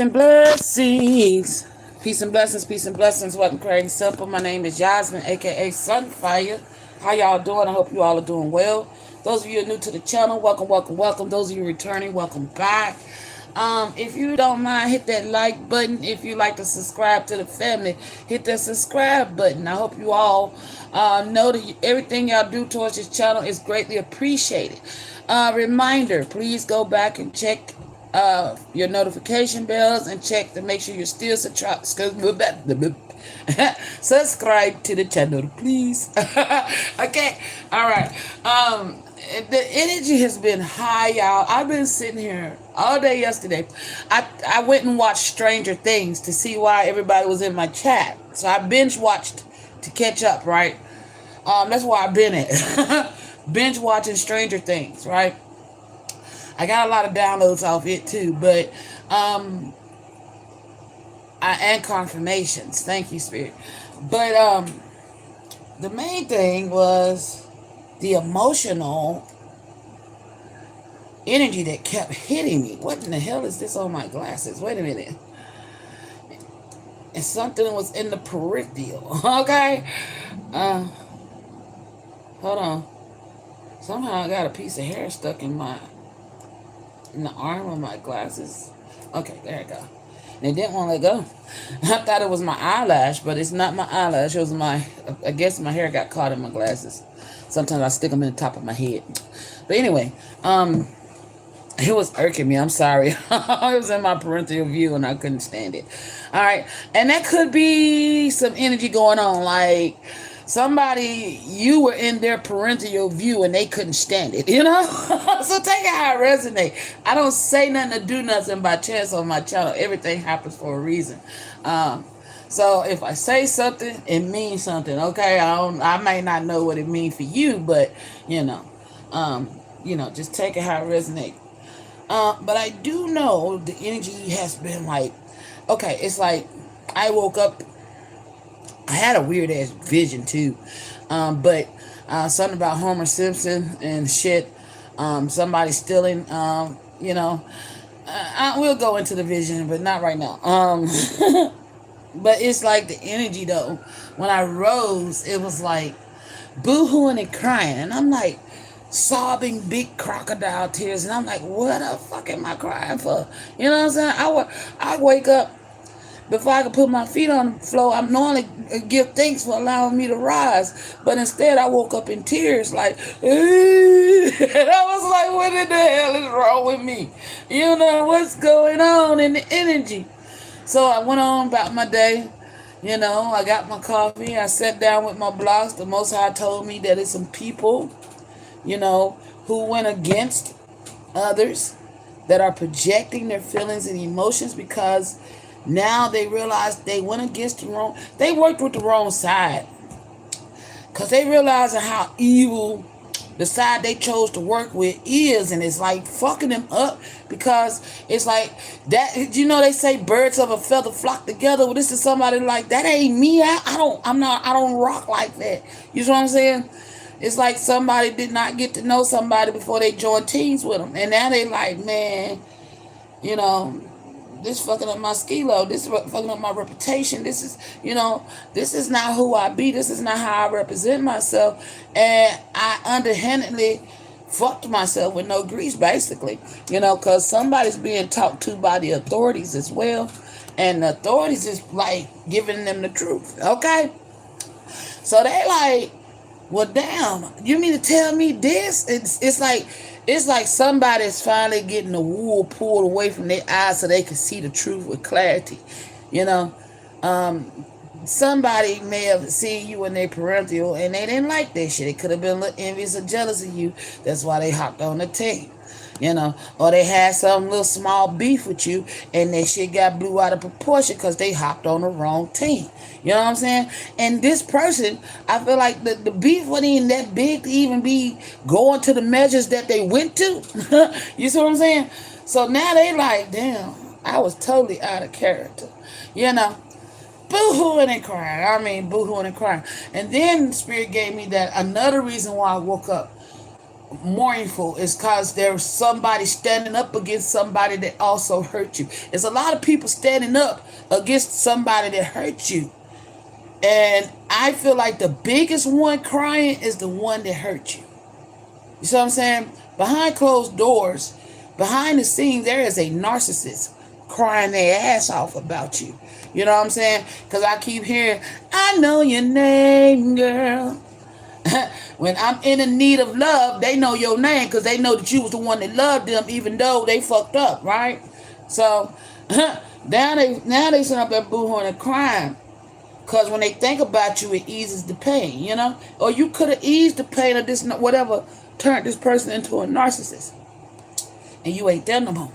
And blessings. Peace and blessings, peace and blessings. Welcome, Craig Simple. My name is Yasmin, aka Sunfire. How y'all doing? I hope you all are doing well. Those of you who are new to the channel, welcome, welcome, welcome. Those of you returning, welcome back. If you don't mind, hit that like button. If you like to subscribe to the family, hit that subscribe button. I hope you all know that everything y'all do towards this channel is greatly appreciated. Reminder, please go back and check your notification bells and check to make sure you're still subscribe to the channel, please. Okay, all right. The energy has been high, y'all. I've been sitting here all day yesterday. I went and watched Stranger Things to see why everybody was in my chat. So I binge watched to catch up, right? That's where I've been at. Binge watching Stranger Things, right? I got a lot of downloads off it too, but and confirmations. Thank you, Spirit. But the main thing was the emotional energy that kept hitting me. What in the hell is this on my glasses? Wait a minute. And something was in the peripheral. Okay. Hold on. Somehow I got a piece of hair stuck in the arm of my glasses. Okay, there it go. And it didn't want to let go. I thought it was my eyelash, but it's not my eyelash. It was I guess my hair got caught in my glasses. Sometimes I stick them in the top of my head. But anyway, it was irking me. I'm sorry. It was in my parental view and I couldn't stand it. All right. And that could be some energy going on. Like somebody, you were in their parental view and they couldn't stand it, you know? So take it how it resonates. I don't say nothing to do nothing by chance on my channel. Everything happens for a reason. So if I say something, it means something, okay? I may not know what it means for you, but just take it how it resonates. But I do know the energy has been like, okay, it's like I woke up. I had a weird ass vision too, but something about Homer Simpson and shit. Somebody stealing. I will go into the vision, but not right now. But it's like the energy though. When I rose, it was like boo-hooing and crying, and I'm like sobbing big crocodile tears, and I'm like, what the fuck am I crying for? You know what I'm saying? I wake up. Before I could put my feet on the floor, I normally give thanks for allowing me to rise. But instead, I woke up in tears, like, and I was like, what in the hell is wrong with me? You know, what's going on in the energy? So I went on about my day. You know, I got my coffee. I sat down with my blocks. The Most High told me that it's some people, who went against others that are projecting their feelings and emotions because now they realize they went against they worked with the wrong side. Because they realize how evil the side they chose to work with is, and it's like fucking them up because it's like that, they say birds of a feather flock together. Well, this is somebody like that ain't me. I don't rock like that. You know what I'm saying? It's like somebody did not get to know somebody before they joined teams with them. And now they like, man, this fucking up my skilo. This is fucking up my reputation. This is not who I be. This is not how I represent myself. And I underhandedly fucked myself with no grease, basically. Because somebody's being talked to by the authorities as well. And the authorities is like giving them the truth. Okay? So they like, well, damn, you mean to tell me this? It's like somebody's finally getting the wool pulled away from their eyes so they can see the truth with clarity. Somebody may have seen you in their parental and they didn't like that shit. It could have been a little envious or jealous of you. That's why they hopped on the team. Or they had some little small beef with you and that shit got blew out of proportion because they hopped on the wrong team. You know what I'm saying? And this person, I feel like the beef wasn't even that big to even be going to the measures that they went to. You see what I'm saying? So now they like, damn, I was totally out of character. Boo-hooing and crying. I mean, boo-hooing and crying. And then Spirit gave me that another reason why I woke up. mournful is because there's somebody standing up against somebody that also hurt you. There's a lot of people standing up against somebody that hurt you. And I feel like the biggest one crying is the one that hurt you. You see what I'm saying? Behind closed doors, behind the scenes, there is a narcissist crying their ass off about you. You know what I'm saying? Because I keep hearing, I know your name, girl. When I'm in a need of love, they know your name because they know that you was the one that loved them, even though they fucked up, right? So now they sit up there boohooing and crying. Because when they think about you, it eases the pain, you know? Or you could have eased the pain of this, whatever, turned this person into a narcissist. And you ain't there no more.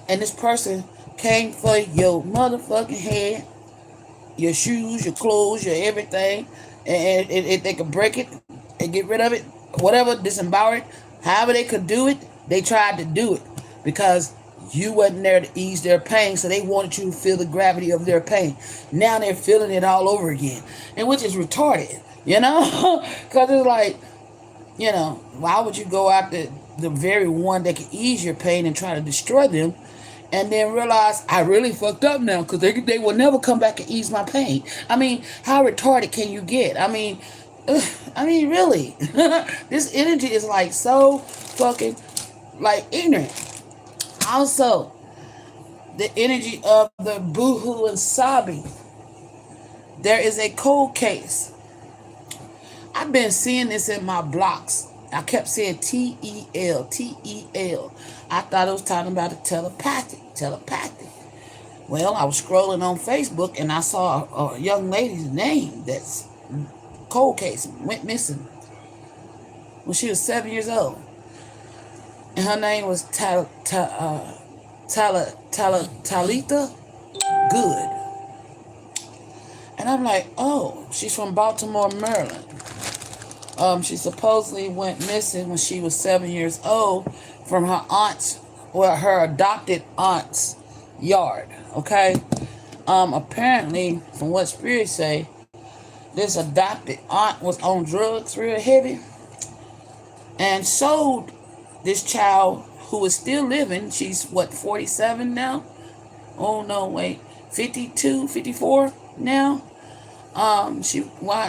And this person came for your motherfucking head, your shoes, your clothes, your everything. And if they could break it and get rid of it, whatever, disembowel it, however they could do it, they tried to do it. Because you wasn't there to ease their pain, so they wanted you to feel the gravity of their pain. Now they're feeling it all over again, and which is retarded, you know? Because it's like, you know, why would you go after the very one that can ease your pain and try to destroy them, and then realize I really fucked up now because they will never come back and ease my pain? I mean, how retarded can you get? I mean, really, this energy is like so fucking like ignorant. Also, the energy of the boohoo and sobbing. There is a cold case. I've been seeing this in my blocks. I kept saying T-E-L, T-E-L. I thought it was talking about a telepathic. Well, I was scrolling on Facebook and I saw a young lady's name that's cold case, went missing when she was 7 years old. And her name was Talitha Good. And I'm like, oh, she's from Baltimore, Maryland. She supposedly went missing when she was 7 years old from her her adopted aunt's yard. Okay. Apparently, from what spirits say, this adopted aunt was on drugs real heavy and sold this child who is still living. She's 47 now? Oh no, wait, 52, 54 now. She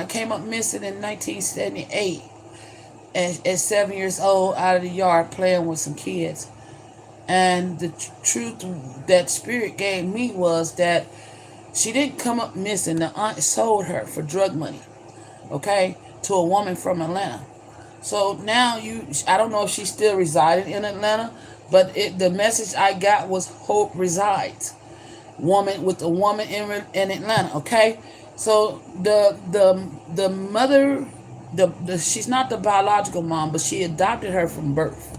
came up missing in 1978 at 7 years old, out of the yard playing with some kids. And the truth that spirit gave me was that she didn't come up missing. The aunt sold her for drug money, okay, to a woman from Atlanta. So now I don't know if she's still residing in Atlanta, but the message I got was hope resides. With a woman in Atlanta, okay? So the mother, she's not the biological mom, but she adopted her from birth.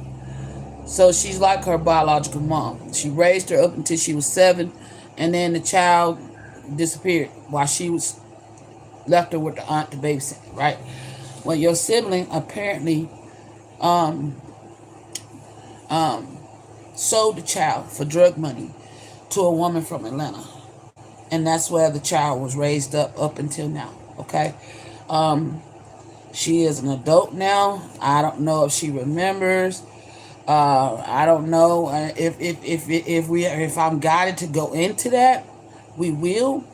So she's like her biological mom. She raised her up until she was 7, and then the child disappeared while she was left her with the aunt to babysit, right? Well, your sibling apparently sold the child for drug money to a woman from Atlanta. And that's where the child was raised up until now, okay? She is an adult now. I don't know if she remembers. I don't know if I'm guided to go into that, we will.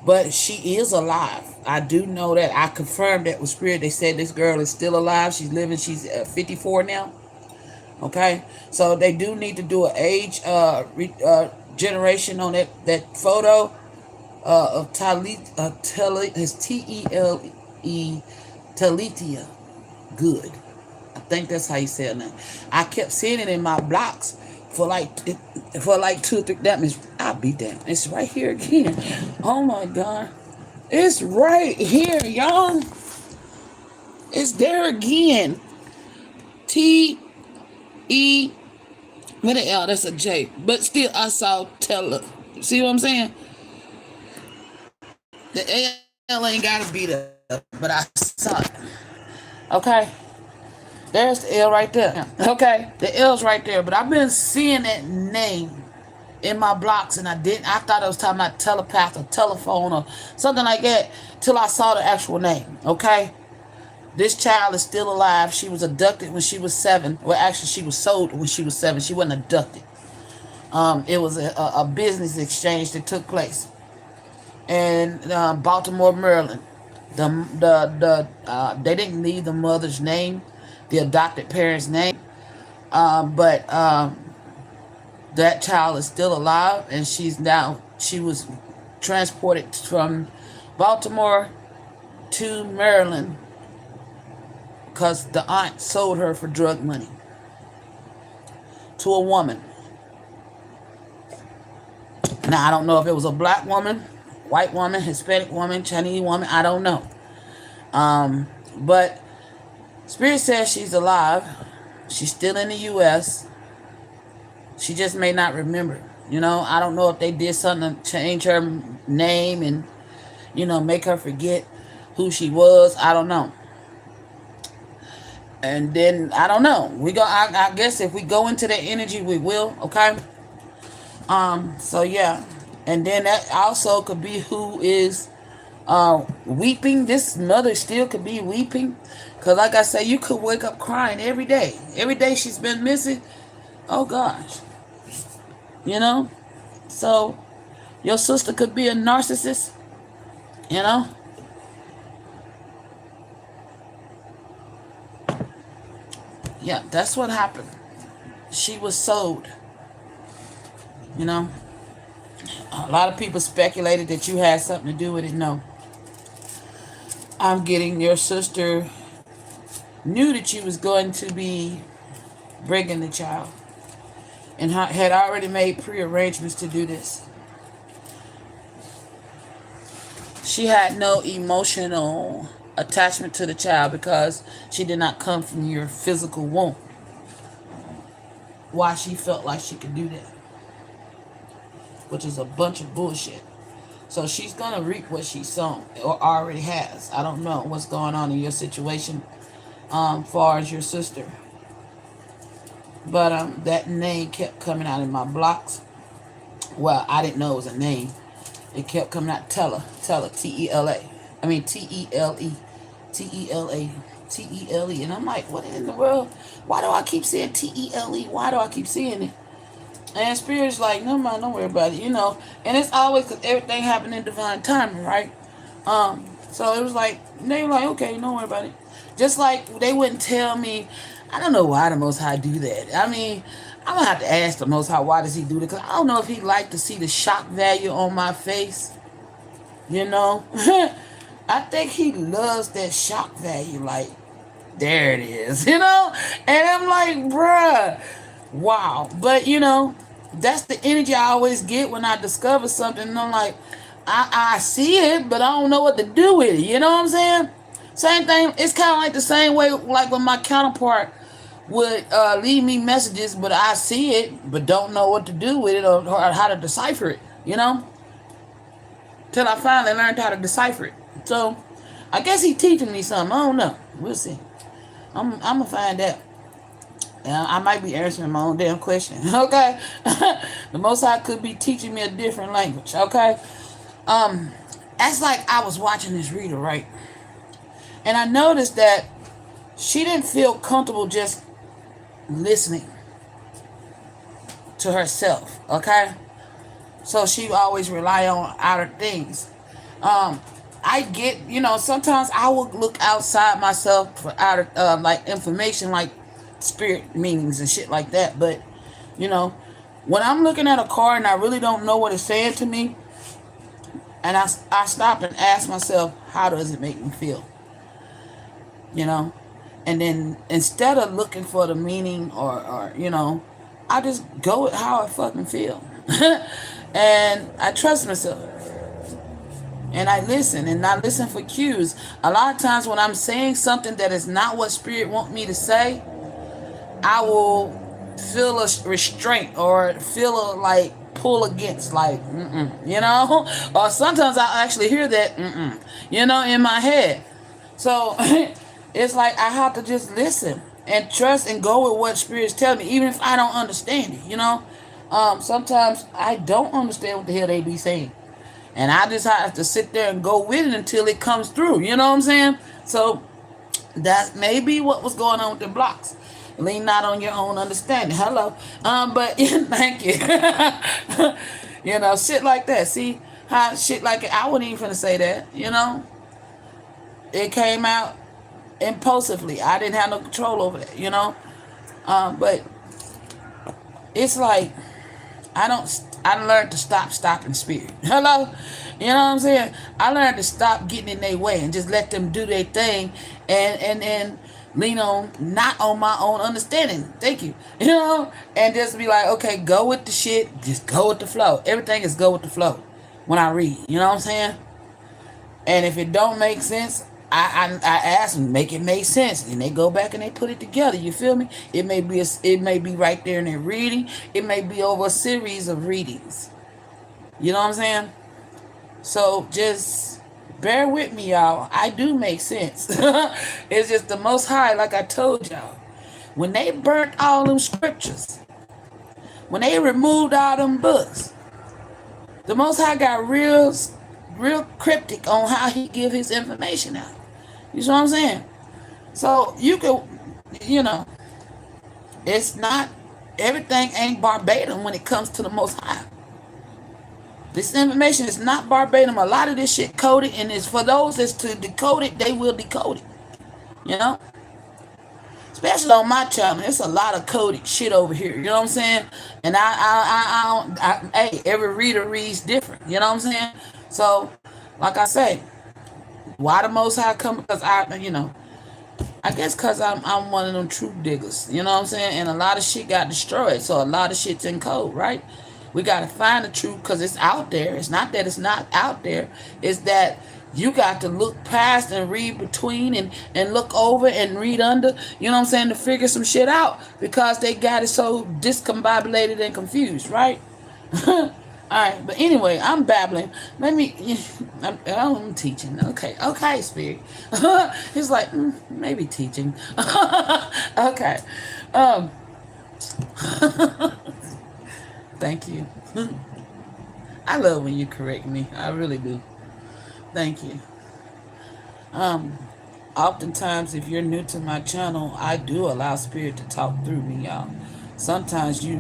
But she is alive. I do know that. I confirmed that with spirit. They said this girl is still alive. She's living. She's 54 now. Okay, so they do need to do an age generation on that photo of Talitha, T-E-L-E, Talitha Good. I think that's how you say it now. I kept seeing it in my blocks for like 2 or 3. That means I'll be damned. It's right here again. Oh my God, it's right here, y'all. It's there again. T-E with an L. That's a J. But still, I saw Teller. See what I'm saying? The L ain't gotta be there, but I saw it. Okay. There's the L right there. Okay, the L's right there. But I've been seeing that name in my blocks, and I thought I was talking about telepath or telephone or something like that till I saw the actual name. Okay, This child is still alive. She was abducted when she was 7. Well, actually, she was sold when she was 7. She wasn't abducted. It was a business exchange that took place in Baltimore, Maryland. They didn't leave the mother's name, the adopted parents' name, but that child is still alive, and she was transported from Baltimore to Maryland because the aunt sold her for drug money to a woman. Now, I don't know if it was a black woman, white woman, Hispanic woman, Chinese woman. I don't know. But Spirit says she's alive. She's still in the U.S. She just may not remember. I don't know if they did something to change her name and, make her forget who she was. I don't know. And then, I don't know. I guess if we go into that energy, we will, okay? So yeah. And then that also could be who is weeping. This mother still could be weeping. Because like I said, you could wake up crying every day. Every day she's been missing. Oh gosh. So your sister could be a narcissist. Yeah, that's what happened. She was sold. A lot of people speculated that you had something to do with it. No. I'm getting your sister knew that you was going to be bringing the child and had already made pre-arrangements to do this. She had no emotional attachment to the child because she did not come from your physical womb. Why she felt like she could do that, which is a bunch of bullshit. So she's going to reap what she's sown or already has. I don't know what's going on in your situation far as your sister. But that name kept coming out in my blocks. Well, I didn't know it was a name. It kept coming out. Tella, T-E-L-A. I mean, T-E-L-E. T-E-L-A. T-E-L-E. And I'm like, what in the world? Why do I keep saying T-E-L-E? Why do I keep seeing it? And Spirit's like, no, man, don't worry about it, And it's always because everything happened in divine timing, right? So it was like, they were like, okay, don't worry about it. Just like they wouldn't tell me, I don't know why the Most High do that. I mean, I'm going to have to ask the Most High, why does he do that? Because I don't know if he like to see the shock value on my face, I think he loves that shock value, like, there it is, And I'm like, bruh, wow. But, that's the energy I always get when I discover something. And I'm like, I see it, but I don't know what to do with it. You know what I'm saying? Same thing. It's kind of like the same way, like when my counterpart would leave me messages, but I see it, but don't know what to do with it or how to decipher it, Till I finally learned how to decipher it. So, I guess he's teaching me something. I don't know. We'll see. I'm going to find out. I might be answering my own damn question. Okay? The Most High could be teaching me a different language. Okay? That's like I was watching this reader, right? And I noticed that she didn't feel comfortable just listening to herself. Okay? So she always rely on outer things. I get, sometimes I will look outside myself for outer, like information, like spirit meanings and shit like that. But, when I'm looking at a card and I really don't know what it's saying to me, and I stop and ask myself, how does it make me feel? And then instead of looking for the meaning or I just go with how I fucking feel. And I trust myself. And I listen and I listen for cues. A lot of times when I'm saying something that is not what Spirit want me to say, I will feel a restraint or feel a like pull against, like, or sometimes I actually hear that, in my head. So it's like I have to just listen and trust and go with what Spirit's telling me, even if I don't understand it, sometimes I don't understand what the hell they be saying. And I just have to sit there and go with it until it comes through. You know what I'm saying? So That may be what was going on with the blocks. Lean not on your own understanding. Hello. But thank you. Shit like that. See how shit like it, I wasn't even finna say that. It came out impulsively. I didn't have no control over that. But it's like I learned to stop stopping spirit. Hello? You know what I'm saying? I learned to stop getting in their way and just let them do their thing and lean on not on my own understanding. Thank you. And just be like, okay, go with the shit. Just go with the flow. Everything is go with the flow when I read. You know what I'm saying? And if it don't make sense, I ask them, make it make sense, and they go back and they put it together. You feel me? It may be right there in their reading. It may be over a series of readings. You know what I'm saying? So just bear with me, y'all. I do make sense. It's just the Most High, like I told y'all. When they burnt all them scriptures, when they removed all them books, the Most High got real cryptic on how he give his information out. You see what I'm saying? So you could, it's not, everything ain't verbatim when it comes to the Most High. This information is not verbatim. A lot of this shit coded, and it's for those that's to decode it, they will decode it. Especially on my channel, it's a lot of coded shit over here. You know what I'm saying? And hey, every reader reads different. You know what I'm saying? So, like I say, why the Most High come? Because I guess because I'm one of them truth diggers. You know what I'm saying? And a lot of shit got destroyed, so a lot of shit's in code, right? We got to find the truth because it's out there. It's not that it's not out there. It's that you got to look past and read between and look over and read under, you know what I'm saying, to figure some shit out because they got it so discombobulated and confused, right? All right, but anyway, I'm babbling. I'm teaching. Okay, Spirit. He's like, maybe teaching. Okay. Thank you. I love when you correct me. I really do. Thank you. Oftentimes, if you're new to my channel, I do allow Spirit to talk through me, y'all. Sometimes if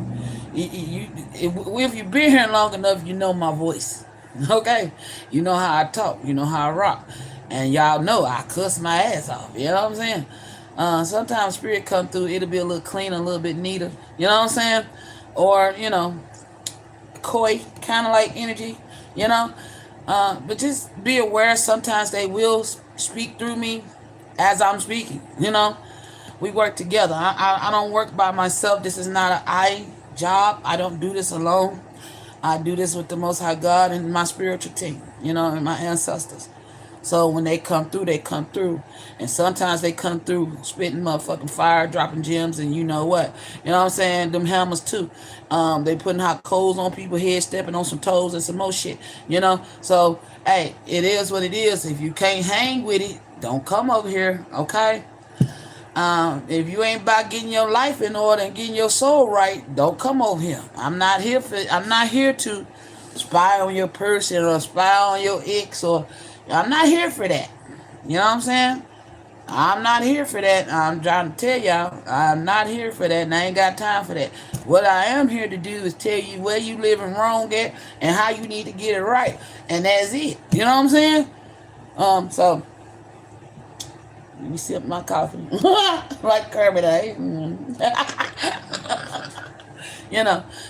you've been here long enough, you know my voice. Okay? You know how I talk. You know how I rock. And y'all know I cuss my ass off. You know what I'm saying? Sometimes Spirit come through, it'll be a little cleaner, a little bit neater. You know what I'm saying? Or, coy, kind of like energy, but just be aware sometimes they will speak through me as I'm speaking. We work together. I don't work by myself. This is not an I job. I don't do this alone. I do this with the Most High God and my spiritual team, and my ancestors. So when they come through, they come through. And sometimes they come through spitting motherfucking fire, dropping gems, and you know what. You know what I'm saying? Them hammers too. They putting hot coals on people's heads, stepping on some toes and some more shit. So, hey, it is what it is. If you can't hang with it, don't come over here, okay? If you ain't about getting your life in order and getting your soul right, don't come over here. I'm not here to spy on your person or spy on your ex I'm not here for that. You know what I'm saying? I'm not here for that. I'm trying to tell y'all, I'm not here for that, and I ain't got time for that. What I am here to do is tell you where you living wrong at and how you need to get it right. And that's it. You know what I'm saying? So let me sip my coffee. Like Kermit, eh?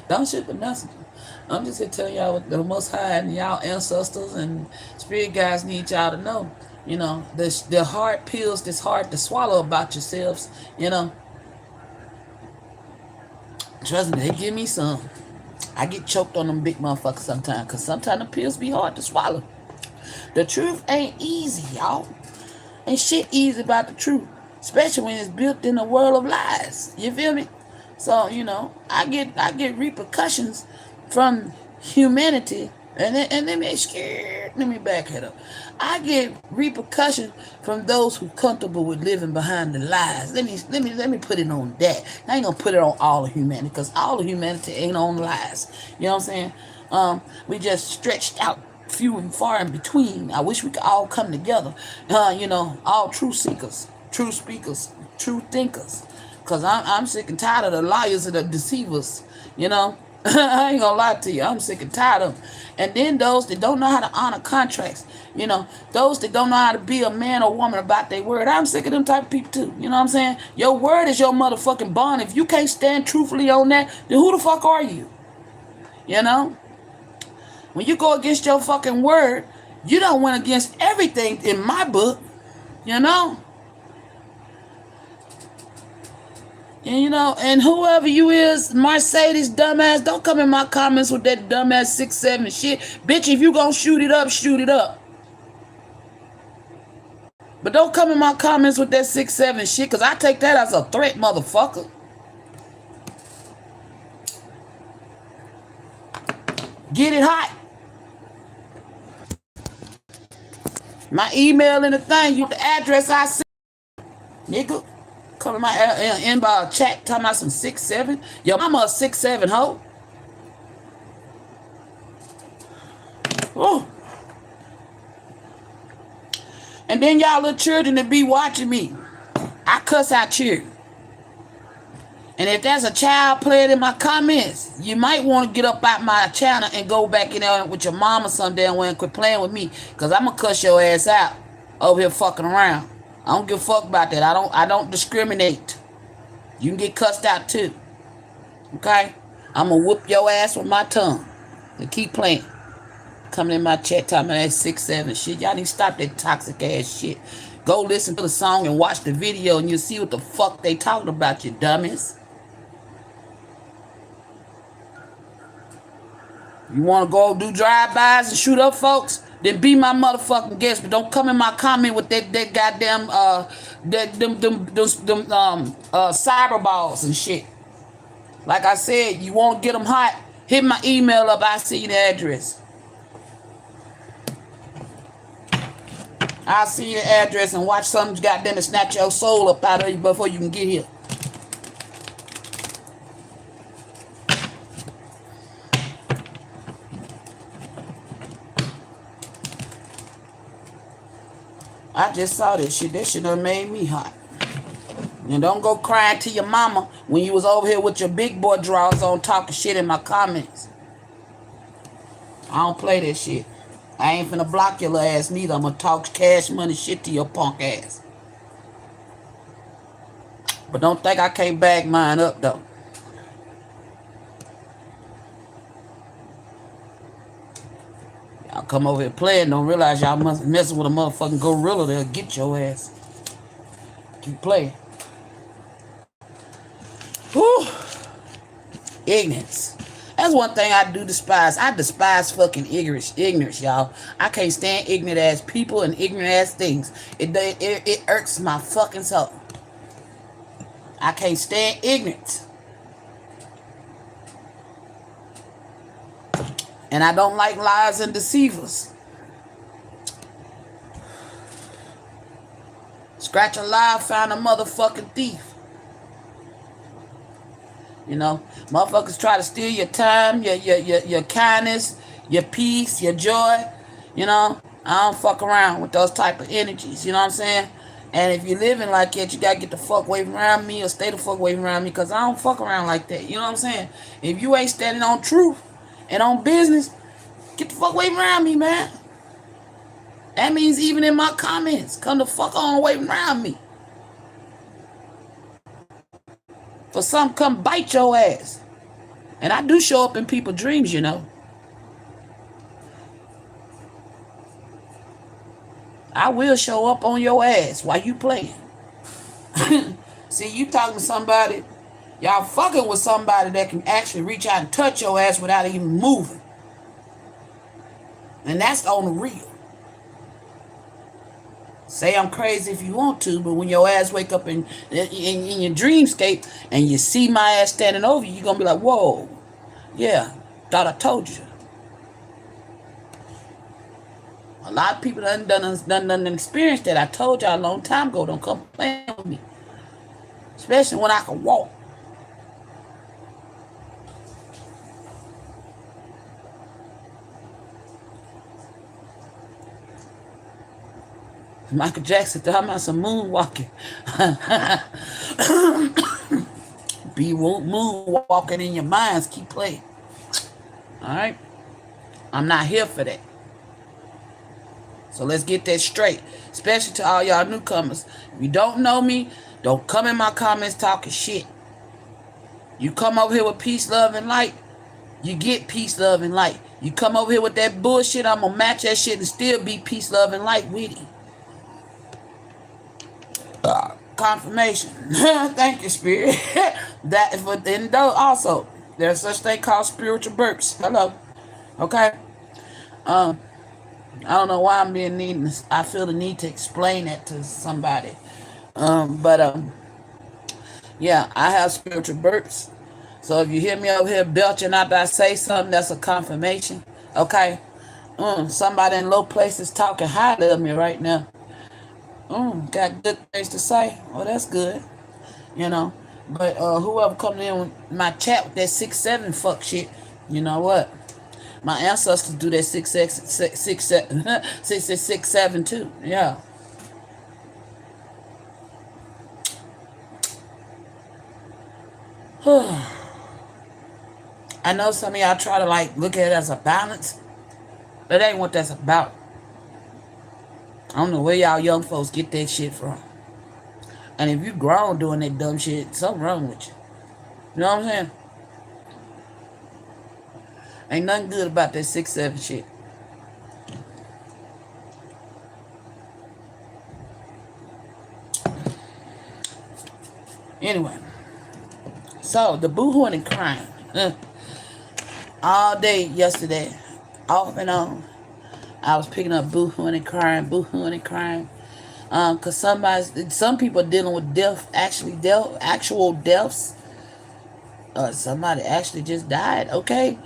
Don't shoot the messenger. I'm just here telling y'all what the Most High and y'all ancestors and spirit guys need y'all to know. The hard pills that's hard to swallow about yourselves, Trust me, they give me some. I get choked on them big motherfuckers sometimes because sometimes the pills be hard to swallow. The truth ain't easy, y'all. Ain't shit easy about the truth, especially when it's built in a world of lies. You feel me? So, I get repercussions from humanity, and let me back it up. I get repercussions from those who comfortable with living behind the lies. Let me put it on that. I ain't gonna put it on all of humanity because all of humanity ain't on lies. You know what I'm saying? We just stretched out few and far in between. I wish we could all come together. All truth seekers. true speakers, true thinkers. Because I'm sick and tired of the liars and the deceivers, you know. I ain't gonna lie to you. I'm sick and tired of them. And then those that don't know how to honor contracts, you know, those that don't know how to be a man or woman about their word. I'm sick of them type of people too. You know what I'm saying? Your word is your motherfucking bond. If you can't stand truthfully on that, then who the fuck are you? You know? When you go against your fucking word, you don't went against everything in my book, you know? And you know, and whoever you is, Mercedes dumbass, don't come in my comments with that dumbass 6'7" shit. Bitch, if you gonna shoot it up, shoot it up. But don't come in my comments with that 6'7" shit, cause I take that as a threat, motherfucker. Get it hot. My email and the thing, you the address I sent. Nigga. Come in my inbox chat talking about some 6'7". Your mama a 6'7" hoe. Oh. And then y'all little children that be watching me. I cuss out children. And if there's a child playing in my comments, you might want to get up out my channel and go back in there with your mama some damn way and quit playing with me. Cause I'm gonna cuss your ass out over here fucking around. I don't give a fuck about that. I don't discriminate. You can get cussed out too. Okay? I'm gonna whoop your ass with my tongue. And keep playing. Coming in my chat talking about that 6'7" shit. Y'all need to stop that toxic ass shit. Go listen to the song and watch the video and you'll see what the fuck they talking about, you dummies. You want to go do drive-bys and shoot up folks? Then be my motherfucking guest, but don't come in my comment with that goddamn cyber balls and shit. Like I said, you want to get them hot? Hit my email up. I see the address. I'll see your address and watch something goddamn to snatch your soul up out of you before you can get here. I just saw this shit. That shit done made me hot. And don't go crying to your mama when you was over here with your big boy drawers on talking shit in my comments. I don't play that shit. I ain't finna block your little ass neither. I'm gonna talk cash money shit to your punk ass. But don't think I can't bag mine up though. Y'all come over here playing, don't realize y'all must messing with a motherfucking gorilla. They'll get your ass. Keep playing. Whew. Ignorance. That's one thing I do despise. I despise fucking ignorance, y'all. I can't stand ignorant ass people and ignorant ass things. It irks my fucking soul. I can't stand ignorance. And I don't like lies and deceivers. Scratch a lie, find a motherfucking thief. You know, motherfuckers try to steal your time, your kindness, your peace, your joy. You know, I don't fuck around with those type of energies. You know what I'm saying? And if you're living like that, you gotta get the fuck away from around me or stay the fuck away from around me, because I don't fuck around like that. You know what I'm saying? If you ain't standing on truth and on business, get the fuck away from around me, man. That means even in my comments, come the fuck on away from around me. For some, come bite your ass. And I do show up in people's dreams, you know. I will show up on your ass while you playing. See, you talking to somebody, y'all fucking with somebody that can actually reach out and touch your ass without even moving. And that's on the real. Say I'm crazy if you want to, but when your ass wake up in your dreamscape and you see my ass standing over you, you're going to be like, whoa, yeah, thought I told you. A lot of people done experienced that. I told y'all a long time ago, don't come playing with me. Especially when I can walk. Michael Jackson talking about some moonwalking. Be moonwalking in your minds. Keep playing. All right? I'm not here for that. So let's get that straight. Especially to all y'all newcomers. If you don't know me, don't come in my comments talking shit. You come over here with peace, love, and light, you get peace, love, and light. You come over here with that bullshit, I'm going to match that shit and still be peace, love, and light with you. Confirmation. Thank you, Spirit. That is what then though also. There's such thing called spiritual burps. Hello. Okay. I don't know why I'm being needing. I feel the need to explain that to somebody. Yeah, I have spiritual burps. So if you hear me over here belching after I say something, that's a confirmation. Okay. Somebody in low places talking highly of me right now. Got good things to say. Oh, that's good. You know. But whoever coming in with my chat with that 6-7 fuck shit, you know what? My ancestors do that 6-7 too. Yeah. I know some of y'all try to like look at it as a balance. That ain't what that's about. I don't know where y'all young folks get that shit from. And if you grown doing that dumb shit, something wrong with you. You know what I'm saying? Ain't nothing good about that 6-7 shit. Anyway. So, the boohooing and crying. All day yesterday, off and on, I was picking up boohooing and crying. Cause some people are dealing with actual deaths. Somebody actually just died. Okay,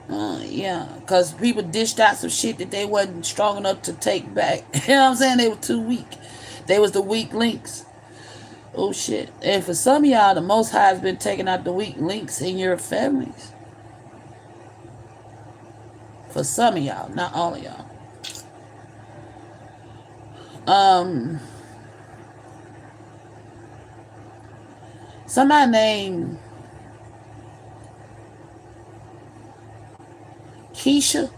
yeah, cause people dished out some shit that they wasn't strong enough to take back. You know what I'm saying? They were too weak. They was the weak links. Oh shit! And for some of y'all, the Most High has been taking out the weak links in your families. For some of y'all, not all of y'all. Somebody named Keisha.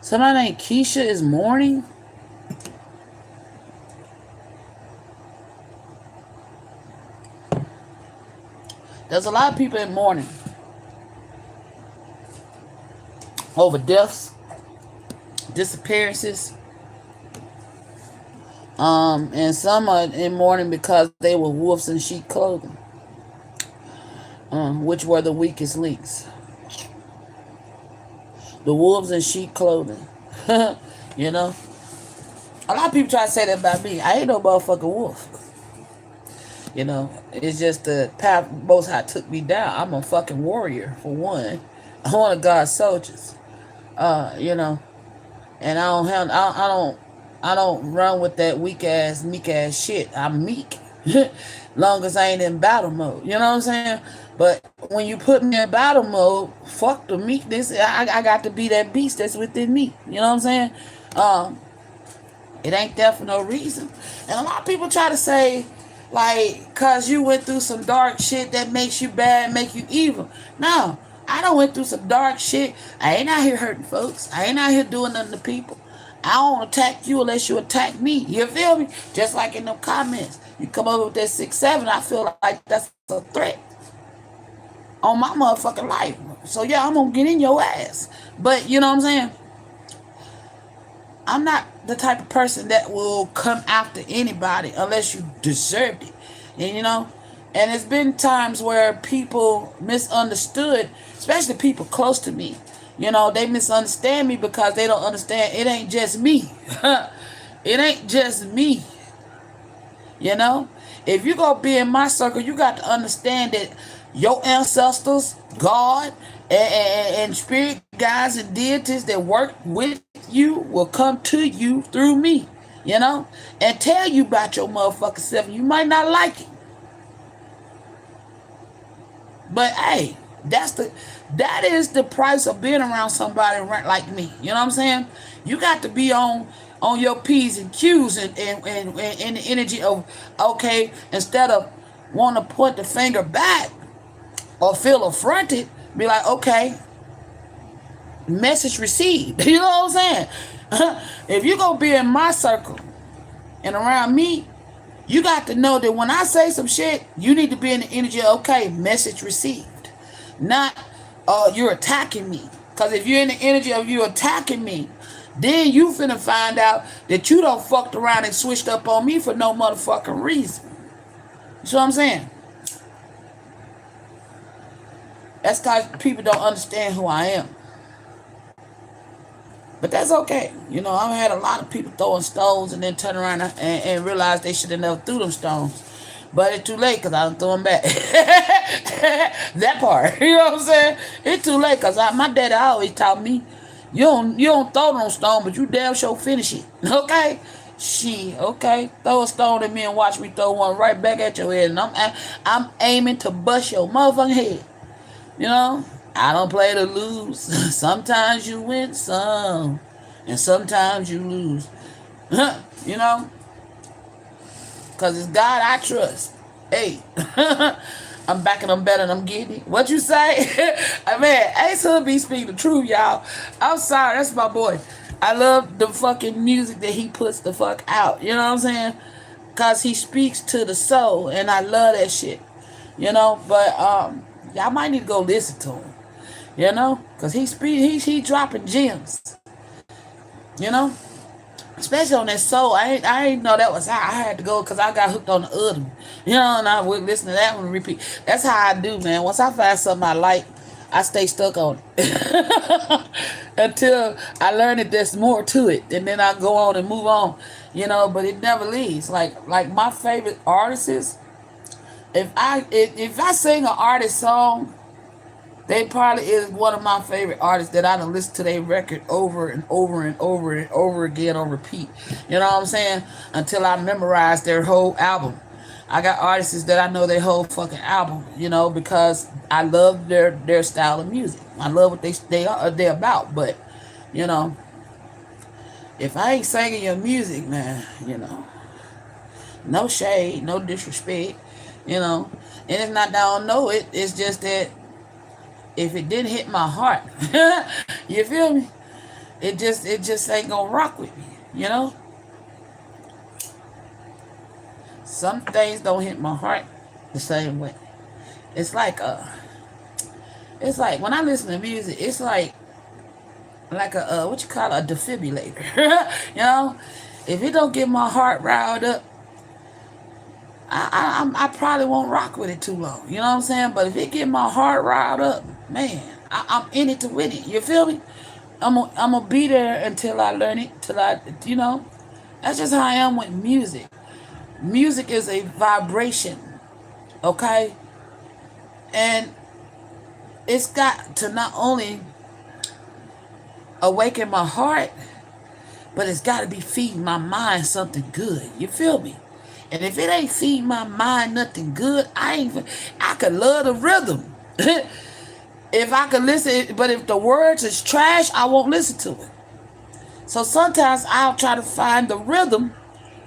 Somebody named Keisha is mourning. There's a lot of people in mourning over deaths, disappearances, and some are in mourning because they were wolves in sheep clothing, which were the weakest links. The wolves in sheep clothing. You know? A lot of people try to say that about me. I ain't no motherfucking wolf. You know? It's just the path Most High took me down. I'm a fucking warrior, for one. I'm one of God's soldiers. You know? And I don't run with that meek ass shit. I'm meek. Long as I ain't in battle mode. You know what I'm saying? But when you put me in battle mode, fuck the meekness. I got to be that beast that's within me. You know what I'm saying? It ain't there for no reason. And a lot of people try to say, like, cause you went through some dark shit that makes you bad, make you evil. No, I done went through some dark shit. I ain't out here hurting folks. I ain't out here doing nothing to people. I don't attack you unless you attack me. You feel me? Just like in them comments. You come over with that 6-7, I feel like that's a threat on my motherfucking life. So yeah, I'm gonna get in your ass. But you know what I'm saying? I'm not the type of person that will come after anybody unless you deserved it. And you know? And it's been times where people misunderstood, especially people close to me. You know, they misunderstand me because they don't understand it ain't just me. It ain't just me. You know? If you gonna be in my circle, you got to understand that your ancestors, God, and spirit guides and deities that work with you will come to you through me. You know? And tell you about your motherfucking self. You might not like it. But hey, That's the that is the price of being around somebody like me. You know what I'm saying? You got to be on your P's and Q's and the energy of okay, instead of want to point the finger back or feel affronted, be like, okay, message received. You know what I'm saying? If you're gonna be in my circle and around me, you got to know that when I say some shit, you need to be in the energy of, okay, message received. Not you're attacking me. Because if you're in the energy of you attacking me, then you finna find out that you don't fucked around and switched up on me for no motherfucking reason. You see what I'm saying? That's because people don't understand who I am. But that's okay. You know, I've had a lot of people throwing stones and then turn around and realize they should have never threw them stones. But it's too late because I don't throw them back. That part. You know what I'm saying? It's too late because my daddy always taught me, you don't throw no stone, but you damn sure finish it. Okay? Shit, okay. Throw a stone at me and watch me throw one right back at your head. And I'm aiming to bust your motherfucking head. You know? I don't play to lose. Sometimes you win some, and sometimes you lose. You know? Because it's God I trust. Hey. I'm backing them better than I'm getting it. What you say? Man, Ace Hood be speaking the truth, y'all. I'm sorry. That's my boy. I love the fucking music that he puts the fuck out. You know what I'm saying? Because he speaks to the soul, and I love that shit. You know? But y'all might need to go listen to him. You know, because he dropping gems. You know, especially on that soul. I ain't know that was how I had to go because I got hooked on the other one. You know, and I would listen to that one and repeat. That's how I do, man. Once I find something I like, I stay stuck on it until I learn that there's more to it, and then I go on and move on. You know, but it never leaves. Like my favorite artists is if I sing an artist song. They probably is one of my favorite artists that I done listen to their record over and over and over and over again on repeat. You know what I'm saying? Until I memorize their whole album. I got artists that I know their whole fucking album, you know, because I love their style of music. I love what they're about. But, you know, if I ain't singing your music, man, you know, no shade, no disrespect, you know. And it's not that I don't know it. It's just that if it didn't hit my heart, you feel me? It just ain't gonna rock with me, you know? Some things don't hit my heart the same way. It's like when I listen to music, it's like a what you call it, a defibrillator. You know? If it don't get my heart riled up, I probably won't rock with it too long. You know what I'm saying? But if it get my heart riled up, man, I'm in it to win it. You feel me? I'm gonna be there until I learn it. You know, that's just how I am with music. Music is a vibration, okay? And it's got to not only awaken my heart, but it's got to be feeding my mind something good. You feel me? And if it ain't feeding my mind nothing good, I could love the rhythm. If I could listen, but if the words is trash, I won't listen to it. So sometimes I'll try to find the rhythm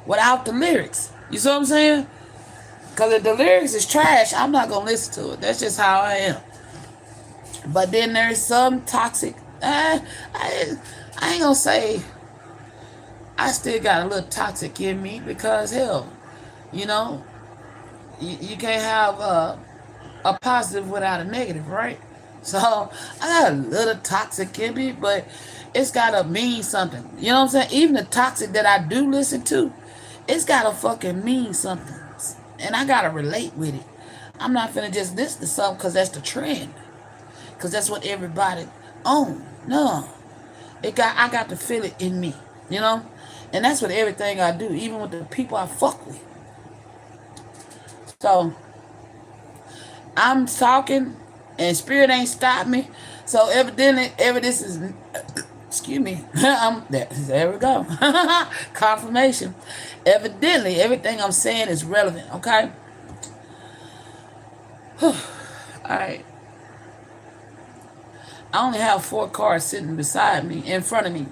without the lyrics. You see what I'm saying? Because if the lyrics is trash, I'm not going to listen to it. That's just how I am. But then there's some toxic, I ain't going to say I still got a little toxic in me because, hell, you know, you can't have a positive without a negative, right? So I got a little toxic in me, but it's got to mean something. You know what I'm saying? Even the toxic that I do listen to, it's got to fucking mean something. And I got to relate with it. I'm not finna just listen to something because that's the trend. Because that's what everybody own. No. I got to feel it in me. You know? And that's with everything I do, even with the people I fuck with. So, I'm talking, and spirit ain't stopped me. So, evidently, this is, excuse me, there we go. Confirmation. Evidently, everything I'm saying is relevant, okay? All right. I only have 4 cards sitting beside me, in front of me.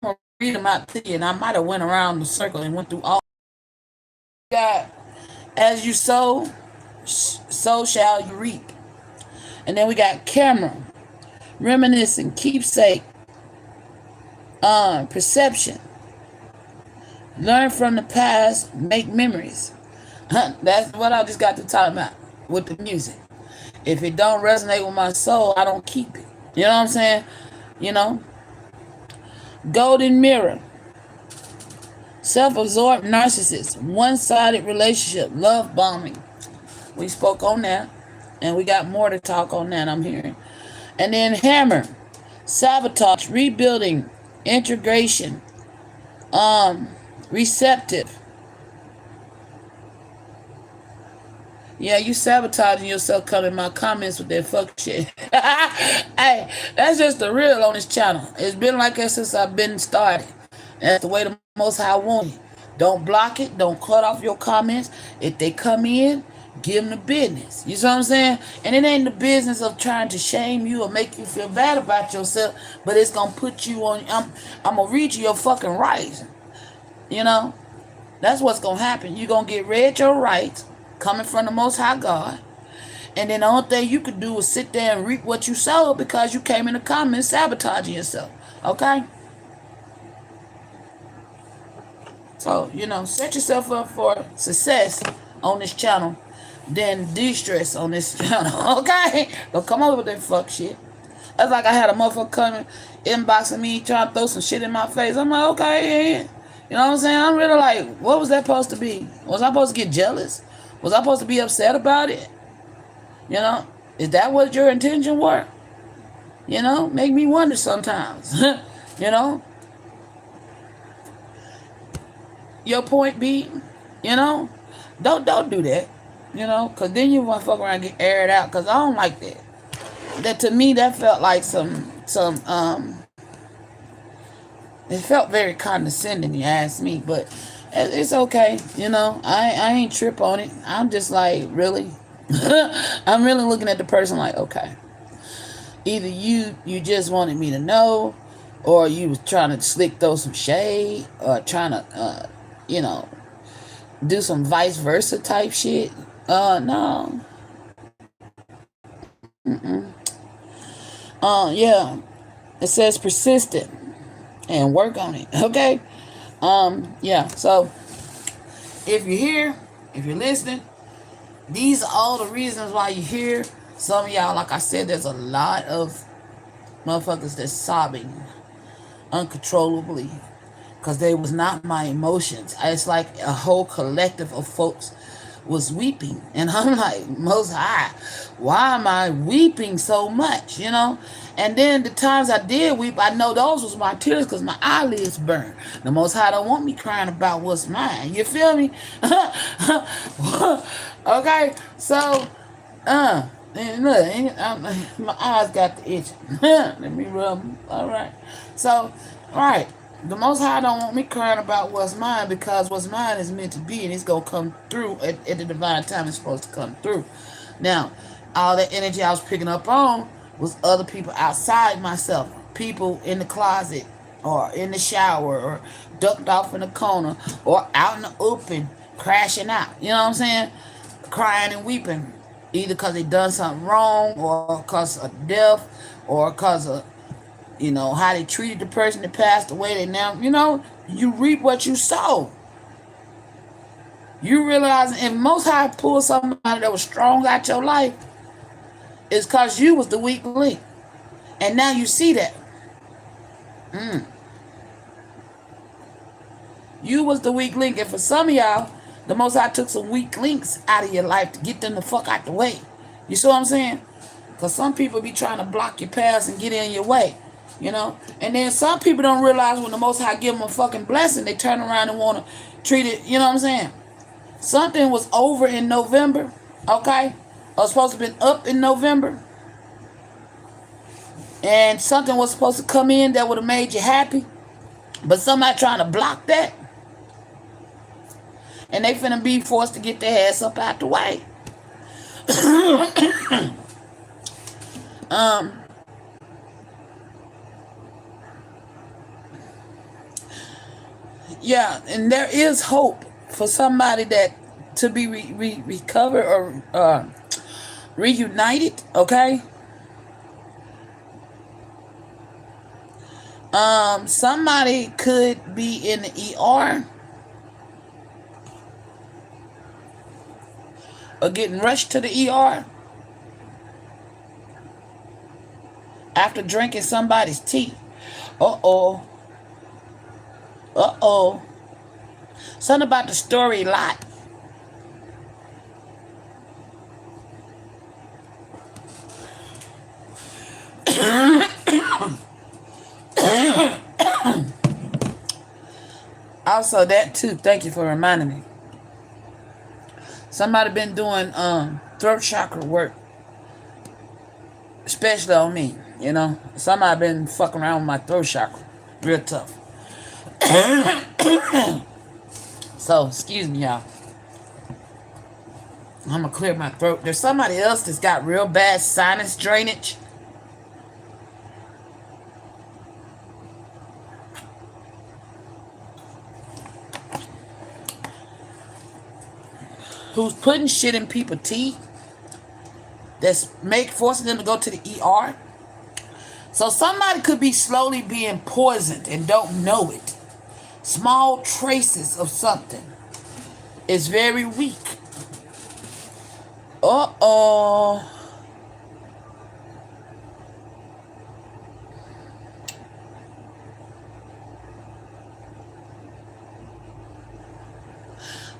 I'm gonna read them out to you, and I might have went around the circle and went through all. God, as you sow, so shall you reap. And then we got camera, reminiscing, keepsake, perception. Learn from the past, make memories. That's what I just got to talk about with the music. If it don't resonate with my soul, I don't keep it. You know what I'm saying? You know? Golden mirror. Self-absorbed narcissist. One-sided relationship. Love bombing. We spoke on that. And we got more to talk on that, I'm hearing. And then hammer. Sabotage. Rebuilding. Integration. Receptive. Yeah, you sabotaging yourself coming in my comments with that fuck shit. Hey, that's just the real on this channel. It's been like that since I've been started. That's the way the Most High want it. Don't block it. Don't cut off your comments. If they come in, give them the business. You see what I'm saying? And it ain't the business of trying to shame you or make you feel bad about yourself, but it's going to put you on, I'm going to read you your fucking rights. You know? That's what's going to happen. You're going to get read your rights coming from the Most High God. And then the only thing you could do is sit there and reap what you sowed because you came in the comments sabotaging yourself. Okay? So, you know, set yourself up for success on this channel, then de-stress on this channel. Okay? Don't come over with that fuck shit. That's like I had a motherfucker coming, inboxing me, trying to throw some shit in my face. I'm like, okay, yeah. You know what I'm saying? I'm really like, what was that supposed to be? Was I supposed to get jealous? Was I supposed to be upset about it? You know? Is that what your intention were? You know? Make me wonder sometimes. You know? Your point be, you know? Don't do that. You know? Because then you want to fuck around and get aired out. Because I don't like that. That to me, that felt like it felt very condescending, you ask me, but it's okay, you know. I ain't trip on it. I'm just like, really? I'm really looking at the person like, okay. Either you just wanted me to know, or you was trying to slick throw some shade, or trying to, you know, do some vice versa type shit. No. Yeah. It says persistent and work on it. Okay? Yeah. So if you're here, if you're listening, these are all the reasons why you're here. Some of y'all, like I said, there's a lot of motherfuckers that's sobbing uncontrollably because they was not my emotions. It's like a whole collective of folks was weeping, and I'm like, Most High, why am I weeping so much, you know? And then the times I did weep, I know those was my tears because my eyelids burned. The Most High don't want me crying about what's mine, you feel me? Okay, so and look, my eyes got the itch. Let me rub them. All right, so all right, the Most High don't want me crying about what's mine because what's mine is meant to be, and it's gonna come through at the divine time it's supposed to come through. Now, all the energy I was picking up on was other people outside myself, people in the closet or in the shower or ducked off in the corner or out in the open crashing out. You know what I'm saying? Crying and weeping, either because they done something wrong or because of death or because of, you know, how they treated the person that passed away. They now, you know, you reap what you sow. You realize if Most High pulled somebody that was strong out your life, it's because you was the weak link. And now you see that. You was the weak link. And for some of y'all, the Most High took some weak links out of your life to get them the fuck out the way. You see what I'm saying? Because some people be trying to block your paths and get in your way. You know? And then some people don't realize when the Most High give them a fucking blessing, they turn around and want to treat it, you know what I'm saying? Something was over in November, okay? Or supposed to have been up in November. And something was supposed to come in that would have made you happy. But somebody trying to block that. And they finna be forced to get their ass up out the way. Um, yeah, and there is hope for somebody that to be recovered or reunited. Okay. Somebody could be in the ER or getting rushed to the ER after drinking somebody's tea. Uh oh. Uh oh. Something about the story lot. Also, that too. Thank you for reminding me. Somebody been doing throat chakra work, especially on me. You know, somebody been fucking around with my throat chakra, real tough. So, excuse me, y'all. I'm gonna clear my throat. There's somebody else that's got real bad sinus drainage. Who's putting shit in people's teeth. That's forcing them to go to the ER. So somebody could be slowly being poisoned and don't know it. Small traces of something. It's very weak. Uh-oh.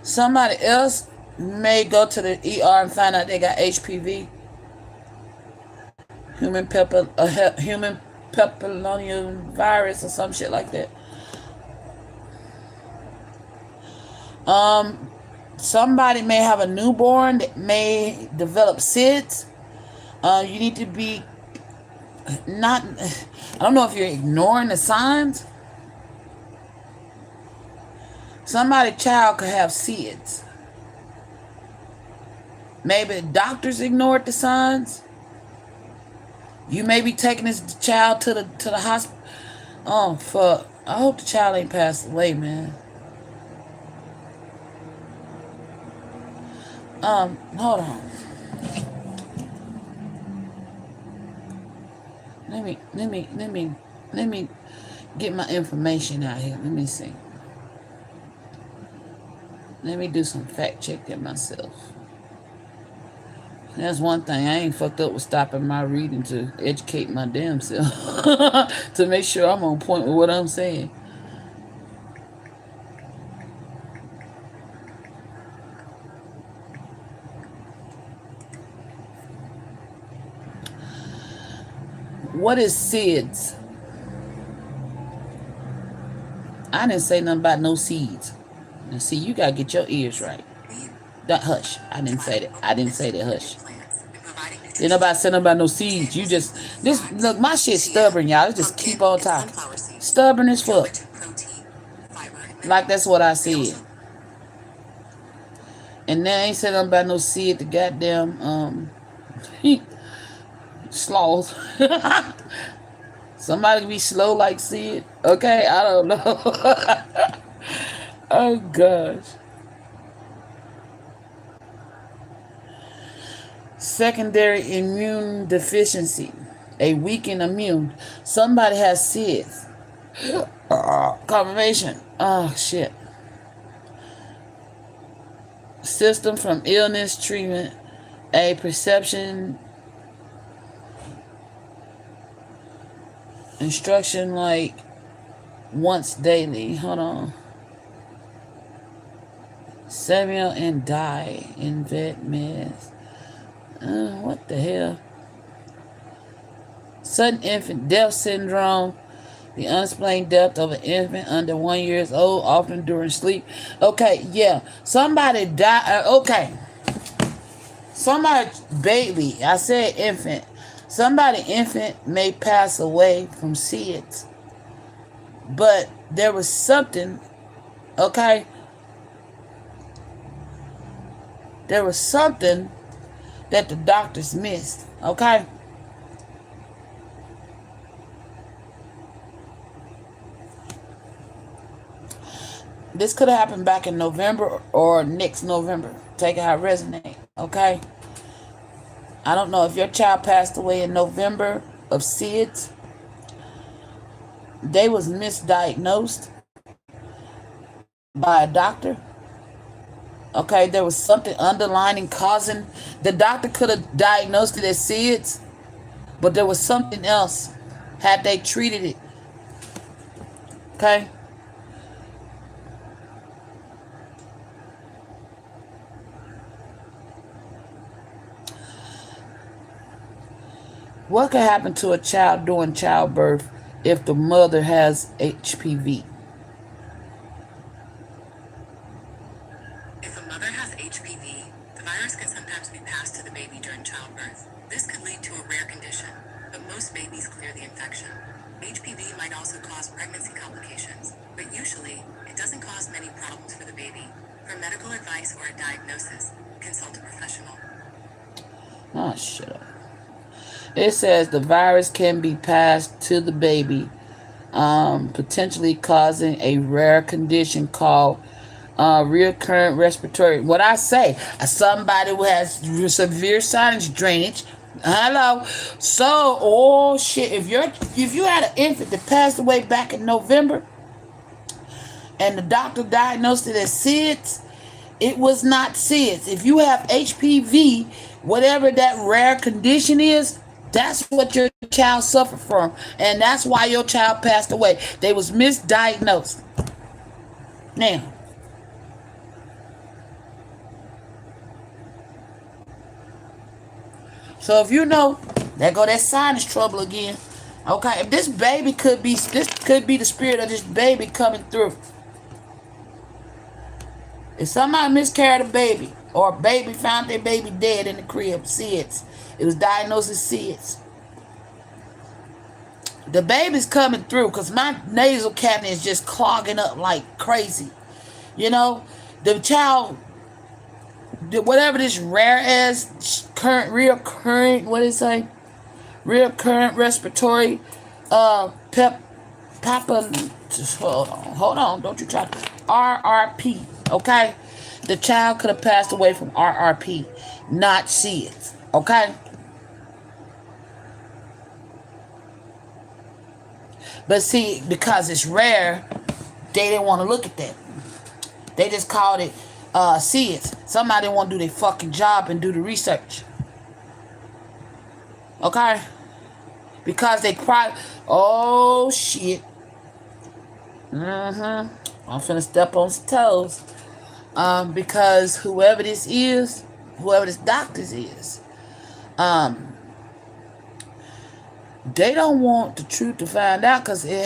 Somebody else may go to the ER and find out they got HPV. Human papilloma virus or some shit like that. Somebody may have a newborn that may develop SIDS. You need to be not, I don't know if you're ignoring the signs. Somebody's child could have SIDS. Maybe doctors ignored the signs. You may be taking this child to the hospital. Oh fuck! I hope the child ain't passed away, man. Hold on. Let me get my information out here. Let me see. Let me do some fact checking myself. That's one thing. I ain't fucked up with stopping my reading to educate my damn self. To make sure I'm on point with what I'm saying. What is SIDS? I didn't say nothing about no seeds. Now see, you gotta get your ears right. That hush. I didn't say that. I didn't say that. Hush. Ain't nobody saying about no seeds. You just look. My shit's stubborn, y'all. Just keep on talking. Stubborn as fuck. Like that's what I said. And then I ain't saying nothing about no seed. The goddamn sloth. Somebody be slow like Sid. Okay, I don't know. Oh gosh. Secondary immune deficiency. A weakened immune. Somebody has SIDS. Confirmation. Oh shit. System from illness treatment. A perception. Instruction like once daily. Hold on. Samuel and die in vet meds. What the hell? Sudden infant death syndrome. The unexplained death of an infant under 1 year old, often during sleep. Okay, yeah. Somebody died. Okay. Somebody, baby. I said infant. Somebody infant may pass away from SIDS. But there was something, okay? There was something that the doctors missed, okay? This could have happened back in November or next November. Take it how it resonate. Okay. I don't know if your child passed away in November of SIDS. They was misdiagnosed by a doctor. Okay, there was something underlining causing. The doctor could have diagnosed it as SIDS, but there was something else had they treated it. Okay. What could happen to a child during childbirth if the mother has HPV? If a mother has HPV, the virus can sometimes be passed to the baby during childbirth. This could lead to a rare condition, but most babies clear the infection. HPV might also cause pregnancy complications, but usually, it doesn't cause many problems for the baby. For medical advice or a diagnosis, consult a professional. Oh, shut up. It says the virus can be passed to the baby, potentially causing a rare condition called recurrent respiratory. What I say, somebody who has severe sinus drainage. Hello. So, oh shit, if you had an infant that passed away back in November, and the doctor diagnosed it as SIDS, it was not SIDS. If you have HPV, whatever that rare condition is, that's what your child suffered from, and that's why your child passed away. They was misdiagnosed. Now, so if you know, there go that sinus trouble again. Okay, if this could be the spirit of this baby coming through. If somebody miscarried a baby, or a baby found their baby dead in the crib, SIDS, it was diagnosed as SIDS. The baby's coming through because my nasal cavity is just clogging up like crazy. You know, the child, whatever this rare as reoccurring, what is it say? Reoccurrent respiratory papa, hold on, don't you try to, RRP, okay? The child could have passed away from RRP, not SIDS, okay? But see, because it's rare, they didn't want to look at that. They just called it SIDS. Somebody didn't want to do their fucking job and do the research. Okay? Because they probably, oh shit. I'm finna step on some toes. Because whoever this doctor is, they don't want the truth to find out because it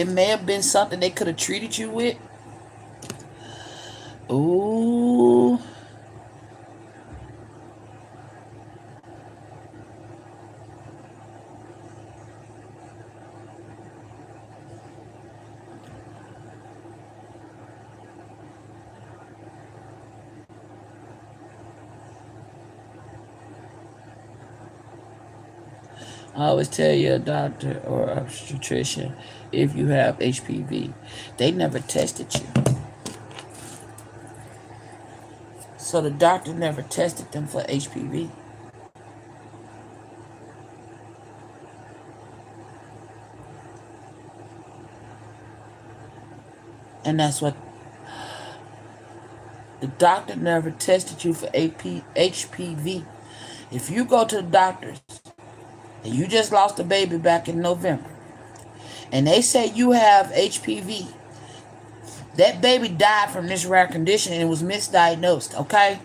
may have been something they could have treated you with. Ooh. I always tell your doctor or obstetrician if you have HPV. They never tested you. So the doctor never tested them for HPV. And that's what the doctor never tested you for HPV. If you go to the doctors and you just lost a baby back in November and they say you have HPV, that baby died from this rare condition and it was misdiagnosed, okay?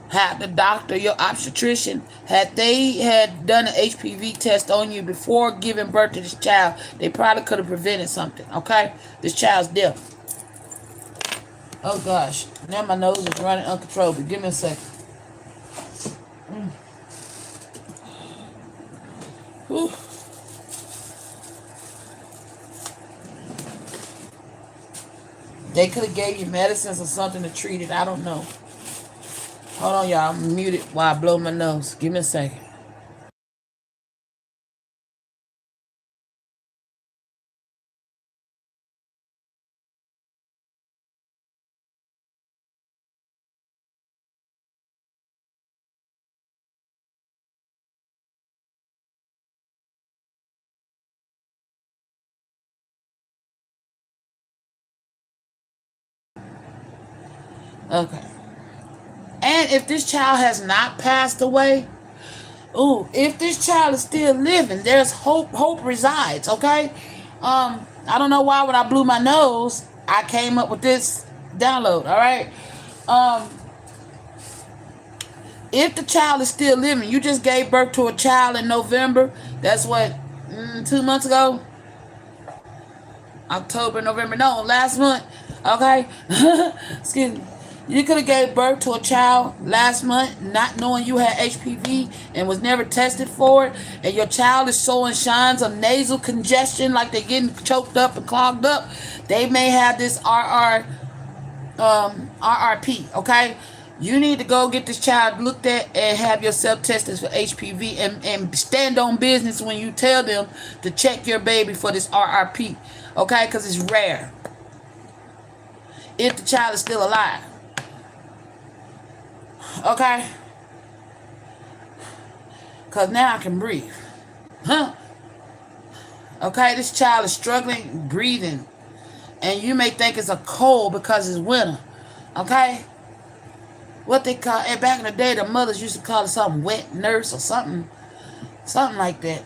Had the doctor, your obstetrician, had done an HPV test on you before giving birth to this child, they probably could have prevented something, okay? This child's death. Oh gosh, now my nose is running uncontrollably. Give me a second. Whew. They could have gave you medicines or something to treat it. I don't know. Hold on, y'all. I'm muted while I blow my nose. Give me a second. Okay. And if this child has not passed away, ooh, if this child is still living, there's hope. Hope resides. Okay. I don't know why when I blew my nose, I came up with this download. All right. Um, if the child is still living, you just gave birth to a child in November. That's what 2 months ago. October, November, no, last month. Okay. Excuse me. You could have gave birth to a child last month not knowing you had HPV and was never tested for it, and your child is showing signs of nasal congestion, like they're getting choked up and clogged up. They may have this RRP. Okay. You need to go get this child looked at and have yourself tested for HPV, and stand on business when you tell them to check your baby for this RRP. Okay, because it's rare. If the child is still alive. Okay? Because now I can breathe. Huh? Okay, this child is struggling breathing. And you may think it's a cold because it's winter. Okay? What they call, and back in the day, the mothers used to call it something wet nurse or something. Something like that.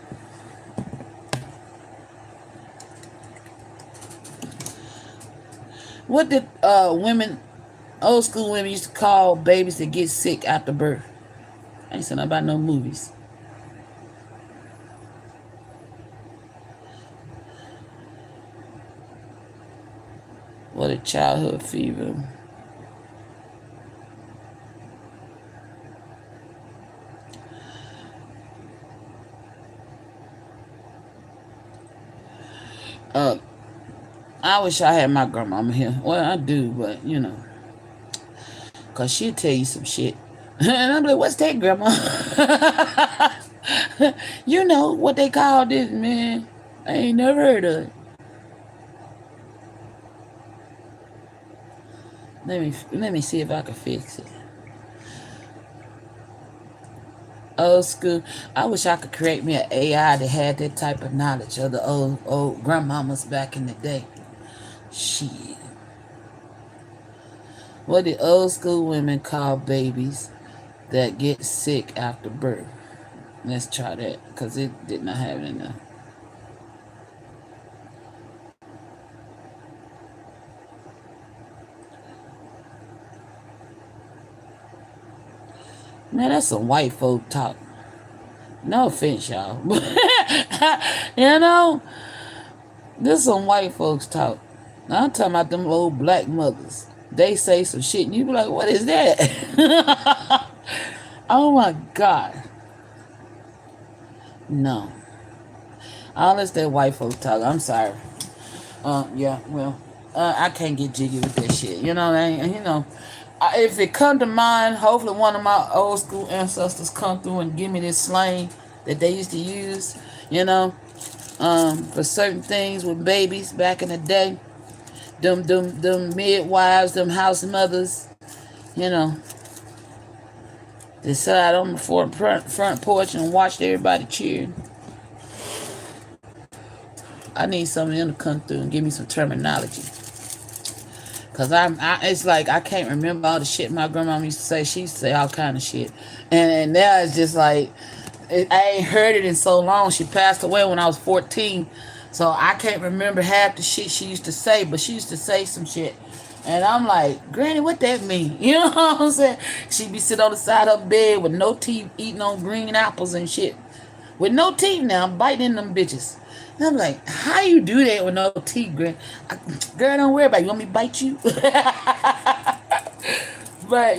What did old school women used to call babies that get sick after birth? I ain't saying nothing about no movies. What a childhood fever. I wish I had my grandmama here. Well, I do, but because she'll tell you some shit. And I'm like, what's that, grandma? You know what they call this, man. I ain't never heard of it. Let me see if I can fix it. Old school. I wish I could create me an AI that had that type of knowledge of the old grandmamas back in the day. Shit. What did old school women call babies that get sick after birth? Let's try that, because it did not have it in there. Man, that's some white folk talk. No offense, y'all. You know, this is some white folks talk. Now, I'm talking about them old black mothers. They say some shit, and you be like, what is that? Oh, my God. No. Unless that white folks talk. I'm sorry. Yeah, well, I can't get jiggy with that shit. You know what I mean? If it come to mind, hopefully one of my old school ancestors come through and give me this slang that they used to use, for certain things with babies back in the day. Them midwives, them house mothers, they sat on the front porch and watched everybody cheer. I need some of them to come through and give me some terminology. Cause it's like I can't remember all the shit my grandma used to say. She used to say all kind of shit, and now it's just like I ain't heard it in so long. She passed away when I was 14, so I can't remember half the shit she used to say. But she used to say some shit, and I'm like, Granny, what that mean? You know what I'm saying? She'd be sitting on the side of her bed with no teeth, eating on green apples and shit, with no teeth now, biting in them bitches. And I'm like, how you do that with no teeth, girl? Girl, don't worry about it. You want me to bite you? But,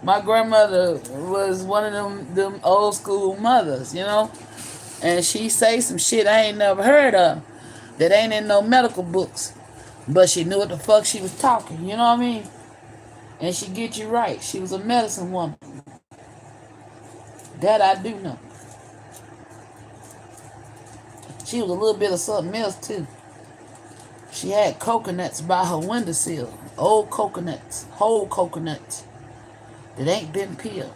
my grandmother was one of them old school mothers, And she say some shit I ain't never heard of that ain't in no medical books. But she knew what the fuck she was talking, you know what I mean? And she get you right. She was a medicine woman. That I do know. She was a little bit of something else, too. She had coconuts by her windowsill. Old coconuts. Whole coconuts. That ain't been peeled.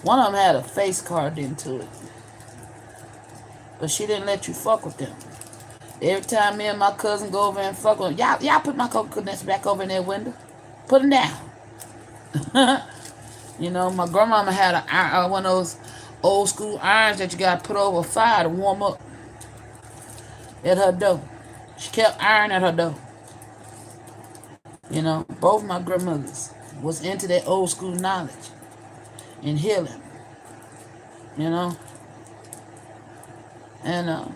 One of them had a face carved into it. But she didn't let you fuck with them. Every time me and my cousin go over and fuck with them, y'all put my coconuts back over in that window. Put them down. You know, my grandmama had one of those old school irons that you got to put over a fire to warm up at her door. She kept iron at her door. You know, both my grandmothers was into that old school knowledge and healing. You know, and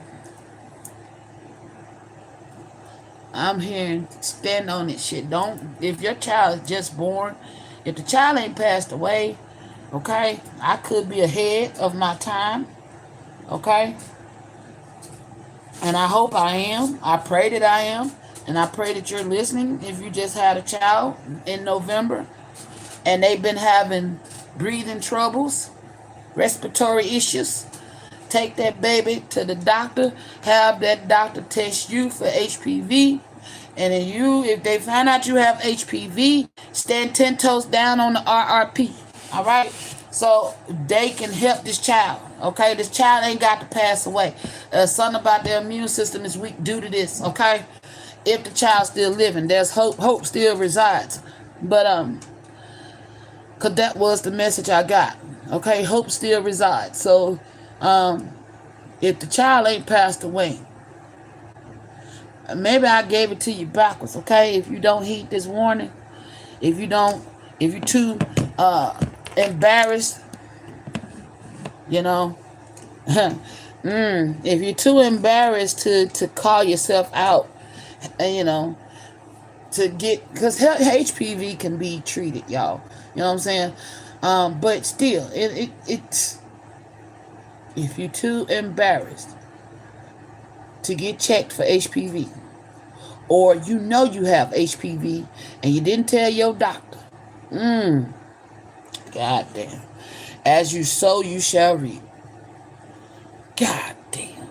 I'm here to stand on this shit. Don't, if your child is just born, if the child ain't passed away, okay, I could be ahead of my time, okay, and I hope I am. I pray that I am, and I pray that you're listening. If you just had a child in November and they've been having breathing troubles, respiratory issues, take that baby to the doctor, have that doctor test you for HPV, and if they find out you have HPV, stand 10 toes down on the RRP, all right? So they can help this child, okay? This child ain't got to pass away. Something about their immune system is weak due to this, okay? If the child's still living, there's hope. Hope still resides. But, because that was the message I got, okay? Hope still resides. So, if the child ain't passed away, maybe I gave it to you backwards, okay? If you don't heed this warning, if you're too embarrassed, you know, if you're too embarrassed to call yourself out, you know, to get, because HPV can be treated, y'all. You know what I'm saying? But still, it's, if you're too embarrassed to get checked for HPV, or you know you have HPV and you didn't tell your doctor, God damn. As you sow, you shall reap. God damn.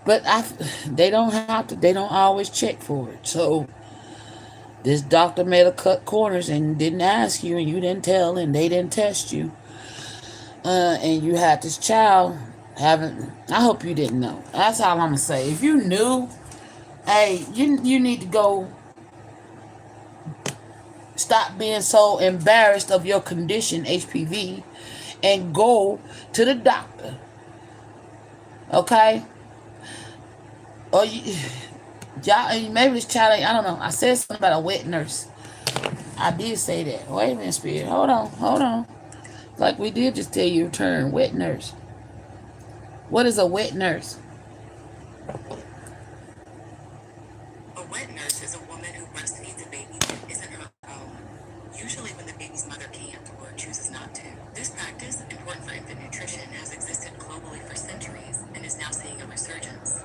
But they don't have to. They don't always check for it. So this doctor made a cut corners and didn't ask you, and you didn't tell, and they didn't test you, and you had this child having. I hope you didn't know. That's all I'm gonna say. If you knew, hey, you need to go. Stop being so embarrassed of your condition, HPV, and go to the doctor. Okay? Or y'all, maybe this child ain't, I don't know. I said something about a wet nurse. I did say that. Wait a minute, Spirit. Hold on. Like we did just tell you a term, wet nurse. What is a wet nurse? A wet nurse is a woman who breastfeeds a baby that isn't her own, usually when the baby's mother can't or chooses not to. This practice, important for infant nutrition, has existed globally for centuries and is now seeing a resurgence.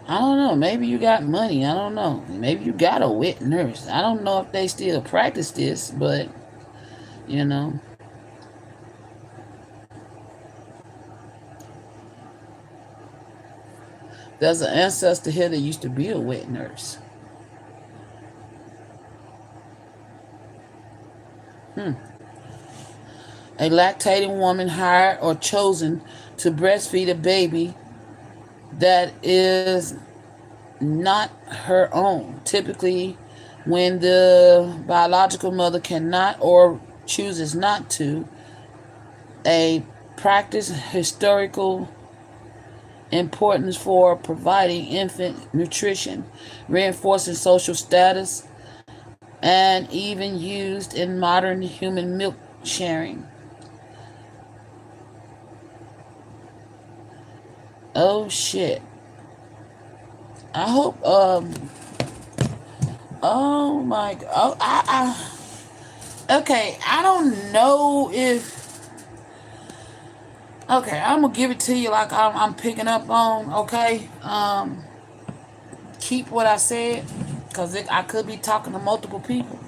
I don't know. Maybe you got money. I don't know. Maybe you got a wet nurse. I don't know if they still practice this, but, you know. There's an ancestor here that used to be a wet nurse. A lactating woman hired or chosen to breastfeed a baby that is not her own. Typically, when the biological mother cannot or chooses not to, a practice historical importance for providing infant nutrition, reinforcing social status, and even used in modern human milk sharing. Oh shit. I hope oh my god. Oh, okay, I don't know if okay, I'm gonna give it to you like I'm picking up on, okay? Keep what I said, because I could be talking to multiple people,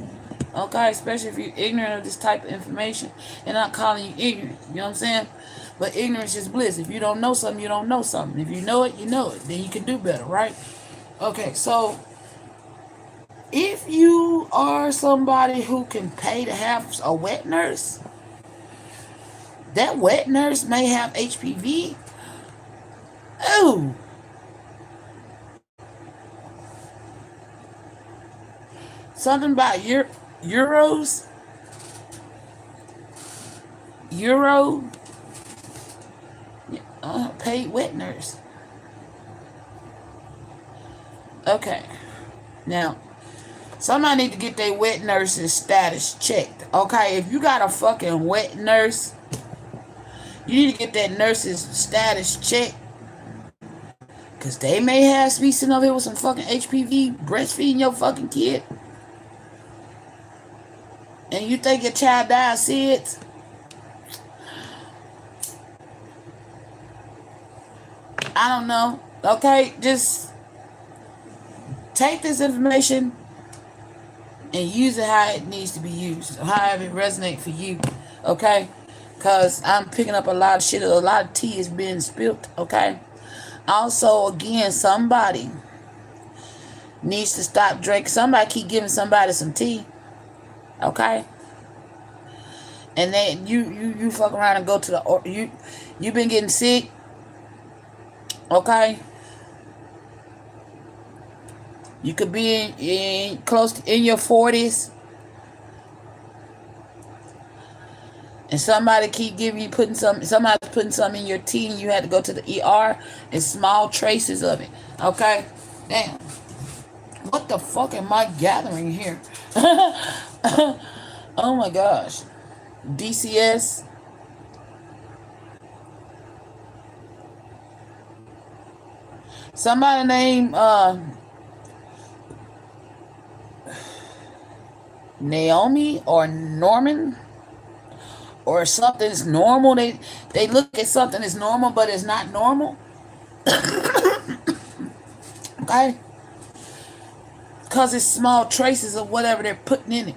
okay? Especially if you're ignorant of this type of information, and not calling you ignorant, you know what I'm saying? But ignorance is bliss. If you don't know something, you don't know something. If you know it, you know it. Then you can do better, right? Okay, so if you are somebody who can pay to have a wet nurse, that wet nurse may have HPV. Oh, Something about euros. Euro. Paid wet nurse. Okay. Now, somebody need to get their wet nurse's status checked. Okay, if you got a fucking wet nurse, you need to get that nurse's status checked. Because they may have to be sitting over here with some fucking HPV breastfeeding your fucking kid. And you think your child died SIDS? I don't know. Okay, just take this information and use it how it needs to be used, however it resonates for you. Okay, because I'm picking up a lot of shit. A lot of tea is being spilled. Okay. Also, again, somebody needs to stop drinking. Somebody keep giving somebody some tea. Okay. And then you fuck around and go to the you been getting sick. Okay. You could be in close to, in your 40s. And somebody keep giving you somebody's putting something in your tea and you had to go to the ER and small traces of it. Okay? Damn. What the fuck am I gathering here? Oh my gosh. DCS. Somebody named Naomi or Norman or something's normal. They look at something as normal, but it's not normal. Okay? Because it's small traces of whatever they're putting in it.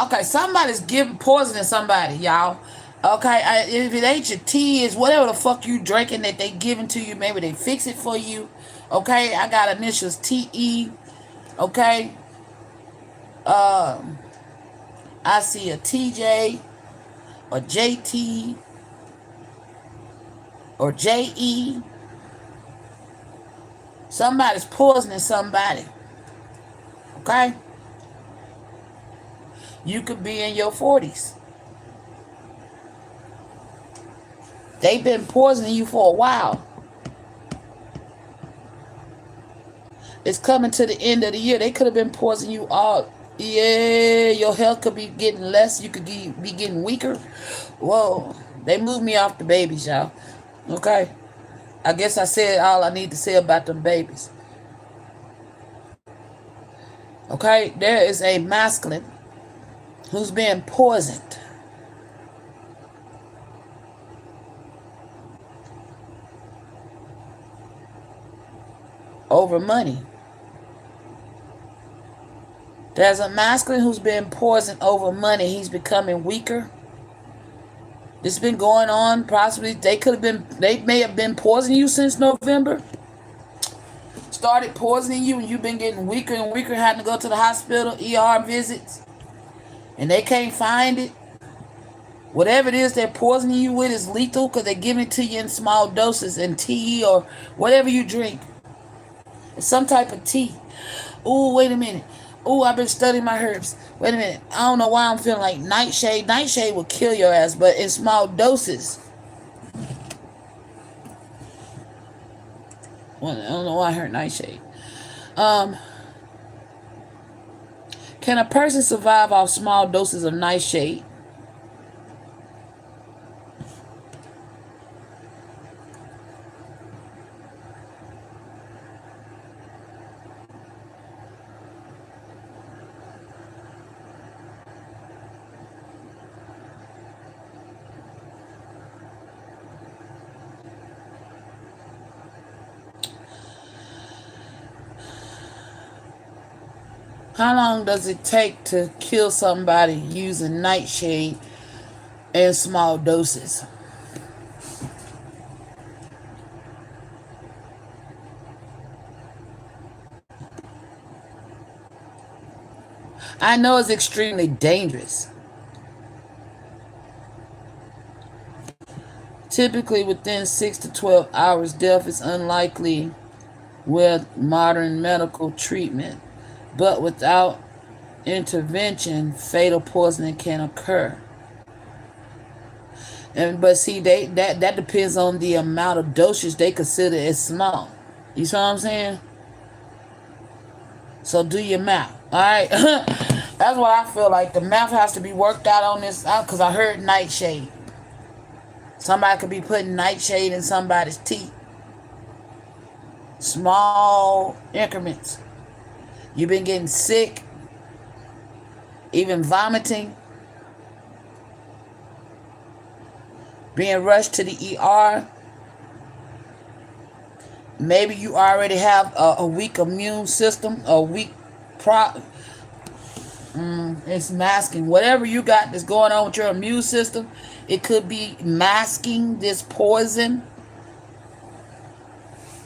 Okay, somebody's poisoning somebody, y'all. Okay, if it ain't your tea, it's whatever the fuck you drinking that they giving to you. Maybe they fix it for you. Okay, I got initials TE. Okay. I see a TJ or JT or JE. Somebody's poisoning somebody. Okay? You could be in your 40s. They've been poisoning you for a while. It's coming to the end of the year. They could have been poisoning you all. Yeah, your health could be getting less. You could be getting weaker. Whoa. They moved me off the babies, y'all. Okay? I guess I said all I need to say about them babies. Okay? There is a masculine who's being poisoned. Over money. There's a masculine who's been poisoned over money. He's becoming weaker. This has been going on. Possibly they may have been poisoning you since November. Started poisoning you and you've been getting weaker and weaker, having to go to the hospital, ER visits. And they can't find it. Whatever it is they're poisoning you with is lethal because they're giving it to you in small doses in tea or whatever you drink. It's some type of tea. Ooh, wait a minute. Ooh, I've been studying my herbs. Wait a minute. I don't know why I'm feeling like nightshade. Nightshade will kill your ass, but in small doses. Well, I don't know why I heard nightshade. Can a person survive off small doses of nightshade? How long does it take to kill somebody using nightshade in small doses? I know it's extremely dangerous. Typically within 6 to 12 hours, death is unlikely with modern medical treatment. But without intervention, fatal poisoning can occur. And but see, that depends on the amount of dosage they consider as small. You see what I'm saying? So do your math. All right. That's what I feel like. The math has to be worked out on this because I heard nightshade. Somebody could be putting nightshade in somebody's teeth. Small increments. You've been getting sick, even vomiting, being rushed to the ER. Maybe you already have a weak immune system, a weak it's masking. Whatever you got that's going on with your immune system, it could be masking this poison.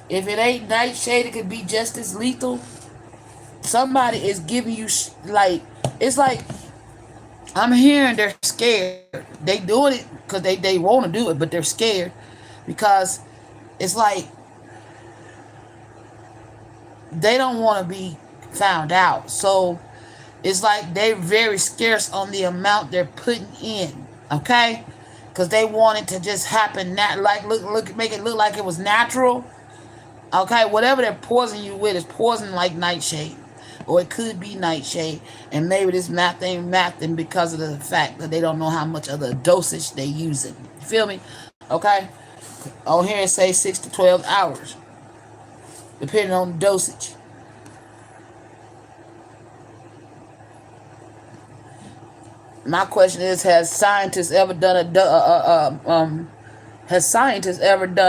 If it ain't nightshade, it could be just as lethal. Somebody is giving you, like, it's like, I'm hearing they're scared. They doing it because they want to do it, but they're scared because it's like they don't want to be found out. So it's like they're very scarce on the amount they're putting in, okay? Because they want it to just happen, make it look like it was natural, okay? Whatever they're poisoning you with is poison like nightshade, or it could be nightshade, and maybe this math ain't mathing because of the fact that they don't know how much of the dosage they using. You feel me? Okay? On here it says 6 to 12 hours, depending on the dosage. My question is: Has scientists ever done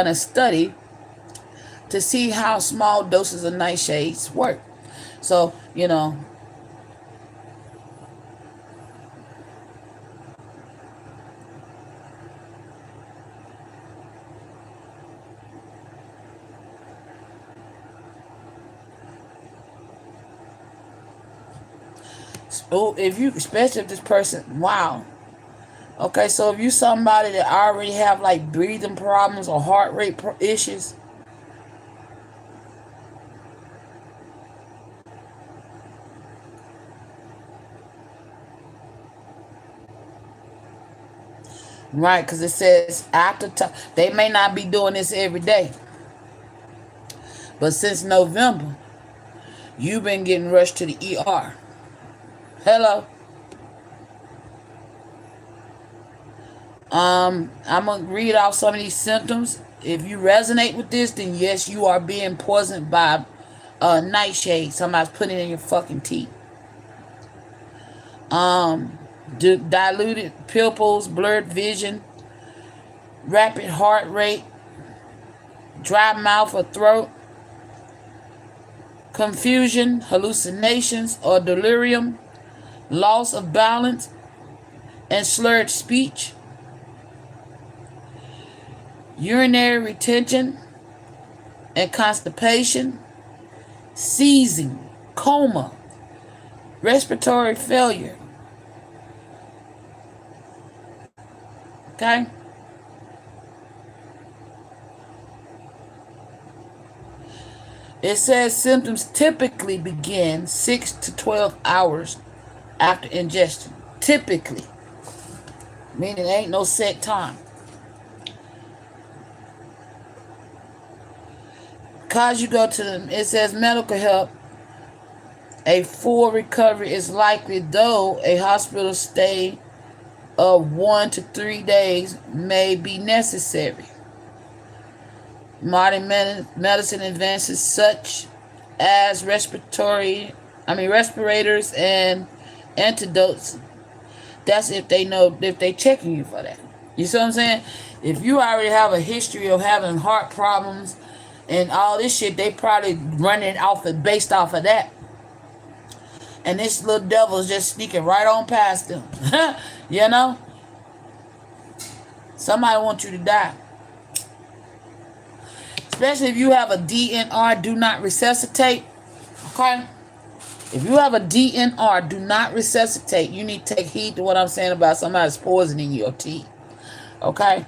a study to see how small doses of nightshades work? So especially if this person, wow. Okay, so if you somebody that already have like breathing problems or heart rate issues, right? Because it says after they may not be doing this every day, but since November, you've been getting rushed to the ER. Hello. I'm gonna read off some of these symptoms. If you resonate with this, then yes, you are being poisoned by nightshade. Somebody's putting it in your fucking teeth. Diluted pupils, blurred vision, rapid heart rate, dry mouth or throat, confusion, hallucinations or delirium, loss of balance, and slurred speech, urinary retention and constipation, seizing, coma, respiratory failure. Okay? It says symptoms typically begin 6 to 12 hours after ingestion. Typically. Meaning there ain't no set time. Because you go to them, it says medical help. A full recovery is likely, though a hospital stay of 1 to 3 days may be necessary. Modern medicine advances such as respirators and antidotes. That's if they checking you for that. You see what I'm saying? If you already have a history of having heart problems and all this shit, they probably running based off of that. And this little devil's just sneaking right on past them. You know? Somebody wants you to die. Especially if you have a DNR, do not resuscitate. Okay? If you have a DNR, do not resuscitate. You need to take heed to what I'm saying about somebody's poisoning your teeth. Okay?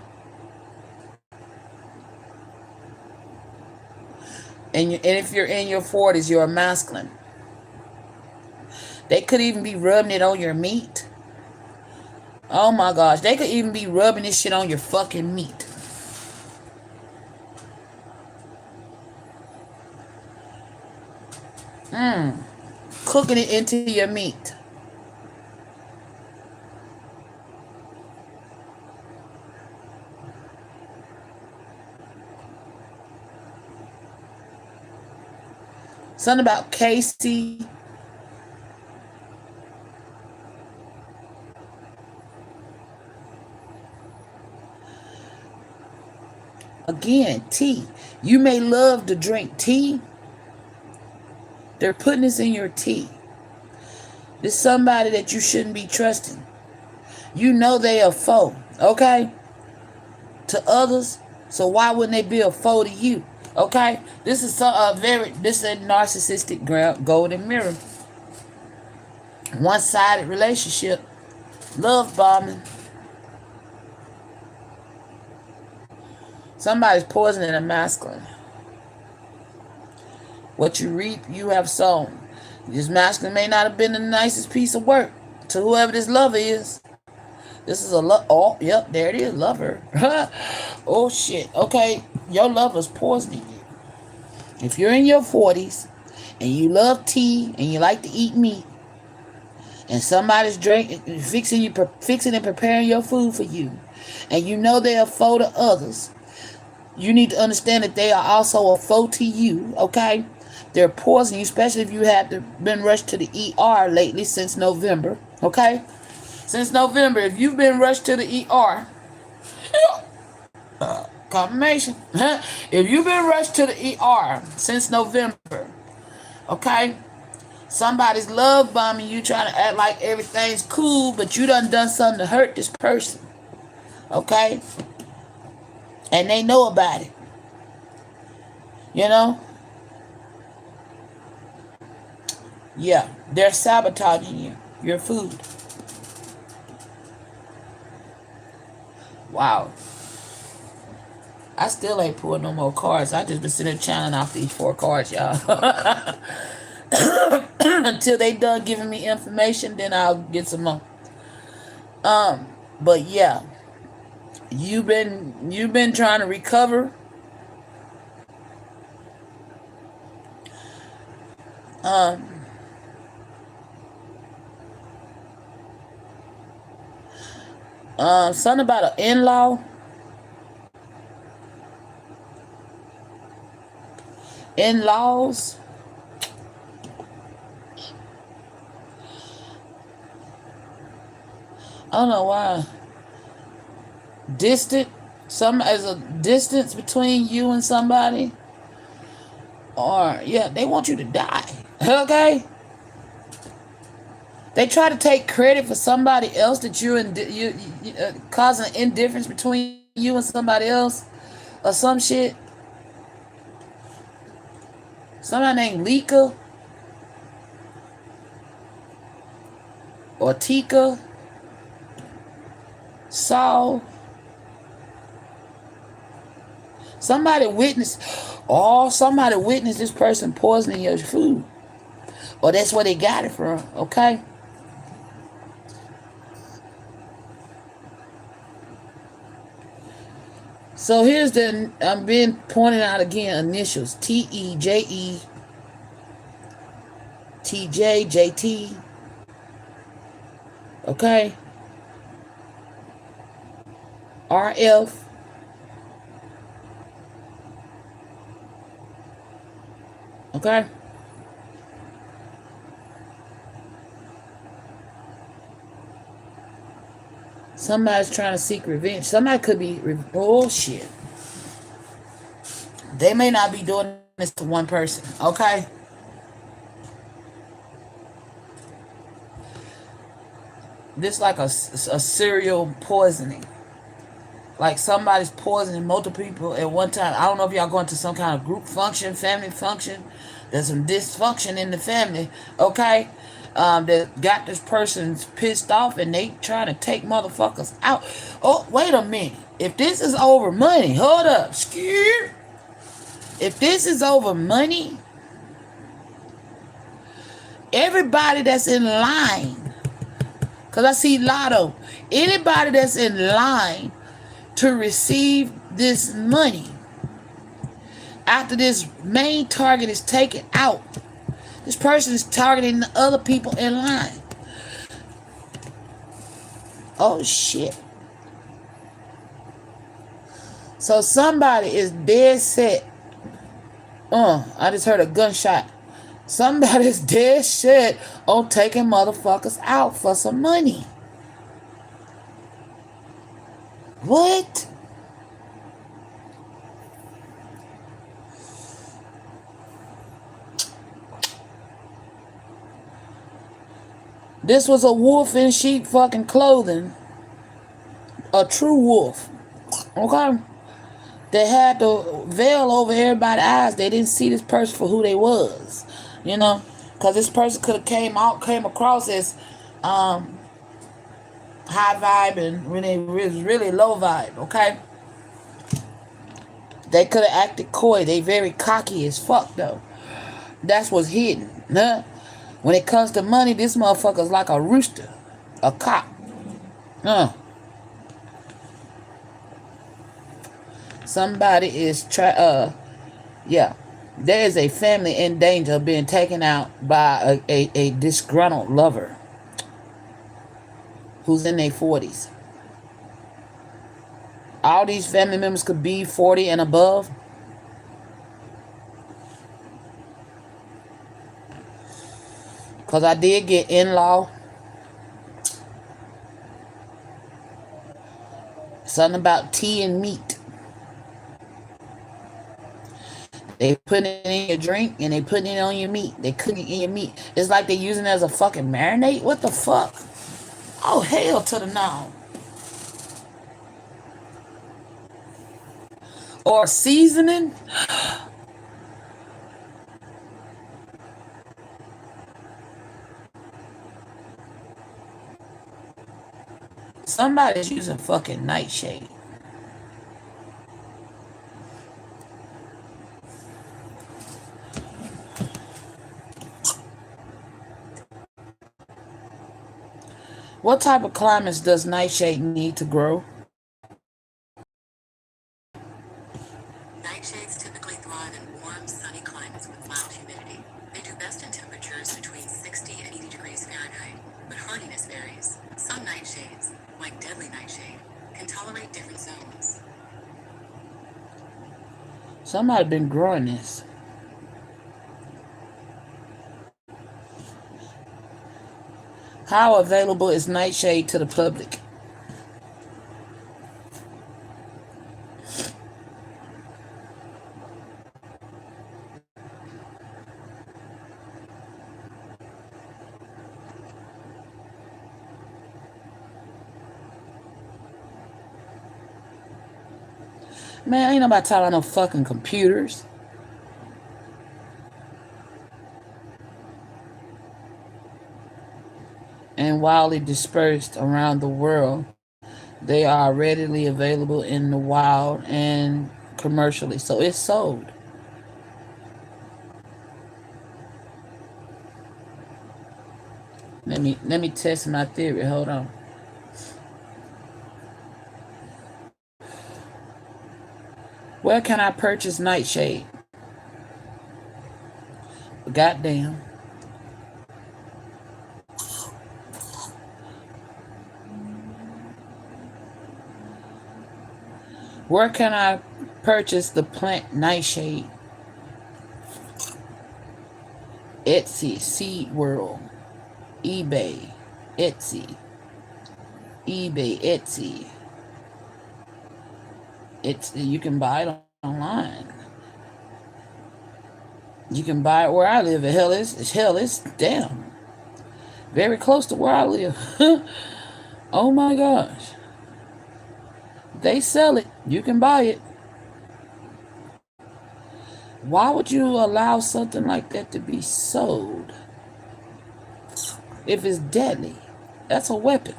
And if you're in your 40s, you're a masculine. They could even be rubbing it on your meat. Oh my gosh. They could even be rubbing this shit on your fucking meat. Cooking it into your meat. Something about Casey. Again, tea. You may love to drink tea. They're putting this in your tea. This is somebody that you shouldn't be trusting. You know they are foe, okay? To others. So why wouldn't they be a foe to you? Okay? This is this is a narcissistic golden mirror. One-sided relationship. Love bombing. Somebody's poisoning a masculine. What you reap, you have sown. This masculine may not have been the nicest piece of work to whoever this lover is. This is a love. Oh, yep, there it is, lover. Oh, shit. Okay, your lover's poisoning you. If you're in your 40s and you love tea and you like to eat meat and somebody's fixing and preparing your food for you and you know they're a foe to others, you need to understand that they are also a foe to you, okay? They're poisoning you, especially if you have been rushed to the ER lately since November, okay? Since November, if you've been rushed to the ER, confirmation. If you've been rushed to the ER since November, okay? Somebody's love bombing you, trying to act like everything's cool, but you done something to hurt this person, okay? And they know about it. You know? Yeah, they're sabotaging you, your food. Wow. I still ain't pulled no more cards. I just been sitting there channeling off these 4 cards, y'all. Until they done giving me information, then I'll get some more. But yeah. You've been trying to recover. Something about an in-law. In-laws. I don't know why. Distant. As a distance between you and somebody. Or, yeah, they want you to die. Okay? They try to take credit for somebody else that you causing indifference between you and somebody else. Or some shit. Somebody named Lika. Or Tika. Saul. Somebody witnessed this person poisoning your food. Or that's where they got it from, okay? So here's I'm being pointed out again, initials. T-E-J-E, T-J, J-T. Okay? R-F. Okay? Somebody's trying to seek revenge. Somebody could be bullshit. They may not be doing this to one person. Okay? This is like a serial poisoning. Like somebody's poisoning multiple people at one time. I don't know if y'all going to some kind of group function, family function. There's some dysfunction in the family, okay? That got this person pissed off and they trying to take motherfuckers out. Oh, wait a minute. If this is over money, hold up. If this is over money, Everybody that's in line, because I see Lotto, anybody that's in line to receive this money after this main target is taken out, this person is targeting the other people in line. Oh shit. So somebody is dead set. I just heard a gunshot. Somebody's dead set on taking motherfuckers out for some money. What? This was a wolf in sheep fucking clothing. A true wolf. Okay? They had the veil over everybody's eyes. They didn't see this person for who they was. You know? Because this person could have came across as high vibe and really low vibe. Okay? They could have acted coy. They very cocky as fuck though. That's what's hidden. Huh? When it comes to money, this motherfucker's like a rooster. A cock. Somebody is yeah. There is a family in danger of being taken out by a disgruntled lover who's in their 40s. All these family members could be 40 and above. Because I did get in-law. Something about tea and meat. They put it in your drink and they put it on your meat. They cook it in your meat. It's like they using it as a fucking marinade. What the fuck? Oh, hell to the no. Or seasoning. Somebody's using fucking nightshade. What type of climates does nightshade need to grow? Nightshades typically thrive in warm, sunny climates with mild humidity. They do best in temperatures between 60 and 80 degrees Fahrenheit, but hardiness varies. Some nightshades, like deadly nightshade, can tolerate different zones. Somebody been growing this. How available is nightshade to the public? Man, ain't nobody talking about no fucking computers. And widely dispersed around the world, they are readily available in the wild and commercially. So it's sold. Let me test my theory. Hold on. Where can I purchase nightshade? Goddamn. Where can I purchase the plant nightshade? Etsy, Seed World, eBay, Etsy, Etsy. You can buy it online. You can buy it where I live. Hell, it's damn very close to where I live. Oh my gosh. They sell it. You can buy it. Why would you allow something like that to be sold? If it's deadly, that's a weapon.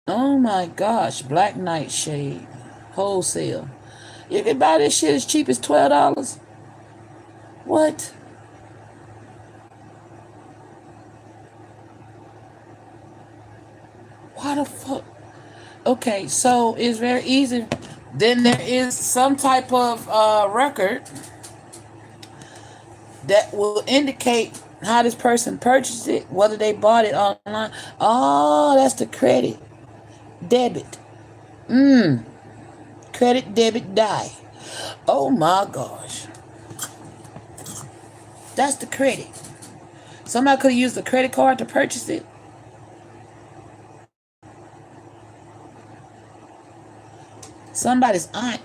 Oh my gosh. Black Nightshade. Wholesale. You can buy this shit as cheap as $12. What? Why the fuck? Okay, so it's very easy. Then there is some type of record that will indicate how this person purchased it, whether they bought it online. Oh, that's the credit. Debit. Credit, debit, die. Oh my gosh. That's the credit. Somebody could have used a credit card to purchase it. Somebody's aunt.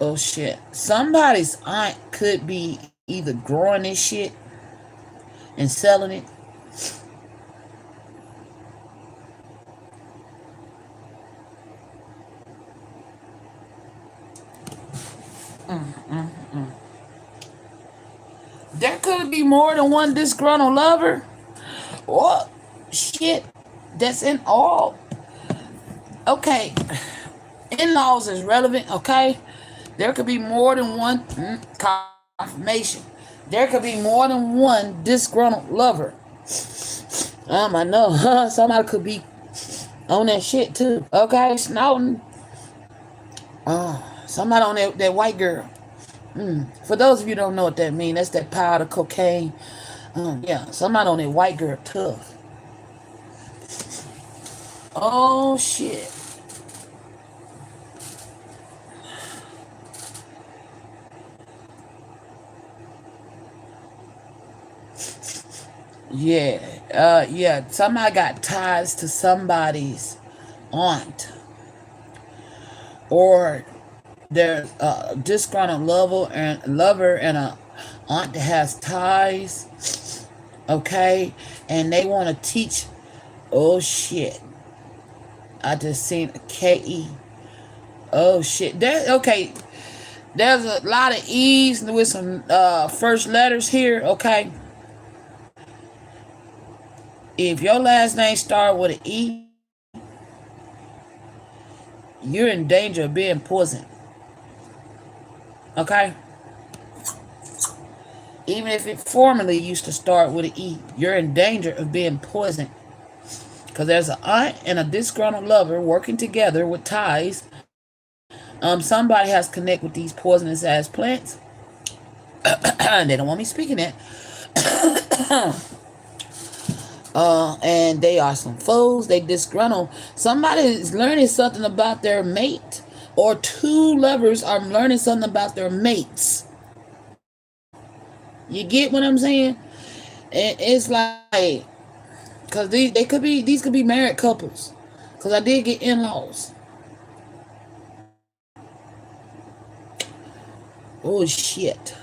Oh shit. Somebody's aunt could be either growing this shit and selling it. There could be more than one disgruntled lover. Oh shit. That's in all. Okay. In-laws is relevant, okay? There could be more than one confirmation. There could be more than one disgruntled lover. I know. Somebody could be on that shit too. Okay, Snowden. Somebody on that white girl. For those of you who don't know what that means, that's that powder cocaine. Yeah, somebody on that white girl tough. Oh shit. Yeah. Somebody got ties to somebody's aunt, or there's a disgruntled lover and a aunt that has ties. Okay, and they want to teach. Oh shit! I just seen a KE. Oh shit! Okay. There's a lot of E's with some first letters here. Okay. If your last name start with an E, you're in danger of being poisoned. Okay? Even if it formerly used to start with an E, you're in danger of being poisoned. Because there's an aunt and a disgruntled lover working together with ties. Somebody has connect with these poisonous ass plants. They don't want me speaking that. And they are some foes. They disgruntled. Somebody is learning something about their mate, or two lovers are learning something about their mates. You get what I'm saying? It's like, because these could be married couples. Because I did get in-laws. Oh shit.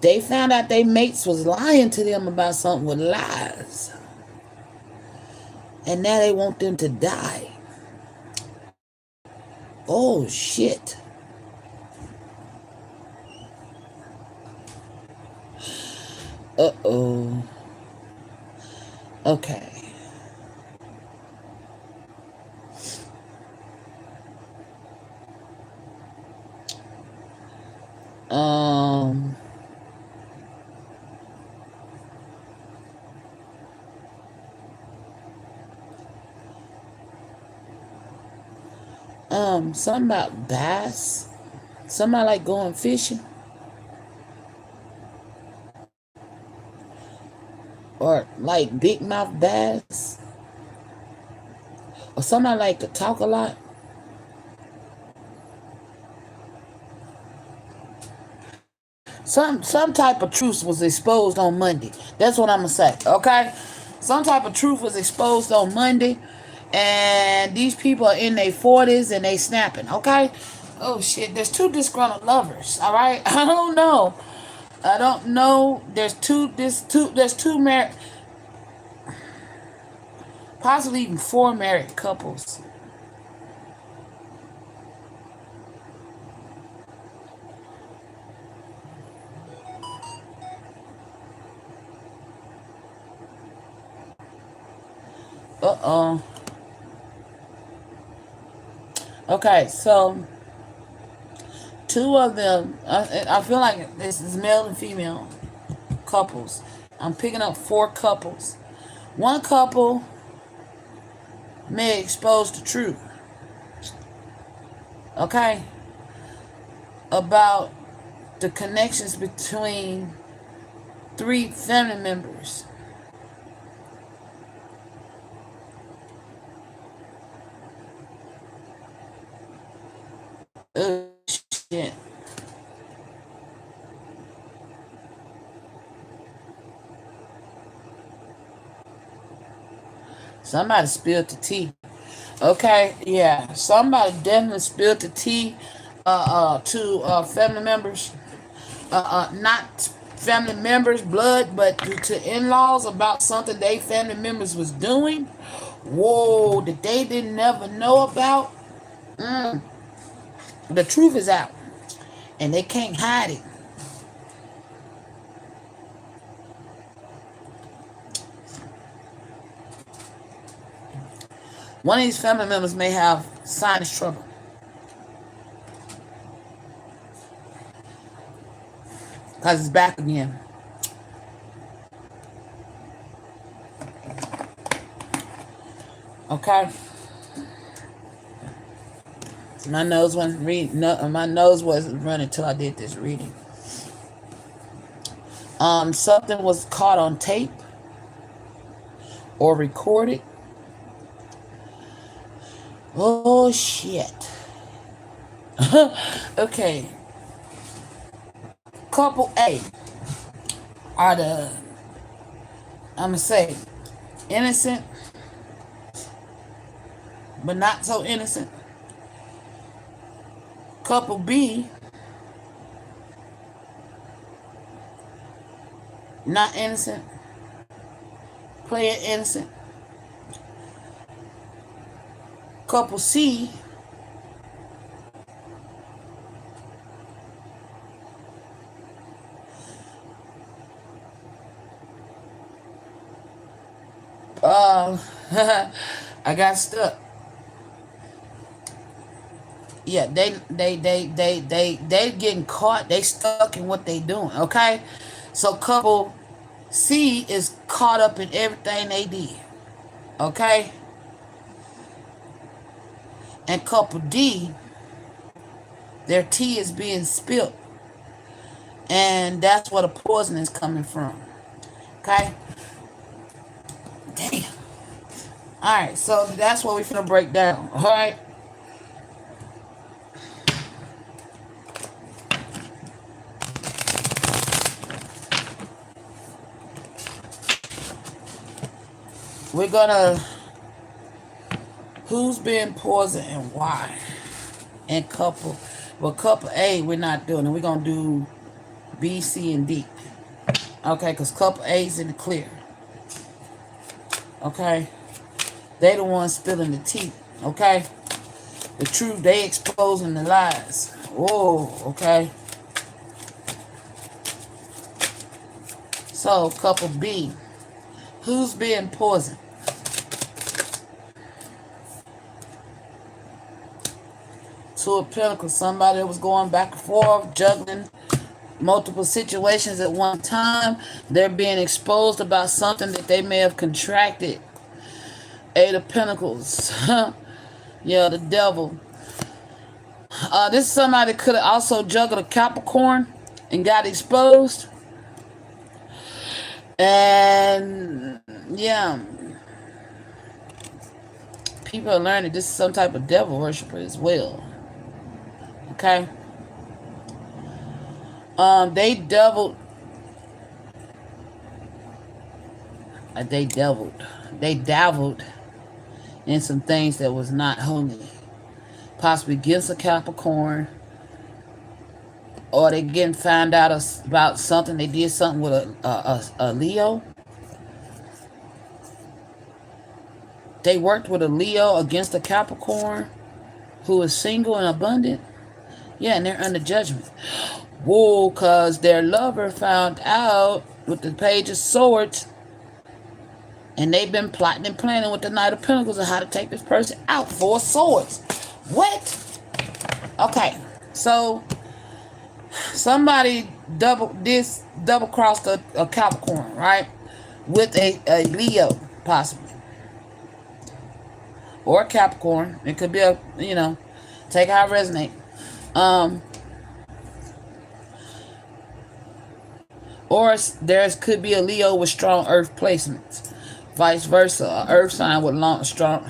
They found out their mates was lying to them about something with lies. And now they want them to die. Oh, shit. Uh-oh. Okay. Something about bass. Somebody like going fishing. Or like big mouth bass. Or somebody like to talk a lot. Some type of truth was exposed on Monday. That's what I'm gonna say. Okay? Some type of truth was exposed on Monday. And these people are in their 40s and they snapping, okay? Oh shit, there's two disgruntled lovers, all right? I don't know. There's two married, possibly even 4 married couples. Uh-oh. Okay, so two of them, I feel like this is male and female couples. I'm picking up 4 couples. One couple may expose the truth, okay, about the connections between 3 family members. Oh, shit. Somebody spilled the tea. Okay, yeah. Somebody definitely spilled the tea to family members. Not family members, blood, but to in-laws about something they family members was doing. Whoa, that they didn't never know about. The truth is out, and they can't hide it. One of these family members may have sinus trouble. Because it's back again. Okay? My nose wasn't reading. No, my nose wasn't running until I did this reading. Something was caught on tape or recorded. Oh shit. Okay. Couple A are I'm gonna say, innocent, but not so innocent. Couple B, not innocent, playing innocent. Couple C, I got stuck. Yeah, they getting caught. They stuck in what they doing. Okay, so couple C is caught up in everything they did. Okay, and couple D, their tea is being spilled, and that's where the poison is coming from. Okay, damn. All right, so that's what we're gonna break down. All right. We're gonna who's being poisoned and why. And couple, well, couple A we're not doing it. We're gonna do B, C, and D. Okay, because couple A's in the clear. Okay, they the ones spilling the tea. Okay, the truth, they exposing the lies. Oh, okay. So couple B, who's being poisoned? Two of Pentacles, somebody that was going back and forth, juggling multiple situations at one time. They're being exposed about something that they may have contracted. Eight of Pentacles. Yeah, the devil. This is somebody that could have also juggled a Capricorn and got exposed. And yeah, people are learning this is some type of devil worshiper as well. Okay. They dabbled in some things that was not holy. Possibly against a Capricorn, or they getting found out about something. They did something with a Leo. They worked with a Leo against a Capricorn who is single and abundant. Yeah, and they're under judgment. Whoa, because their lover found out with the Page of Swords And they've been plotting and planning with the Knight of Pentacles on how to take this person out. Four Swords. What? Okay. So somebody double crossed a Capricorn, right? With a Leo, possibly. Or a Capricorn. It could be a, take how it resonate. Or there could be a Leo with strong earth placements. Vice versa. An earth sign with strong...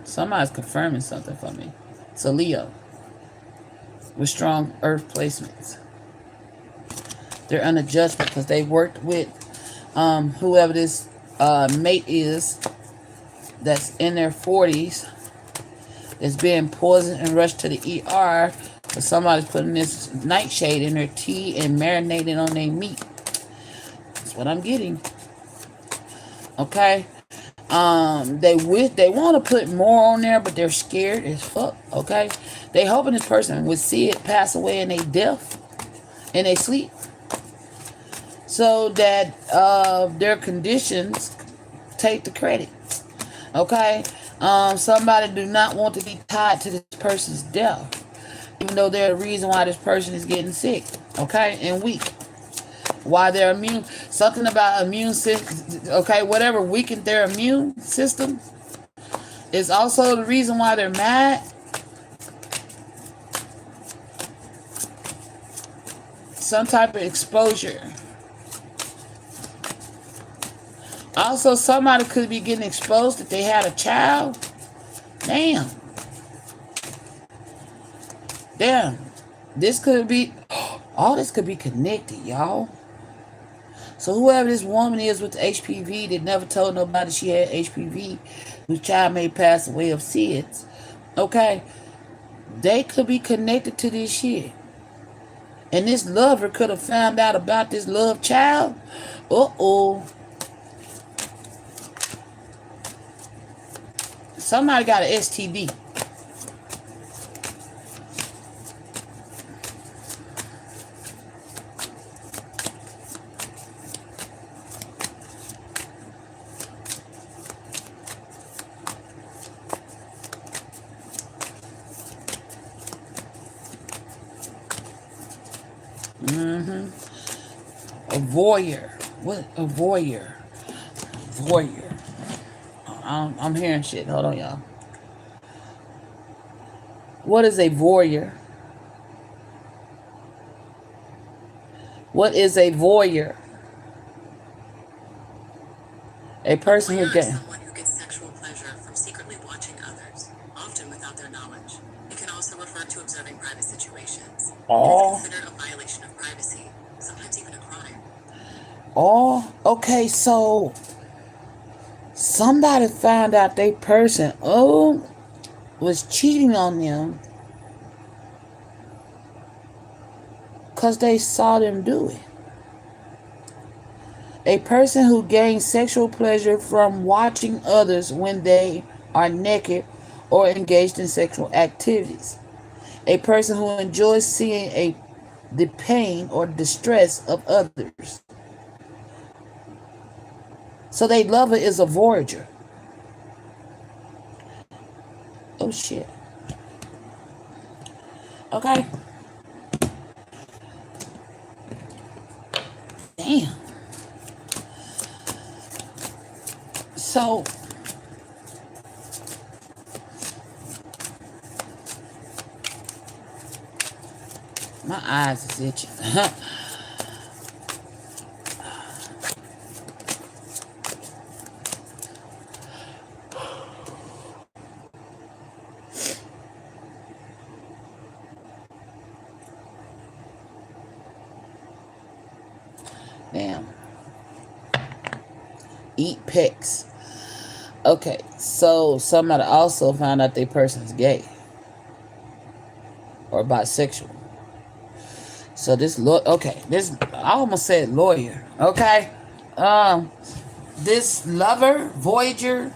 somebody's confirming something for me. It's a Leo with strong earth placements. They're under judgment because they worked with whoever this mate is that's in their 40s, that's being poisoned and rushed to the ER because somebody's putting this nightshade in their tea and marinating on their meat. That's what I'm getting. Okay? They want to put more on there, but they're scared as fuck. Okay? They hoping this person would see it pass away in their death, in their sleep, so that their conditions take the credit. Okay? Somebody do not want to be tied to this person's death, even though they're the reason why this person is getting sick, okay, and weak. Why they're immune, something about immune system, okay, whatever weakened their immune system is also the reason why they're mad. Some type of exposure. Also, somebody could be getting exposed if they had a child. Damn. This could be, all this could be connected, y'all. So whoever this woman is with the HPV that never told nobody she had HPV, whose child may pass away of SIDS, okay, they could be connected to this shit. And this lover could have found out about this love child. Uh-oh. Somebody got an STD. A voyeur. What? A voyeur. Voyeur. I'm hearing shit. Hold on, y'all. What is a voyeur? What is a voyeur? A person who gets someone who gets sexual pleasure from secretly watching others, often without their knowledge. It can also refer to observing private situations. Oh. It is considered a violation of privacy, sometimes even a crime. Oh, okay, so somebody found out they person was cheating on them because they saw them do it. A person who gains sexual pleasure from watching others when they are naked or engaged in sexual activities. A person who enjoys seeing the pain or distress of others. So they lover is a voyager. Oh shit. Okay. Damn. So my eyes is itching. Damn. Eat pics. Okay, so somebody also found out their person's gay or bisexual. So this I almost said lawyer. Okay, this lover, voyager,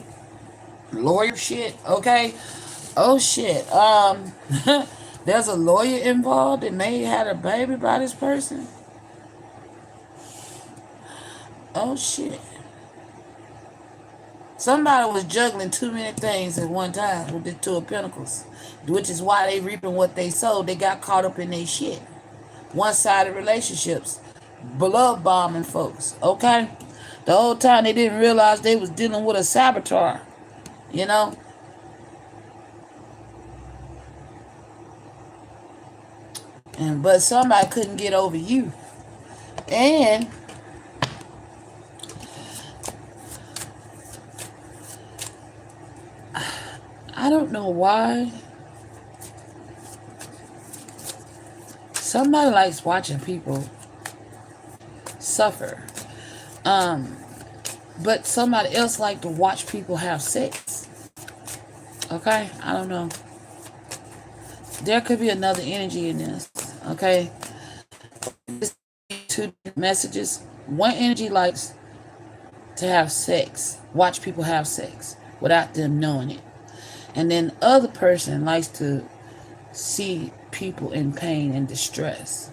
lawyer shit. Okay, oh shit. There's a lawyer involved and they had a baby by this person. Oh shit. Somebody was juggling too many things at one time with the Two of Pentacles, which is why they reaping what they sowed. They got caught up in their shit. One-sided relationships, blood bombing folks. Okay, the whole time they didn't realize they was dealing with a saboteur. You know, and but somebody couldn't get over you, and I don't know why. Somebody likes watching people suffer. But somebody else like to watch people have sex. Okay? I don't know. There could be another energy in this. Okay? Two messages. One energy likes to have sex. Watch people have sex without them knowing it. And then the other person likes to see people in pain and distress.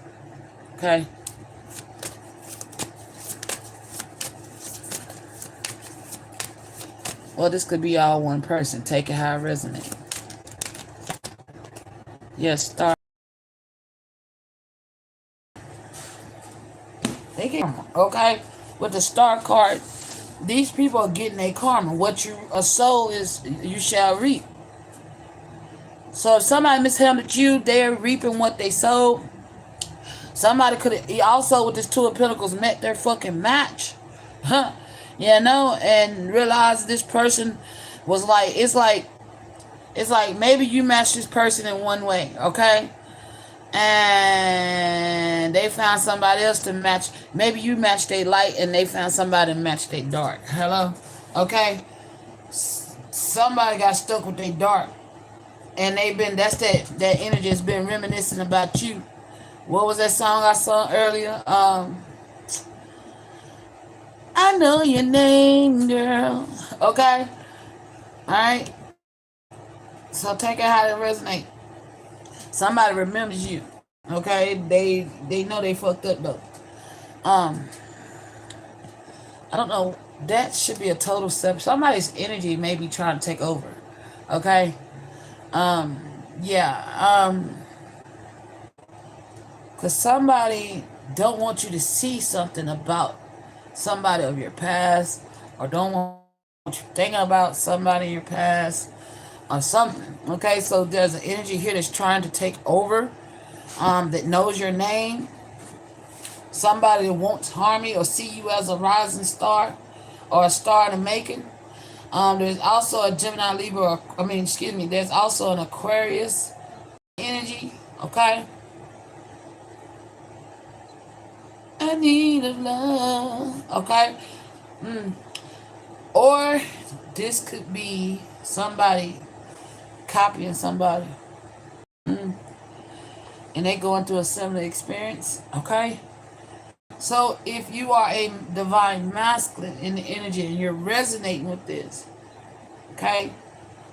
Okay? Well, this could be all one person. Take it how it resonates. Yes, star. They get karma, okay? With the star card, these people are getting a karma. What you sow is you shall reap. So if somebody mishandled you, they're reaping what they sowed. Somebody could have also with this Two of Pentacles met their fucking match. Huh? You know, and realized this person was like, it's like maybe you matched this person in one way, okay? And they found somebody else to match. Maybe you matched their light and they found somebody to match their dark. Hello? Okay? Somebody got stuck with their dark. And they've been, that's that energy has been reminiscing about you. What was that song I sung earlier? I know your name, girl. Okay? Alright? So take it how it resonates. Somebody remembers you. Okay? They know they fucked up though. I don't know. That should be a total step. Somebody's energy may be trying to take over. Okay? Yeah. Because somebody don't want you to see something about somebody of your past, or don't want you thinking about somebody in your past or something. Okay, so there's an energy here that's trying to take over, that knows your name. Somebody that wants harm you or see you as a rising star or a star in the making. There's also a Gemini, Libra, there's also an Aquarius energy, okay? I need a love, okay? Or this could be somebody copying somebody. And they going through a similar experience, okay? So if you are a divine masculine in the energy and you're resonating with this, okay?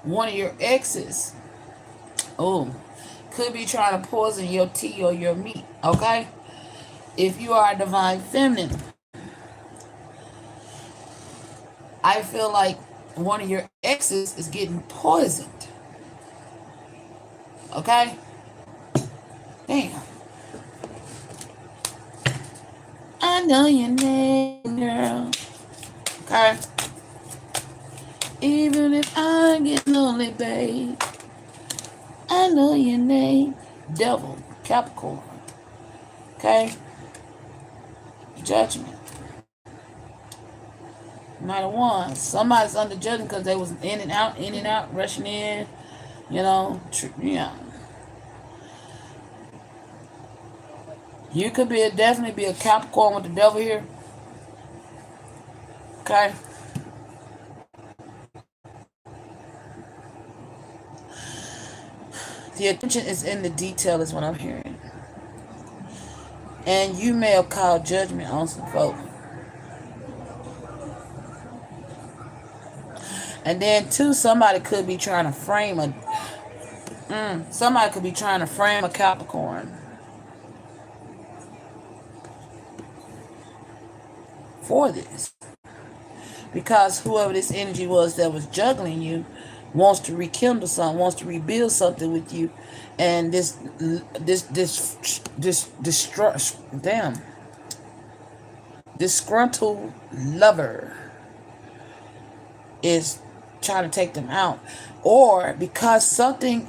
One of your exes, could be trying to poison your tea or your meat, okay? If you are a divine feminine, I feel like one of your exes is getting poisoned. Okay? Damn. I know your name, girl. Okay? Even if I get lonely, babe, I know your name. Devil, Capricorn. Okay? Judgment. Knight of Wands. Somebody's under judgment because they was in and out, rushing in. You know, yeah. You could definitely be a Capricorn with the devil here. Okay. The attention is in the detail is what I'm hearing. And you may have called judgment on some folk. And then too, somebody could be trying to frame a Capricorn for this. Because whoever this energy was that was juggling you wants to rekindle something, wants to rebuild something with you. And damn, disgruntled lover is trying to take them out. Or because something,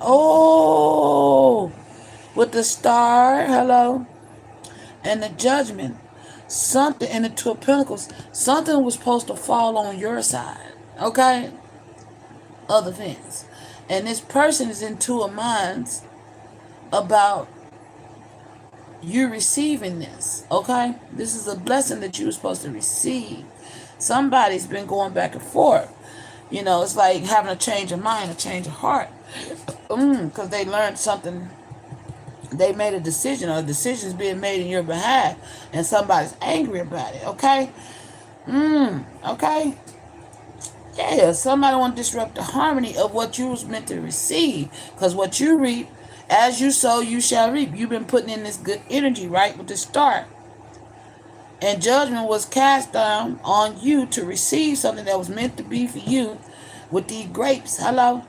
with the star, hello, and the judgment, something, and the two of pentacles, something was supposed to fall on your side, okay, of the fence. And this person is in two of minds about you receiving this, okay? This is a blessing that you were supposed to receive. Somebody's been going back and forth. You know, it's like having a change of mind, a change of heart. Because they learned something. They made a decision, or a decision is being made in your behalf, and somebody's angry about it, okay? Okay? Yeah, somebody want to disrupt the harmony of what you was meant to receive. Because what you reap, as you sow, you shall reap. You've been putting in this good energy, right, with the start. And judgment was cast down on you to receive something that was meant to be for you with these grapes. Hello?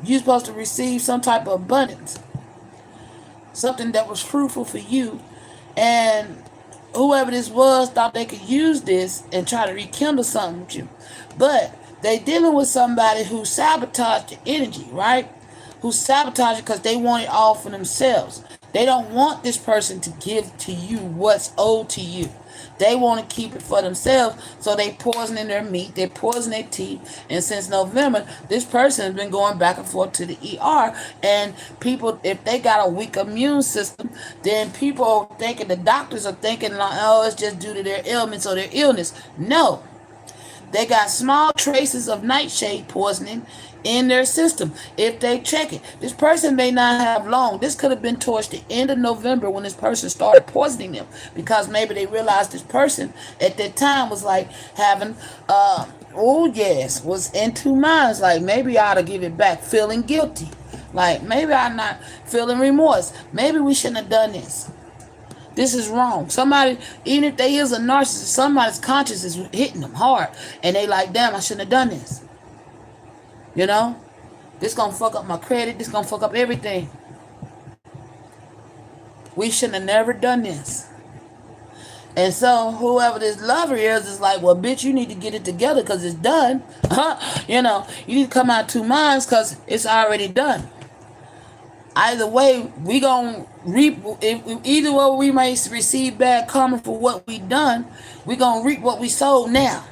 You're supposed to receive some type of abundance. Something that was fruitful for you. And whoever this was thought they could use this and try to rekindle something with you. But they dealing with somebody who sabotaged the energy, right? Who sabotaged it because they want it all for themselves. They don't want this person to give to you what's owed to you. They want to keep it for themselves, so they poison in their meat, they poison their teeth. And since November, this person has been going back and forth to the ER. And people, if they got a weak immune system, then people are thinking, the doctors are thinking, like, oh, it's just due to their ailments or their illness. No. They got small traces of nightshade poisoning in their system. If they check it, this person may not have long. This could have been towards the end of November when this person started poisoning them, because maybe they realized this person at that time was like having, was in two minds. Like, maybe I ought to give it back, feeling guilty. Like, maybe I'm not feeling remorse. Maybe we shouldn't have done this. This is wrong. Somebody, even if they is a narcissist, somebody's conscience is hitting them hard. And they like, damn, I shouldn't have done this. You know? This gonna fuck up my credit. This gonna fuck up everything. We shouldn't have never done this. And so whoever this lover is like, well, bitch, you need to get it together because it's done. You know, you need to come out two minds because it's already done. Either way, we gonna reap. Either way, we may receive bad karma for what we done. We gonna reap what we sowed now.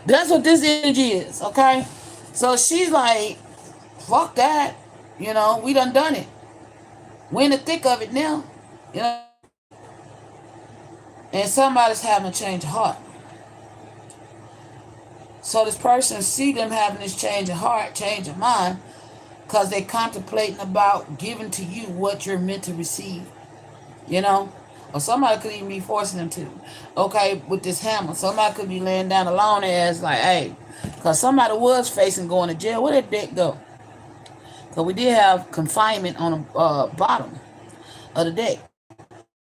That's what this energy is, okay? So she's like, fuck that. You know, we done it. We in the thick of it now. You know, and somebody's having a change of heart. So this person see them having this change of heart, change of mind, because they contemplating about giving to you what you're meant to receive. You know? Or somebody could even be forcing them to. Okay, with this hammer. Somebody could be laying down alone there as like, hey. Because somebody was facing going to jail. Where did that go? Because we did have confinement on the bottom of the deck.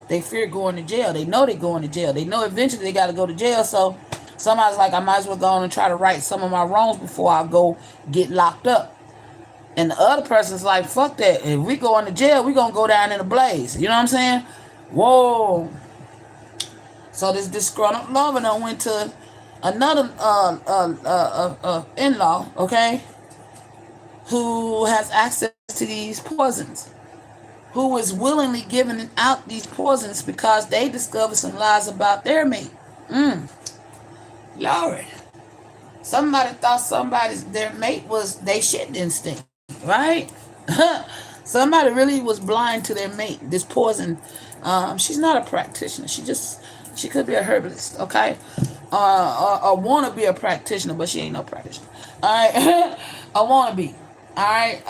They fear going to jail. They know they're going to jail. They know eventually they got to go to jail. So somebody's like, I might as well go on and try to right some of my wrongs before I go get locked up. And the other person's like, fuck that. If we go into jail, we going to go down in a blaze. You know what I'm saying? Whoa. So this disgruntled lover done went to another in-law, okay, who has access to these poisons, who is willingly giving out these poisons because they discovered some lies about their mate. Lord. Somebody thought their mate was they shit instinct, right? Somebody really was blind to their mate. This poison, she's not a practitioner. She could be a herbalist, okay? Or want to be a practitioner, but she ain't no practitioner. All right, a wannabe. All right,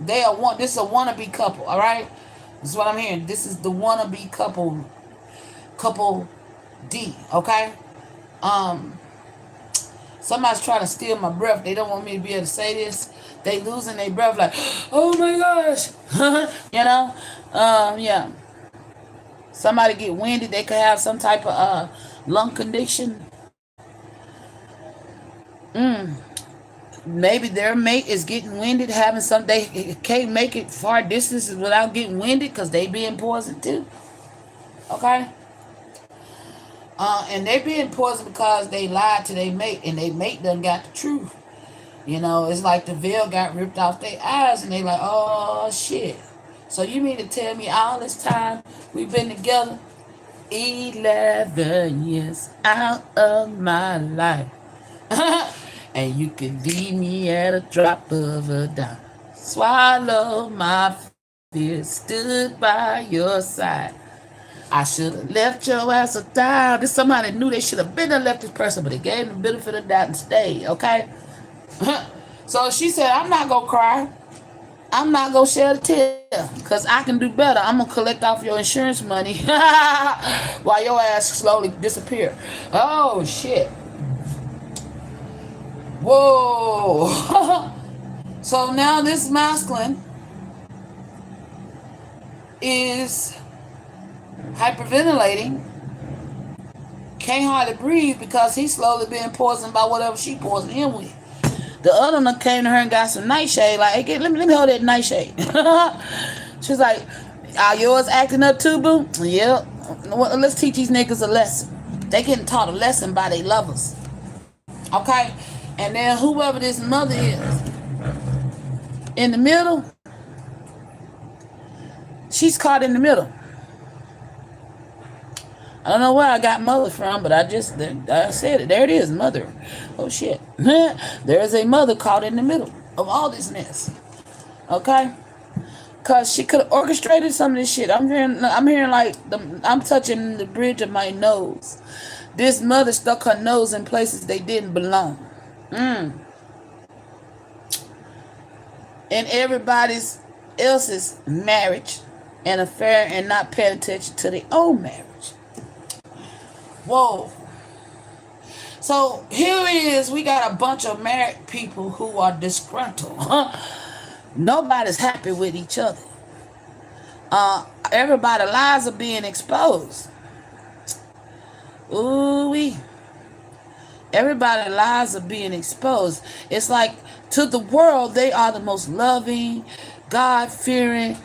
this is a wannabe couple. All right, this is what I'm hearing. This is the wannabe couple D. Okay, somebody's trying to steal my breath. They don't want me to be able to say this. They losing their breath like, oh my gosh, you know, yeah. Somebody get winded. They could have some type of lung condition. Maybe their mate is getting winded, having some, they can't make it far distances without getting winded because they being poisoned too. Okay? And they being poisoned because they lied to their mate and their mate done got the truth. You know, it's like the veil got ripped off their eyes and they like, oh shit. So you mean to tell me all this time we've been together? 11 years out of my life. And you could leave me at a drop of a dime. Swallow my fears, stood by your side. I should have left your ass a dime. This somebody knew they should have been and left this person, but they gave them the benefit of the doubt and stayed, okay? So she said, I'm not gonna cry. I'm not gonna shed a tear because I can do better. I'm gonna collect off your insurance money while your ass slowly disappear. Oh shit. Whoa. So now this masculine is hyperventilating, can't hardly breathe because he's slowly being poisoned by whatever she poisoned him with. The other one came to her and got some nightshade. Like, hey, let me hold that nightshade. She's like, are yours acting up too, boo? Yep. Well, let's teach these niggas a lesson. They getting taught a lesson by their lovers. Okay? And then whoever this mother is, in the middle, she's caught in the middle. I don't know where I got mother from, but I said it. There it is, mother. Oh, shit. There's a mother caught in the middle of all this mess. Okay? Because she could have orchestrated some of this shit. I'm hearing like, I'm touching the bridge of my nose. This mother stuck her nose in places they didn't belong. In everybody's else's marriage and affair and not paying attention to their own marriage. Whoa. So here it is. We got a bunch of married people who are disgruntled. Nobody's happy with each other. Everybody's lies are being exposed. Ooh-wee. Everybody's lies are being exposed. It's like to the world, they are the most loving, God-fearing,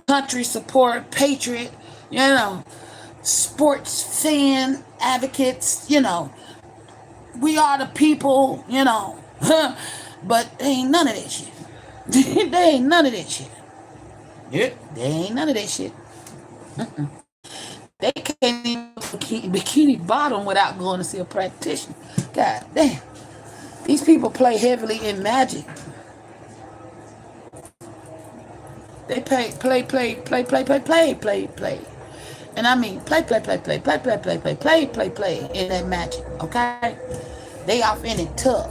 country support, patriot, sports fan advocates, we are the people, but they ain't none of that shit. They ain't none of that shit. Yep, they ain't none of that shit. They can't even bikini bottom without going to see a practitioner. God damn. These people play heavily in magic. They play. And I mean play in that magic, okay? They off in it tough.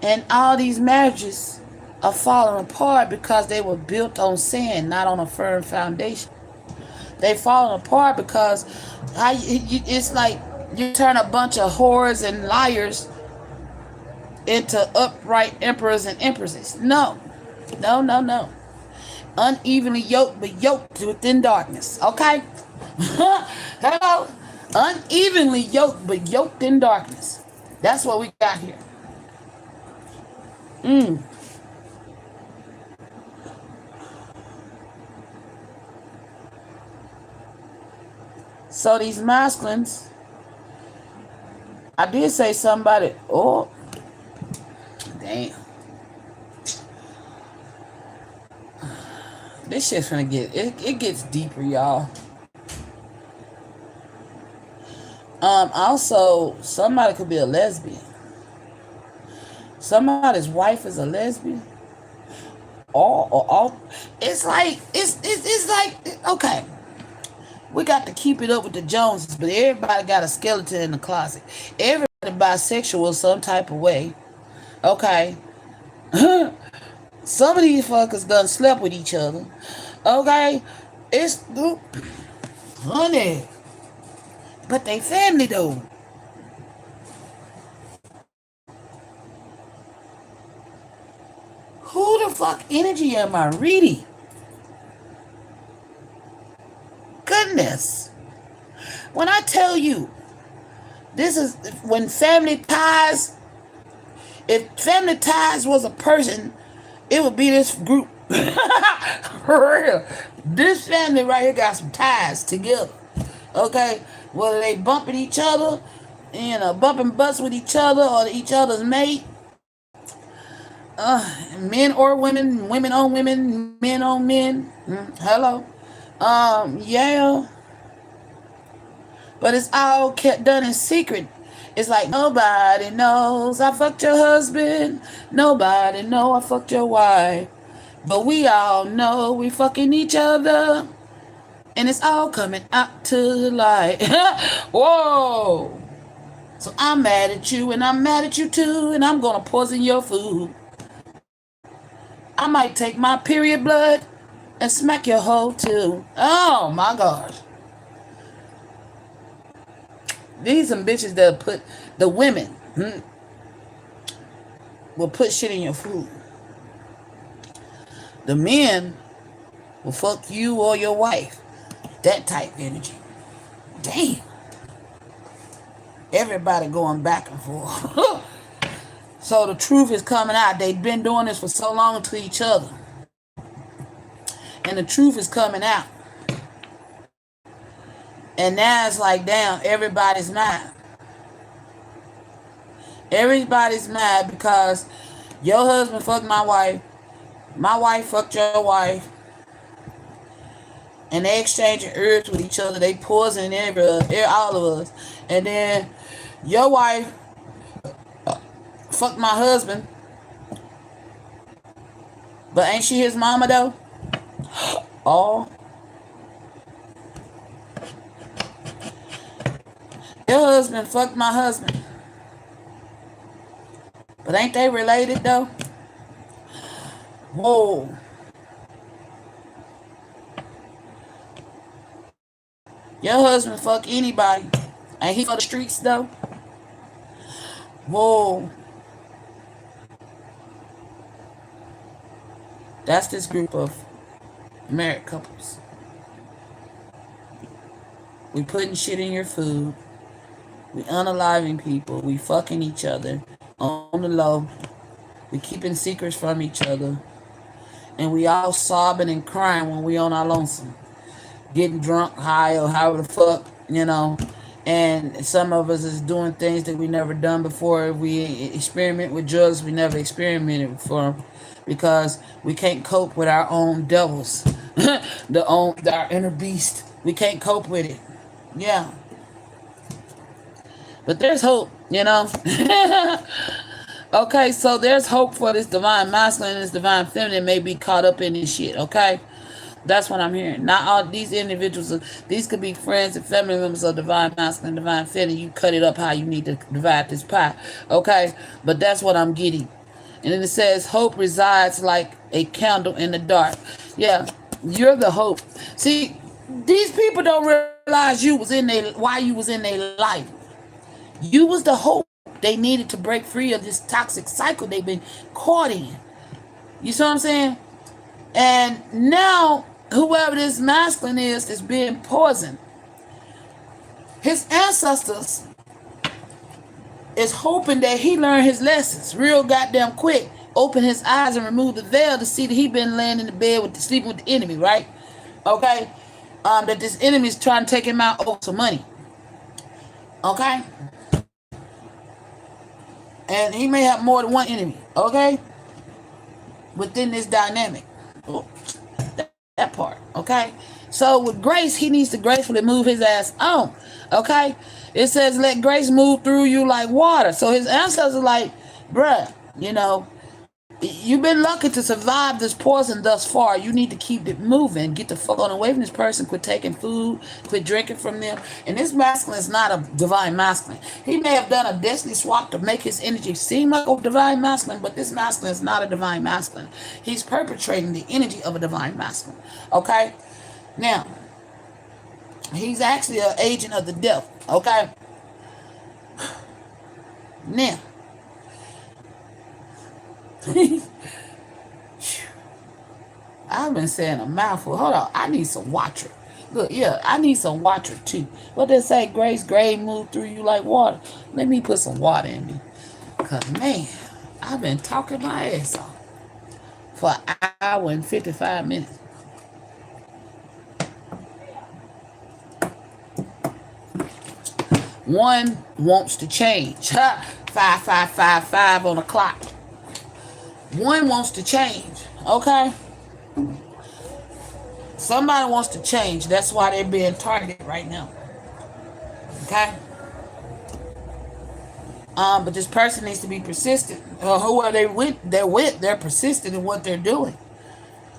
And all these marriages are falling apart because they were built on sand, not on a firm foundation. They falling apart because it's like you turn a bunch of whores and liars into upright emperors and empresses. No. Unevenly yoked, but yoked within darkness. Okay? Hello? Unevenly yoked, but yoked in darkness. That's what we got here. So these masculines, I did say somebody, oh, damn. This shit's gonna it gets deeper, y'all. Also, somebody could be a lesbian. Somebody's wife is a lesbian. Or it's like okay. We got to keep it up with the Joneses, but everybody got a skeleton in the closet. Everybody bisexual some type of way. Okay. Some of these fuckers done slept with each other. Okay? It's honey. But they family though. Who the fuck energy am I reading? Goodness. When I tell you, this is when family ties, if family ties was a person, it would be this group. For real. This family right here got some ties together. Okay? Whether they bumping each other, bumping butts with each other or each other's mate. Men or women, women on women, men on men. Hello. Yeah. But it's all kept done in secret. It's like nobody knows I fucked your husband. Nobody know I fucked your wife. But we all know we fucking each other. And it's all coming out to the light. Whoa. So I'm mad at you and I'm mad at you too. And I'm going to poison your food. I might take my period blood and smack your hoe too. Oh my gosh. These some bitches that put, the women will put shit in your food. The men will fuck you or your wife. That type energy. Damn. Everybody going back and forth. So the truth is coming out. They've been doing this for so long to each other. And the truth is coming out. And now it's like, damn, everybody's mad. Everybody's mad because your husband fucked my wife fucked your wife, and they exchanging herbs with each other. They poisoning all of us. And then your wife fucked my husband, but ain't she his mama though? Oh. Your husband fucked my husband. But ain't they related though? Whoa. Your husband fuck anybody. Ain't he for the streets though? Whoa. That's this group of married couples. We putting shit in your food. We unaliving people. We fucking each other on the low. We keeping secrets from each other. And we all sobbing and crying when we on our lonesome. Getting drunk, high, or however the fuck, And some of us is doing things that we never done before. We experiment with drugs we never experimented before. Because we can't cope with our own devils. Our inner beast. We can't cope with it. Yeah. But there's hope, Okay, so there's hope for this divine masculine and this divine feminine may be caught up in this shit, okay? That's what I'm hearing. Not all these individuals, these could be friends and family members of divine masculine, divine feminine. You cut it up how you need to divide this pie, okay? But that's what I'm getting. And then it says, hope resides like a candle in the dark. Yeah, you're the hope. See, these people don't realize why you was in their life. You was the hope they needed to break free of this toxic cycle they've been caught in. You see what I'm saying? And now, whoever this masculine is being poisoned. His ancestors is hoping that he learned his lessons real goddamn quick. Open his eyes and remove the veil to see that he been laying in the bed sleeping with the enemy, right? Okay? That this enemy is trying to take him out over some money. Okay? And he may have more than one enemy, okay? Within this dynamic. Oh, that part, okay? So with grace, he needs to gracefully move his ass on, okay? It says, let grace move through you like water. So his ancestors are like, bruh, you've been lucky to survive this poison thus far. You need to keep it moving. Get the fuck on away from this person. Quit taking food. Quit drinking from them. And this masculine is not a divine masculine. He may have done a destiny swap to make his energy seem like a divine masculine, but this masculine is not a divine masculine. He's perpetrating the energy of a divine masculine. Okay? Now, he's actually an agent of the devil. Okay? Now, I've been saying a mouthful. Hold on. I need some water. Look, yeah, I need some water too. What they say, grace, grade move through you like water. Let me put some water in me. Because, man, I've been talking my ass off for an hour and 55 minutes. One wants to change. 5555 on the clock. One wants to change. Okay? Somebody wants to change. That's why they're being targeted right now. Okay? But this person needs to be persistent. Who are they with? They're persistent in what they're doing.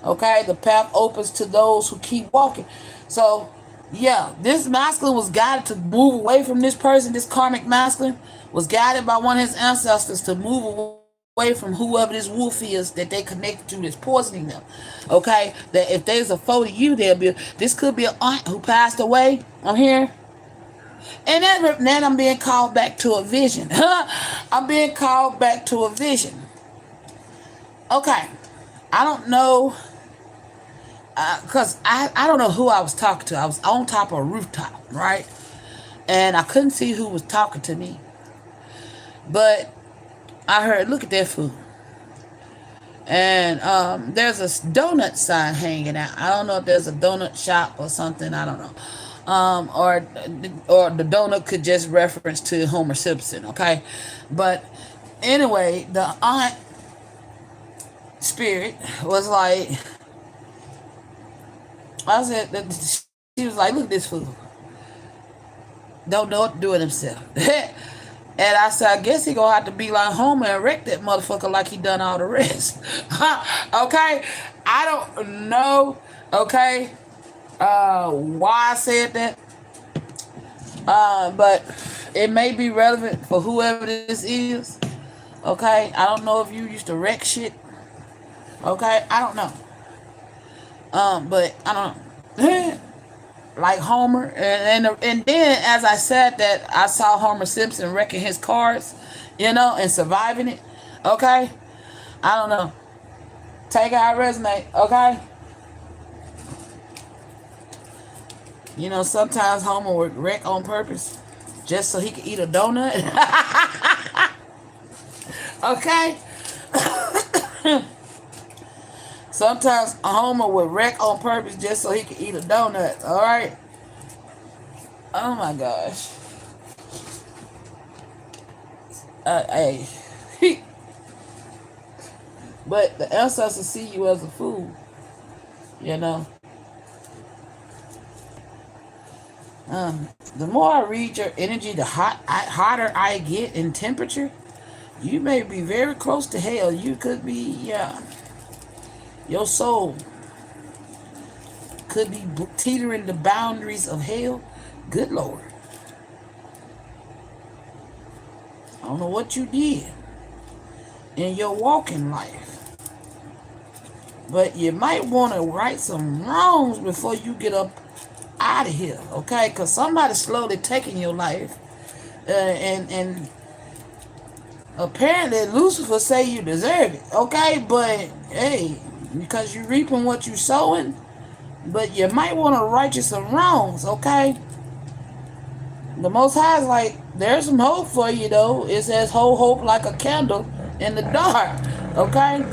Okay? The path opens to those who keep walking. So, yeah, this masculine was guided to move away from this person. This karmic masculine was guided by one of his ancestors to move away from whoever this wolf is that they connected to that's poisoning them. Okay? That if there's a foe to you, this could be an aunt who passed away. I'm here. And then I'm being called back to a vision. I'm being called back to a vision. Okay. I don't know. Because I don't know who I was talking to. I was on top of a rooftop, right? And I couldn't see who was talking to me. But I heard, look at that food. And there's a donut sign hanging out. I don't know if there's a donut shop or something. I don't know. Or the donut could just reference to Homer Simpson, okay? But anyway, the aunt spirit was like, I said that she was like, look at this fool. Don't know what to do with himself. And I said, I guess he gonna have to be like Homer and wreck that motherfucker like he done all the rest. Okay? I don't know, okay, why I said that. But it may be relevant for whoever this is. Okay? I don't know if you used to wreck shit. Okay? I don't know. But I don't know. Like Homer, and then as I said that, I saw Homer Simpson wrecking his cars, and surviving it. Okay, I don't know. Take how it resonate. Okay. Sometimes Homer would wreck on purpose, just so he could eat a donut. Okay. Sometimes Homer would wreck on purpose just so he could eat a donut. All right. Oh my gosh. Hey. But the ancestors see you as a fool. The more I read your energy, the hotter I get in temperature. You may be very close to hell. You could be, your soul could be teetering the boundaries of hell. Good Lord. I don't know what you did in your walking life, but you might want to right some wrongs before you get up out of here, okay? Because somebody's slowly taking your life, and apparently Lucifer say you deserve it, okay? But hey, because you're reaping what you're sowing, but you might want to right you some wrongs, okay? The Most High is like, there's some hope for you, though. It says, hold hope like a candle in the dark, okay?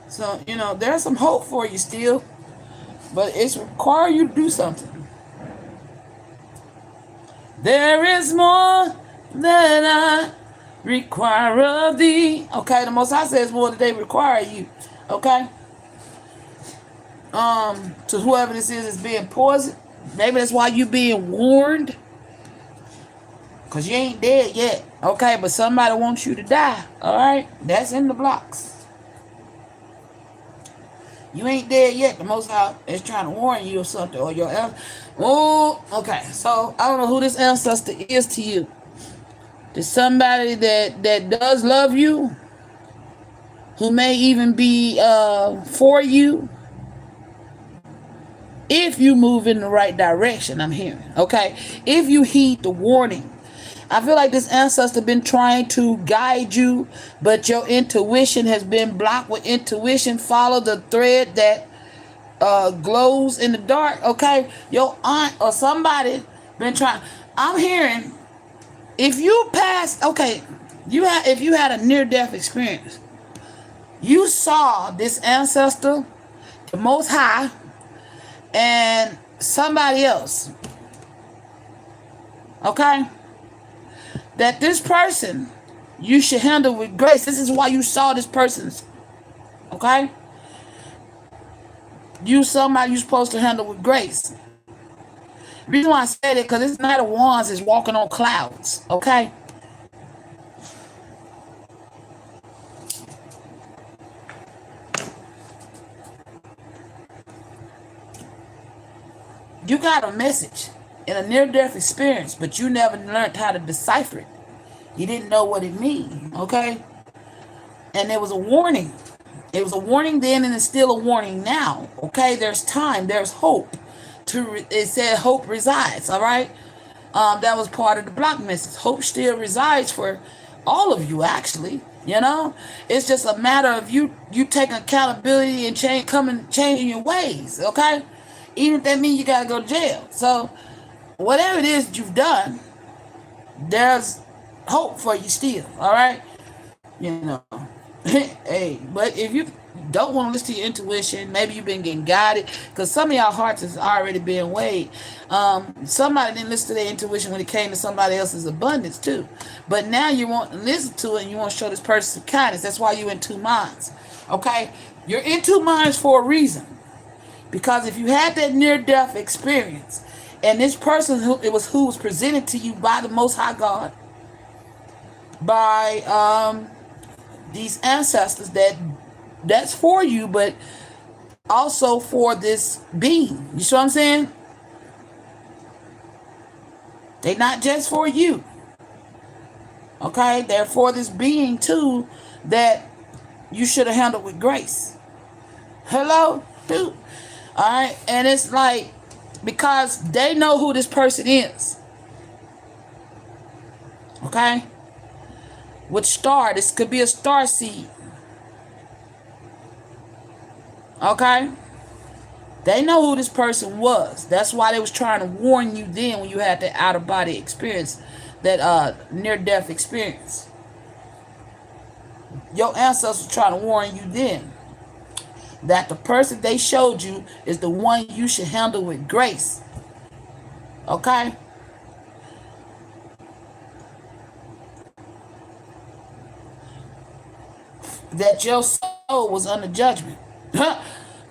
So, there's some hope for you still, but it's require you to do something. There is more than I require of thee. Okay, the Most High says more than they require you. Okay? To whoever this is being poisoned. Maybe that's why you being warned. Because you ain't dead yet. Okay, but somebody wants you to die. Alright? That's in the blocks. You ain't dead yet. The Most High is trying to warn you or something. Or your okay. So, I don't know who this ancestor is to you. There's somebody that does love you. Who may even be for you. If you move in the right direction, I'm hearing. Okay? If you heed the warning. I feel like this ancestor been trying to guide you, but your intuition has been blocked. With intuition, follow the thread that glows in the dark. Okay, your aunt or somebody been trying. I'm hearing if you passed. Okay, if you had a near death experience, you saw this ancestor, the Most High, and somebody else. Okay, that this person you should handle with grace. This is why you saw this person's. Okay, you somebody you're supposed to handle with grace. The reason why I said it because this Knight of Wands is walking on clouds. Okay. You got a message in a near-death experience, but you never learned how to decipher it. You didn't know what it means, okay? And there was a warning. It was a warning then, and it's still a warning now, okay? There's time. There's hope. It said hope resides, all right? That was part of the block message. Hope still resides for all of you, actually. You know, it's just a matter of you taking accountability and changing your ways, okay? Even if that means you gotta go to jail. So whatever it is you've done, there's hope for you still, all right? You know, hey, but if you don't want to listen to your intuition, maybe you've been getting guided, because some of y'all hearts has already been weighed. Somebody didn't listen to their intuition when it came to somebody else's abundance too, but now you want to listen to it and you want to show this person some kindness. That's why you're in two minds, okay? You're in two minds for a reason, because if you had that near-death experience and this person who was presented to you by the Most High God, by these ancestors, that's for you, but also for this being. You see what I'm saying? They're not just for you. Okay? They're for this being too that you should have handled with grace. Hello? Dude. Alright? And it's like, because they know who this person is. Okay? With star, this could be a star seed. Okay? They know who this person was. That's why they was trying to warn you then when you had that out-of-body experience, that near-death experience. Your ancestors were trying to warn you then that the person they showed you is the one you should handle with grace. Okay? That your soul was under judgment.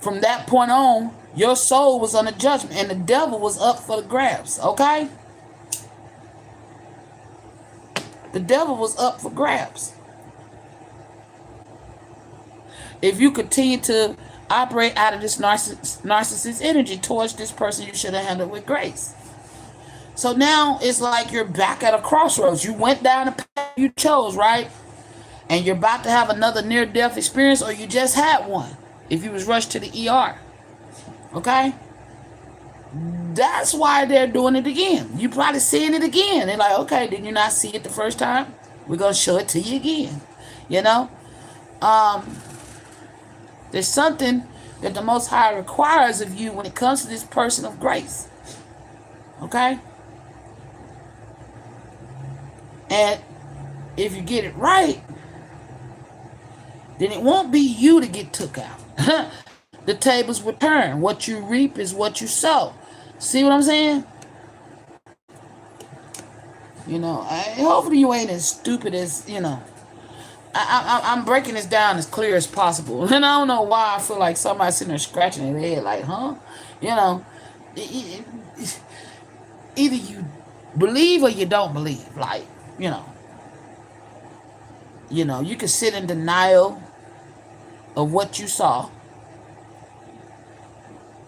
From that point on, your soul was under judgment, and the devil was up for the grabs, okay? The devil was up for grabs. If you continue to operate out of this narcissist energy towards this person you should have handled with grace. So now it's like you're back at a crossroads. You went down the path you chose, right? And you're about to have another near-death experience, or you just had one if you was rushed to the ER. Okay? That's why they're doing it again. You probably seeing it again. They're like, okay, did you not see it the first time? We're going to show it to you again. You know? There's something that the Most High requires of you when it comes to this person of grace. Okay? And if you get it right, then it won't be you to get took out. The tables will turn. What you reap is what you sow. See what I'm saying? You know, hopefully you ain't as stupid as, you know. I'm breaking this down as clear as possible. And I don't know why I feel like somebody's sitting there scratching their head like, huh? You know, either you believe or you don't believe. Like, you know, you can sit in denial of what you saw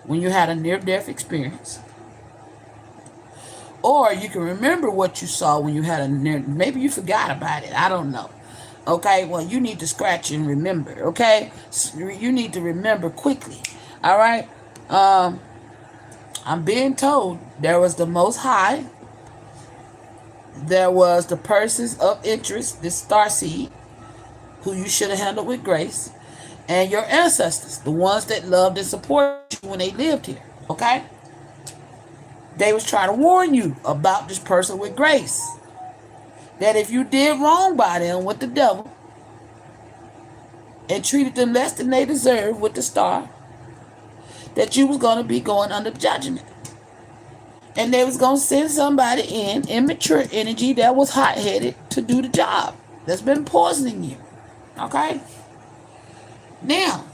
when you had a near-death experience. Or you can remember what you saw when you had a maybe you forgot about it. I don't know. Okay, well, you need to scratch and remember, okay? You need to remember quickly, all right? I'm being told there was the Most High There was the persons of interest, this star seed, who you should have handled with grace, and your ancestors, the ones that loved and supported you when they lived here. Okay? They was trying to warn you about this person with grace. That if you did wrong by them with the devil and treated them less than they deserved with the star, that you was going to be going under judgment. And they was going to send somebody in, immature energy that was hot-headed to do the job. That's been poisoning you. Okay? Now,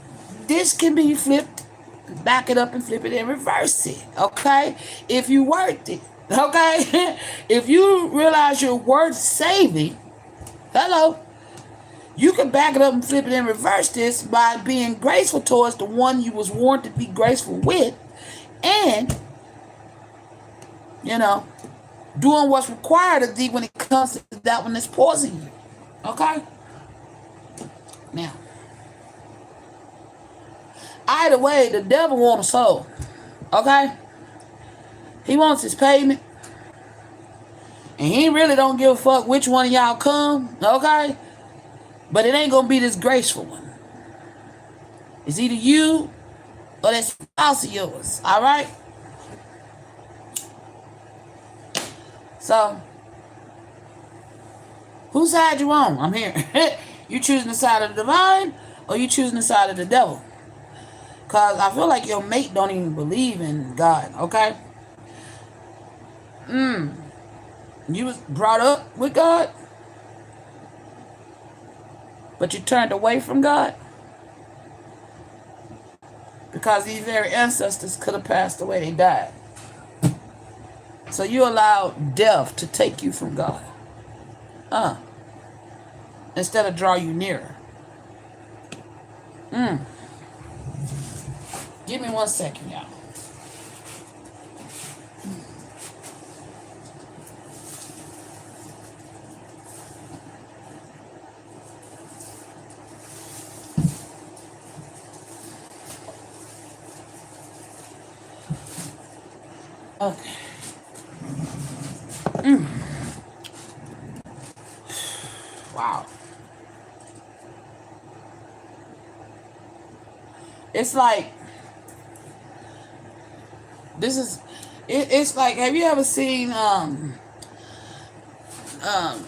this can be flipped, back it up and flip it and reverse it. Okay? If you worth it. Okay? If you realize you're worth saving, hello, you can back it up and flip it and reverse this by being graceful towards the one you was warned to be graceful with, and doing what's required of thee when it comes to that one that's poisoning you. Okay? Now, either way, the devil wants a soul. Okay? He wants his payment. And he really don't give a fuck which one of y'all come. Okay? But it ain't gonna be this graceful one. It's either you or that spouse of yours. Alright? So, whose side you on? I'm here. You choosing the side of the divine, or you choosing the side of the devil? Because I feel like your mate don't even believe in God, okay? You was brought up with God, but you turned away from God? Because these very ancestors could have passed away, they died. So you allowed death to take you from God. Instead of draw you nearer. Give me 1 second, y'all. Okay. Wow. It's like, it's like, have you ever seen,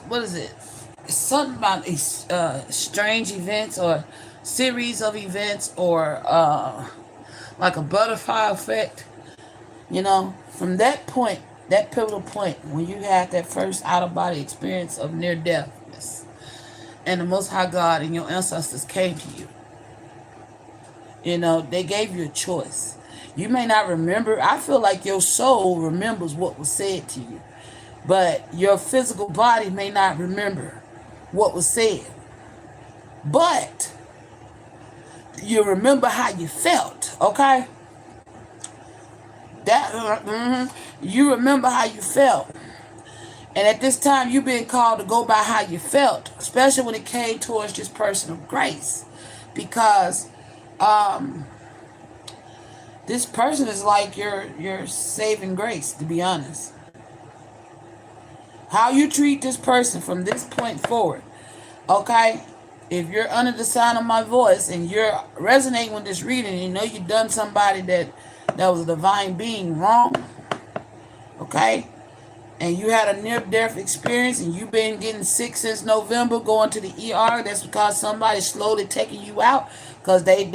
what is it? It's something about these strange events or series of events, or like a butterfly effect, from that point, that pivotal point, when you had that first out-of-body experience of near-deathness, and the Most High God and your ancestors came to you. They gave you a choice. You may not remember. I feel like your soul remembers what was said to you, but your physical body may not remember what was said. But you remember how you felt, okay? You remember how you felt. And at this time, you've been called to go by how you felt, especially when it came towards this person of grace. Because this person is like your saving grace, to be honest. How you treat this person from this point forward, okay? If you're under the sound of my voice and you're resonating with this reading, you've done somebody that was a divine being wrong, okay? And you had a near-death experience and you've been getting sick since November, going to the ER, that's because somebody's slowly taking you out because they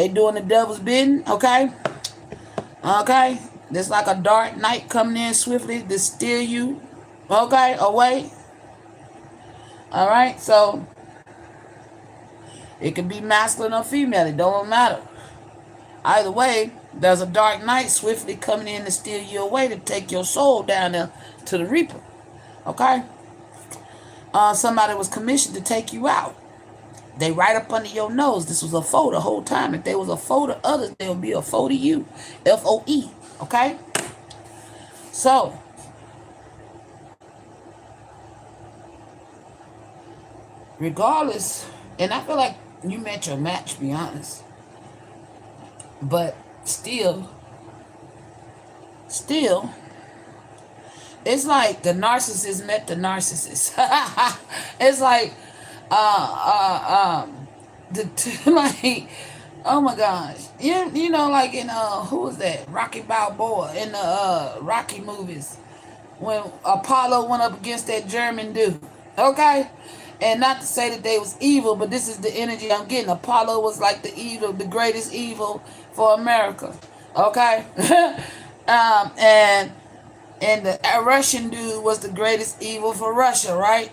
doing the devil's bidding, okay? Okay? There's like a dark night coming in swiftly to steal you, okay, away. All right? So, it can be masculine or female. It don't matter. Either way, there's a dark night swiftly coming in to steal you away, to take your soul down there to the Reaper. Okay? Somebody was commissioned to take you out. They right up under your nose. This was a foe the whole time. If there was a foe to others, there would be a foe to you. F-O-E. Okay? So, regardless, and I feel like you met your match, to be honest. But still, It's like the narcissist met the narcissist. It's like the like, oh my gosh, you know, like in who was that, Rocky Balboa, in the Rocky movies, when Apollo went up against that German dude. Okay, and not to say that they was evil, but this is the energy I'm getting. Apollo was like the greatest evil for America. Okay, and the Russian dude was the greatest evil for Russia, right?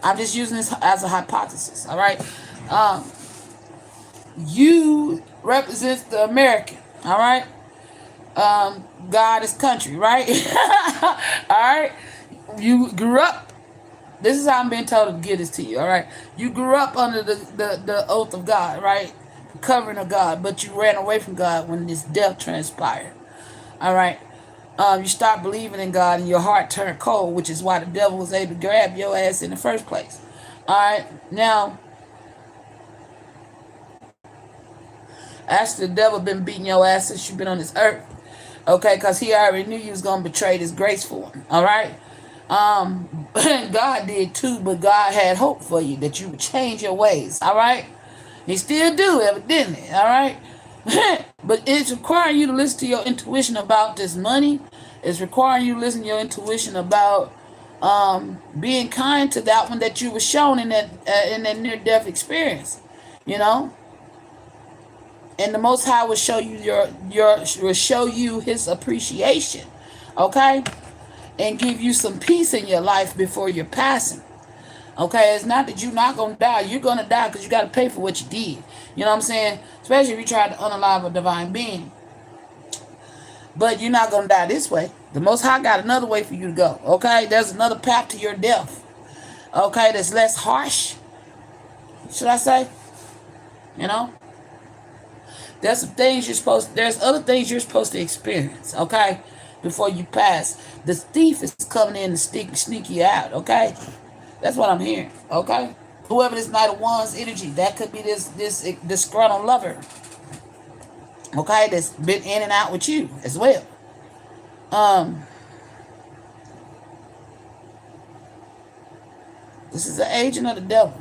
I'm just using this as a hypothesis, all right? You represents the American, all right? God is country, right? All right? You grew up, this is how I'm being told to give this to you, all right? You grew up under the oath of God, right? The covering of God, but you ran away from God when this death transpired, all right? You start believing in God and your heart turned cold, which is why the devil was able to grab your ass in the first place. All right, now, actually, the devil been beating your ass since you've been on this earth, okay? Because he already knew you was gonna betray this graceful one. All right, God did too, but God had hope for you that you would change your ways. All right, he still do, evidently. All right. But it's requiring you to listen to your intuition about this money. It's requiring you to listen to your intuition about being kind to that one that you were shown in that near-death experience. You know, and the Most High will show you will show you His appreciation, okay, and give you some peace in your life before you're passing. Okay, it's not that you're not going to die. You're going to die because you got to pay for what you did. You know what I'm saying? Especially if you try to unalive a divine being. But you're not going to die this way. The Most High got another way for you to go. Okay, there's another path to your death. Okay, that's less harsh. Should I say? You know? There's some things there's other things you're supposed to experience. Okay? Before you pass. The thief is coming in to sneak you out. Okay? That's what I'm hearing, okay? Whoever this Knight of Wands energy, that could be this disgruntled lover, okay? That's been in and out with you as well. This is the agent of the devil,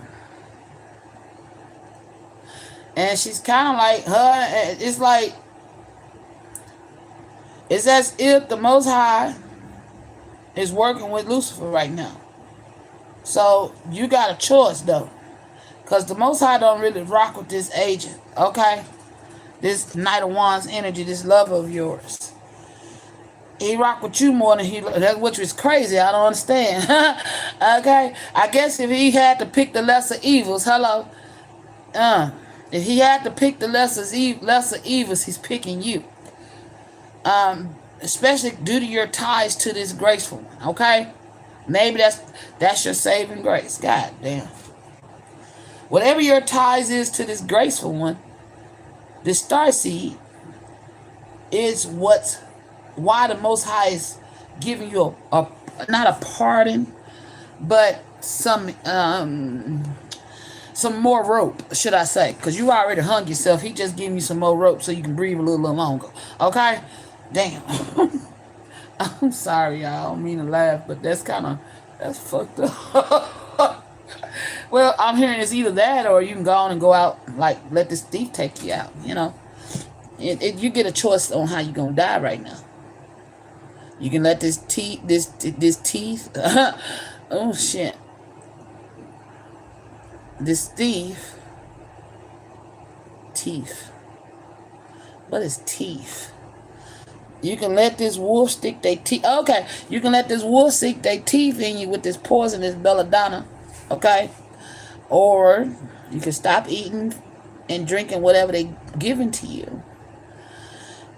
and she's kind of like her. It's as if the Most High is working with Lucifer right now. So you got a choice though, because the Most High don't really rock with this agent, okay? This Knight of Wands energy, this lover of yours. He rock with you more than which is crazy. I don't understand. Okay, I guess if he had to pick the lesser evils, if he had to pick the lesser evils, he's picking you. Especially due to your ties to this graceful one, okay? Maybe that's your saving grace. God damn. Whatever your ties is to this graceful one, this starseed is why the Most High is giving you a not a pardon, but some more rope, should I say? Because you already hung yourself. He just giving you some more rope so you can breathe a little longer. Okay? Damn. I'm sorry, y'all. I don't mean to laugh, but that's fucked up. Well, I'm hearing it's either that or you can go on and go out, like, let this thief take you out, you know. You get a choice on how you're going to die right now. You can let this teeth, oh, shit. This thief, teeth. What is teeth? You can let this wolf stick their teeth. Okay, you can let this wolf stick their teeth in you with this poisonous belladonna. Okay, or you can stop eating and drinking whatever they giving to you,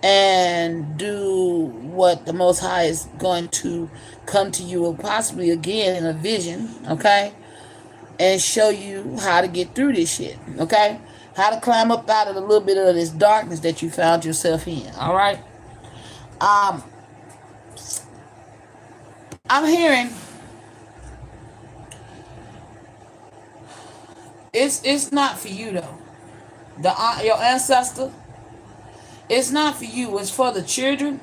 and do what the Most High is going to come to you, possibly again in a vision. Okay, and show you how to get through this shit. Okay, how to climb up out of a little bit of this darkness that you found yourself in. All right. I'm hearing it's not for you though. Your ancestor, it's not for you. It's for the children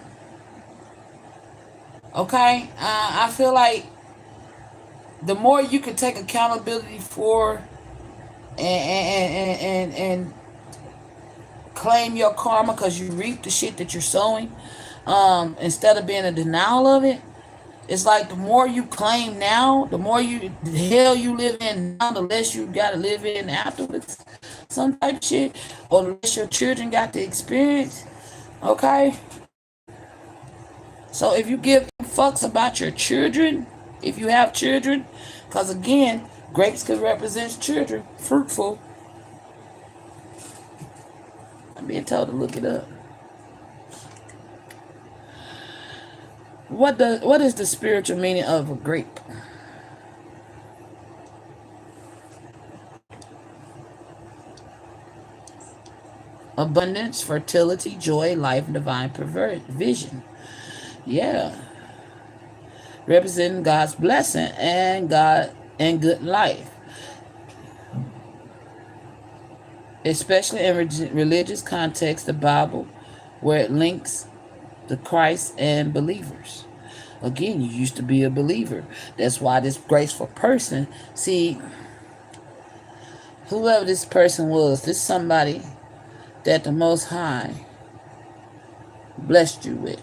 Okay, I feel like the more you can take accountability for and claim your karma because you reap the shit that you're sowing, instead of being in denial of it. It's like the more you claim now, the more you the hell you live in now, the less you gotta live in afterwards. Some type of shit. Or the less your children got the experience. Okay? So if you give fucks about your children, if you have children, because again, grapes could represent children, fruitful. I'm being told to look it up. What is the spiritual meaning of a grape? Abundance, fertility, joy, life, and divine vision. Yeah. Representing God's blessing and God and good life. Especially in religious context, the Bible, where it links the Christ and believers. Again, you used to be a believer. That's why this graceful person, see, whoever this person was, this somebody that the Most High blessed you with.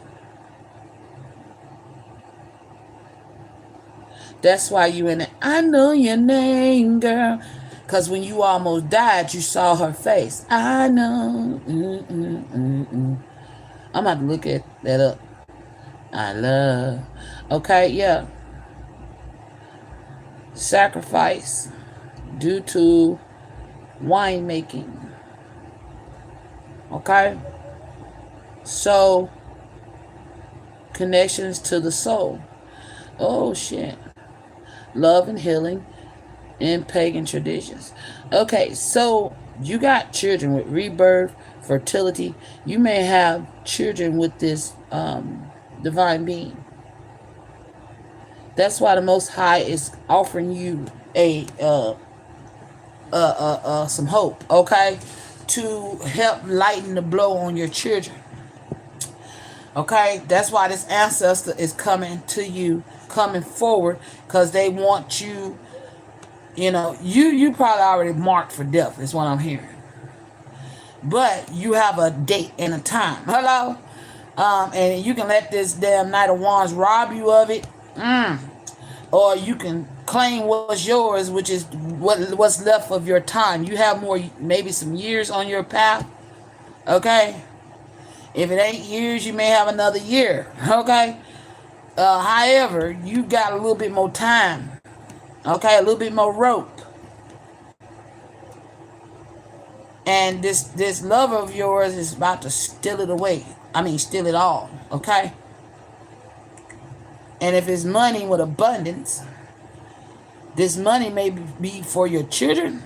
That's why you in it. I know your name, girl. Because when you almost died, you saw her face. I know. I'm about to look at that up. I love. Okay, yeah. Sacrifice due to winemaking. Okay? So, connections to the soul. Oh, shit. Love and healing in pagan traditions. Okay, so you got children with rebirth, fertility. You may have children with this divine being. That's why the Most High is offering you a some hope, okay, to help lighten the blow on your children. Okay, that's why this ancestor is coming to you, coming forward, because they want you. You know, you probably already marked for death. Is what I'm hearing. But you have a date and a time. Hello, and you can let this damn Knight of Wands rob you of it. Or you can claim what's yours, which is what's left of your time. You have more, maybe some years on your path. Okay, if it ain't years, you may have another year. Okay, however, you got a little bit more time. Okay, a little bit more rope. And this love of yours is about to steal it away. I mean, steal it all. Okay. And if it's money with abundance, this money may be for your children.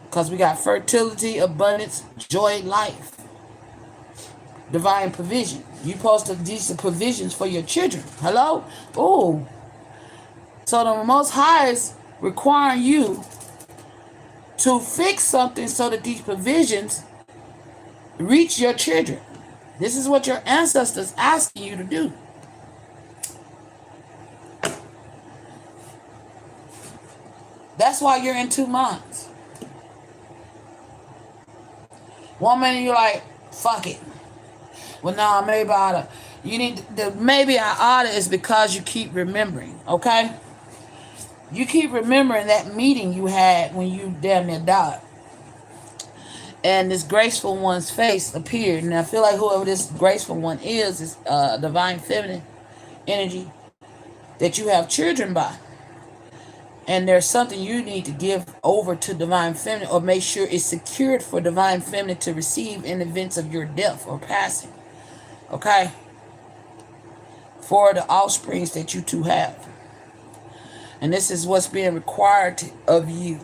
Because we got fertility, abundance, joy, life. Divine provision. You posted these provisions for your children. Hello? Oh. So the Most High is requiring you to fix something so that these provisions reach your children. This is what your ancestors asking you to do. That's why you're in 2 months. One minute you're like, fuck it. Well, no, maybe I oughta. You need the maybe I oughta is because you keep remembering, okay? You keep remembering that meeting you had when you damn near died. And this graceful one's face appeared. And I feel like whoever this graceful one is divine feminine energy that you have children by. And there's something you need to give over to divine feminine or make sure it's secured for divine feminine to receive in events of your death or passing. Okay? For the offsprings that you two have. And this is what's being required of you.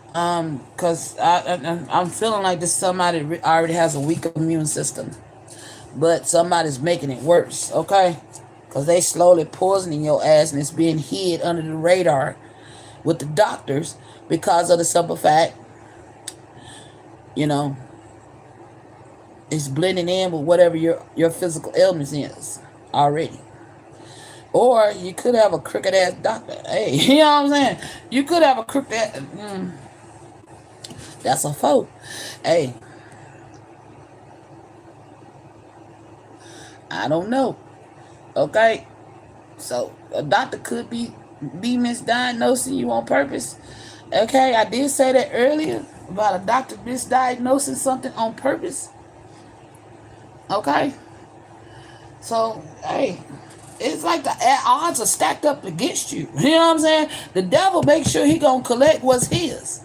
Because I'm feeling like this somebody already has a weak immune system. But somebody's making it worse, okay? Because they slowly poisoning your ass and it's being hid under the radar with the doctors because of the simple fact, you know, It's blending in with whatever your physical ailments is already. Or you could have a crooked ass doctor. Hey, you know what I'm saying? You could have a crooked ass, that's a fault. Hey, I don't know. Okay? So a doctor could be misdiagnosing you on purpose. Okay, I did say that earlier about a doctor misdiagnosing something on purpose. Okay? So, hey, it's like the odds are stacked up against you. You know what I'm saying? The devil makes sure he gonna collect what's his,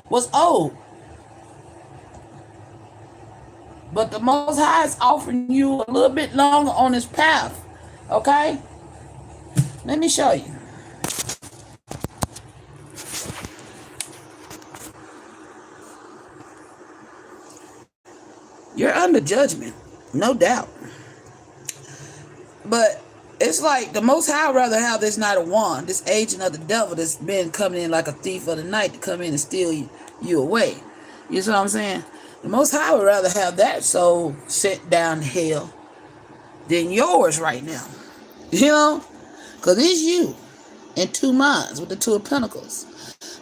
what's owed. But the Most High is offering you a little bit longer on this path. Okay? Let me show you. You're under judgment, no doubt. But it's like the Most High rather have this Knight of Wands, this agent of the devil that's been coming in like a thief of the night to come in and steal you away. You see what I'm saying? The Most High would rather have that soul sent down to hell than yours right now. You know? Because it's you in two minds with the Two of Pentacles.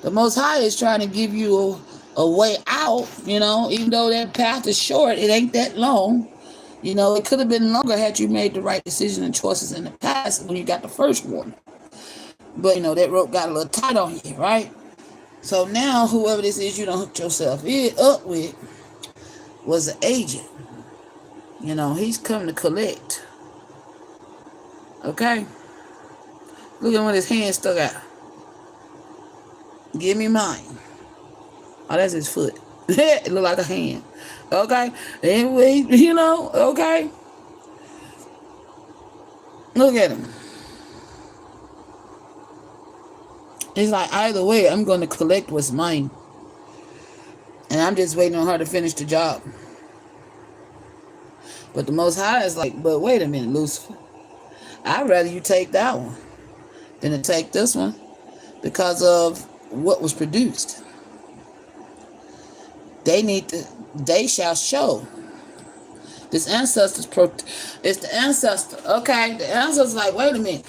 The Most High is trying to give you a way out, you know, even though that path is short, it ain't that long. You know, it could have been longer had you made the right decision and choices in the past when you got the first one. But, you know, that rope got a little tight on you, right? So now, whoever this is you done hooked yourself up with was an agent. You know, he's come to collect. Okay? Look at him with his hand stuck out. Give me mine. Oh, that's his foot. It look like a hand. Okay? Anyway, you know, okay? Look at him. It's like, either way, I'm going to collect what's mine. And I'm just waiting on her to finish the job. But the Most High is like, but wait a minute, Lucifer. I'd rather you take that one than to take this one because of what was produced. They shall show. This ancestor's it's the ancestor. Okay, the ancestor's like, wait a minute.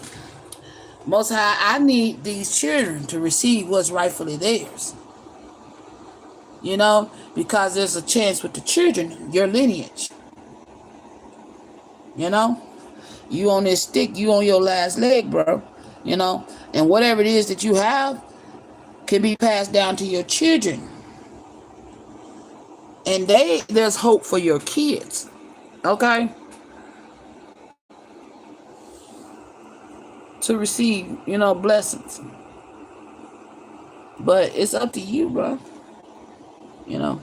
Most High, I need these children to receive what's rightfully theirs. You know, because there's a chance with the children, your lineage. You know, you on this stick, you on your last leg, bro. You know, and whatever it is that you have can be passed down to your children. And there's hope for your kids. Okay? To receive, you know, blessings. But it's up to you, bro. You know.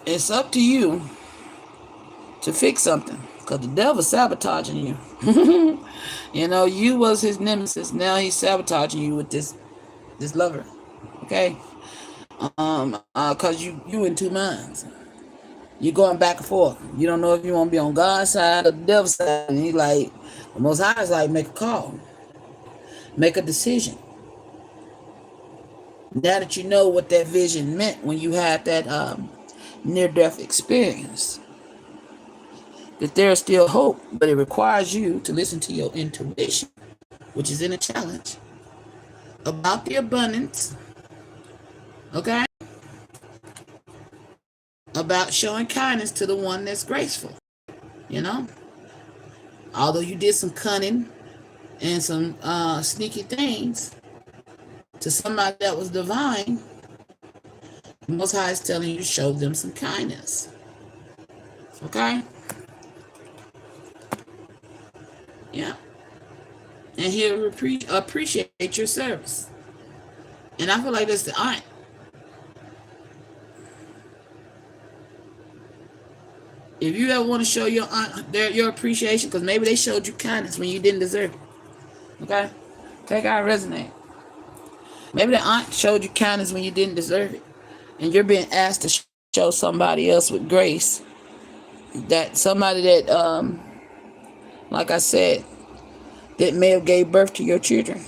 It's up to you to fix something. Because the devil's sabotaging you. You know, you was his nemesis. Now he's sabotaging you with this lover. Okay? Because you in two minds. You're going back and forth. You don't know if you want to be on God's side or the devil's side. And he's like, the Most High is like, make a call. Make a decision. Now that you know what that vision meant when you had that near-death experience, that there's still hope, but it requires you to listen to your intuition, which is in a challenge, about the abundance, okay? About showing kindness to the one that's graceful, you know? Although you did some cunning and some sneaky things to somebody that was divine, the Most High is telling you to show them some kindness. Okay? Yeah. And he'll appreciate your service. And I feel like that's the aunt. If you ever want to show your aunt your appreciation, because maybe they showed you kindness when you didn't deserve it. Okay? Take out resonate. Maybe the aunt showed you kindness when you didn't deserve it. And you're being asked to show somebody else with grace. That somebody that, like I said, that may have gave birth to your children.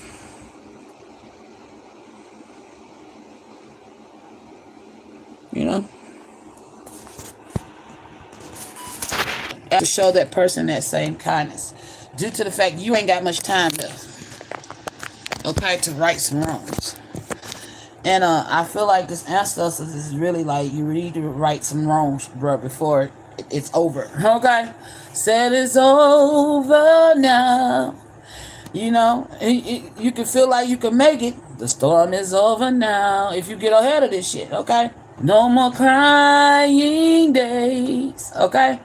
You know? to show that person that same kindness due to the fact you ain't got much time left, okay, to right some wrongs. And I feel like this ancestors is really like you need to right some wrongs, bro, before it's over. Okay, said it's over now. You know, you can feel like you can make it. The storm is over now if you get ahead of this shit. Okay, no more crying days. Okay,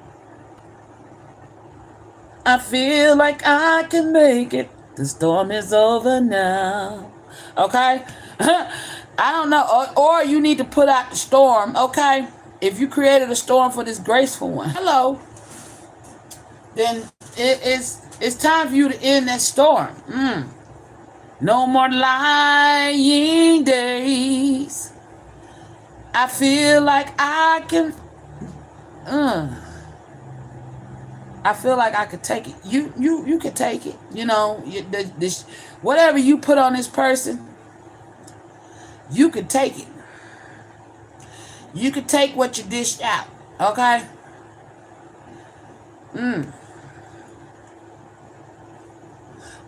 I feel like I can make it. The storm is over now. Okay. I don't know, or you need to put out the storm, okay? If you created a storm for this graceful one, hello, then it's time for you to end that storm. No more lying days. I feel like I can. I feel like I could take it. You could take it. You know, whatever you put on this person. You could take it. You could take what you dished out, okay?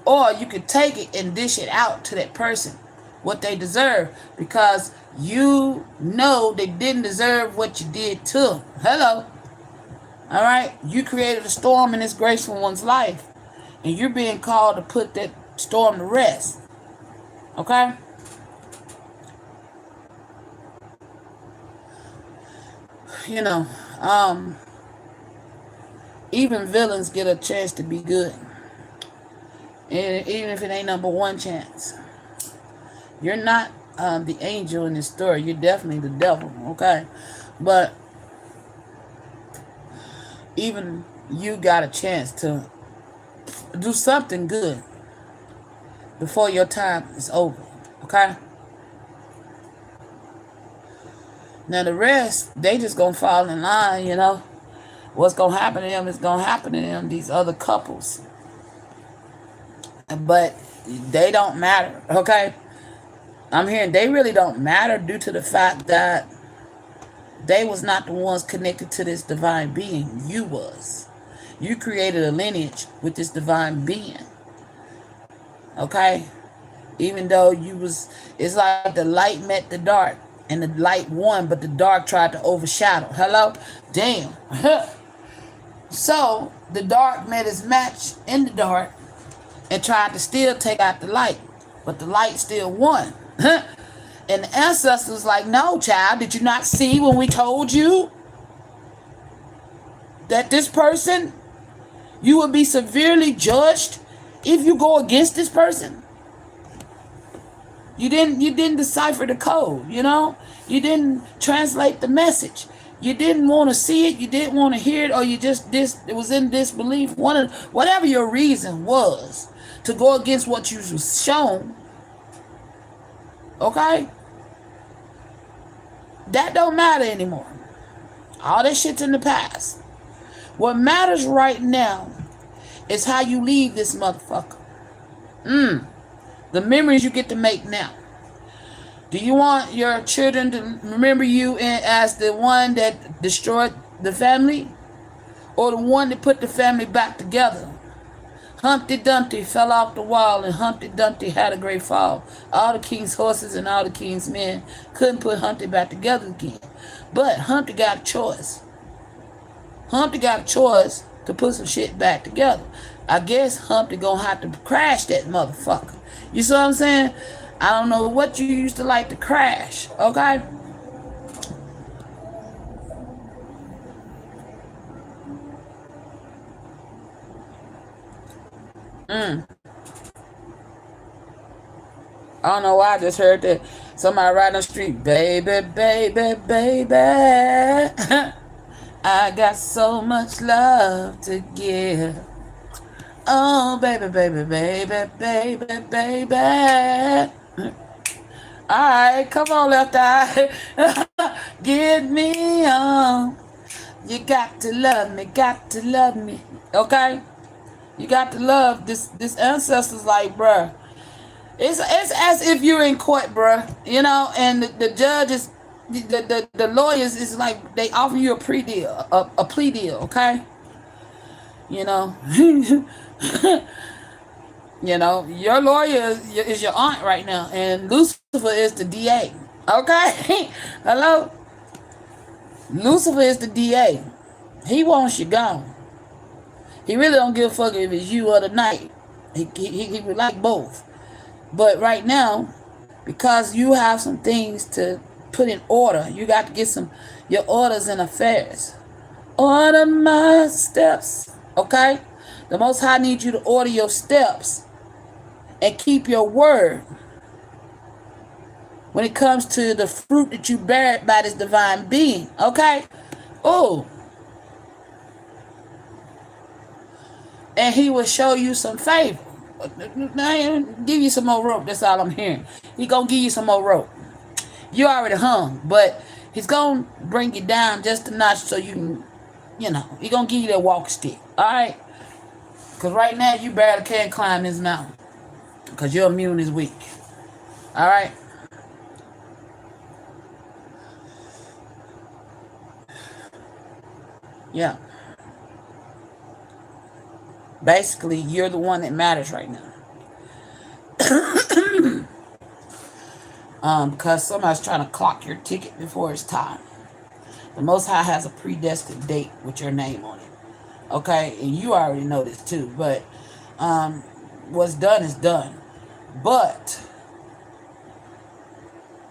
Or you could take it and dish it out to that person, what they deserve, because you know they didn't deserve what you did to them. Hello. All right? You created a storm in this graceful one's life, and you're being called to put that storm to rest, okay? You know, even villains get a chance to be good. And even if it ain't number one chance. You're not the angel in this story. You're definitely the devil, okay? But even you got a chance to do something good before your time is over, okay? Now the rest, they just gonna fall in line, you know. What's gonna happen to them is gonna happen to them, these other couples. But they don't matter, okay? I'm hearing they really don't matter due to the fact that they was not the ones connected to this divine being. You was. You created a lineage with this divine being. Okay? Even though you was, it's like the light met the dark. And the light won, but the dark tried to overshadow. Hello? Damn. So, the dark met its match in the dark and tried to still take out the light. But the light still won. And the ancestors like, no, child, did you not see when we told you that this person, you will be severely judged if you go against this person? You didn't decipher the code, you know? You didn't translate the message. You didn't want to see it, you didn't want to hear it, or you just it was in disbelief. Whatever your reason was to go against what you was shown, okay? That don't matter anymore. All that shit's in the past. What matters right now is how you leave this motherfucker. The memories you get to make now. Do you want your children to remember you as the one that destroyed the family? Or the one that put the family back together? Humpty Dumpty fell off the wall and Humpty Dumpty had a great fall. All the king's horses and all the king's men couldn't put Humpty back together again. But Humpty got a choice. Humpty got a choice to put some shit back together. I guess Humpty gonna have to crash that motherfucker. You see what I'm saying? I don't know what you used to like to crash, okay? I don't know why I just heard that. Somebody riding the street, baby, baby, baby. I got so much love to give. Oh, baby, baby, baby, baby, baby. All right, come on, left eye. Get me on. You got to love me, got to love me. Okay? You got to love this ancestors like, bruh. It's as if you're in court, bruh. You know, and the judges, the lawyers is like, they offer you a plea deal, okay? You know, you know, your lawyer is your aunt right now, and Lucifer is the DA. Okay, hello, Lucifer is the DA. He wants you gone. He really don't give a fuck if it's you or the night. He would like both. But right now, because you have some things to put in order, you got to get some your orders and affairs. Order my steps. Okay? The Most High needs you to order your steps and keep your word when it comes to the fruit that you bear by this divine being. Okay? Oh. And he will show you some favor. Give you some more rope. That's all I'm hearing. He gonna give you some more rope. You already hung, but he's gonna bring you down just a notch so you can, you know, he gonna give you that walk stick. All right? Because right now you barely can't climb this mountain because your immune is weak. All right? Yeah. Basically, you're the one that matters right now. Because somebody's trying to clock your ticket before it's time. The Most High has a predestined date with your name on it. Okay? And you already know this too. But what's done is done. But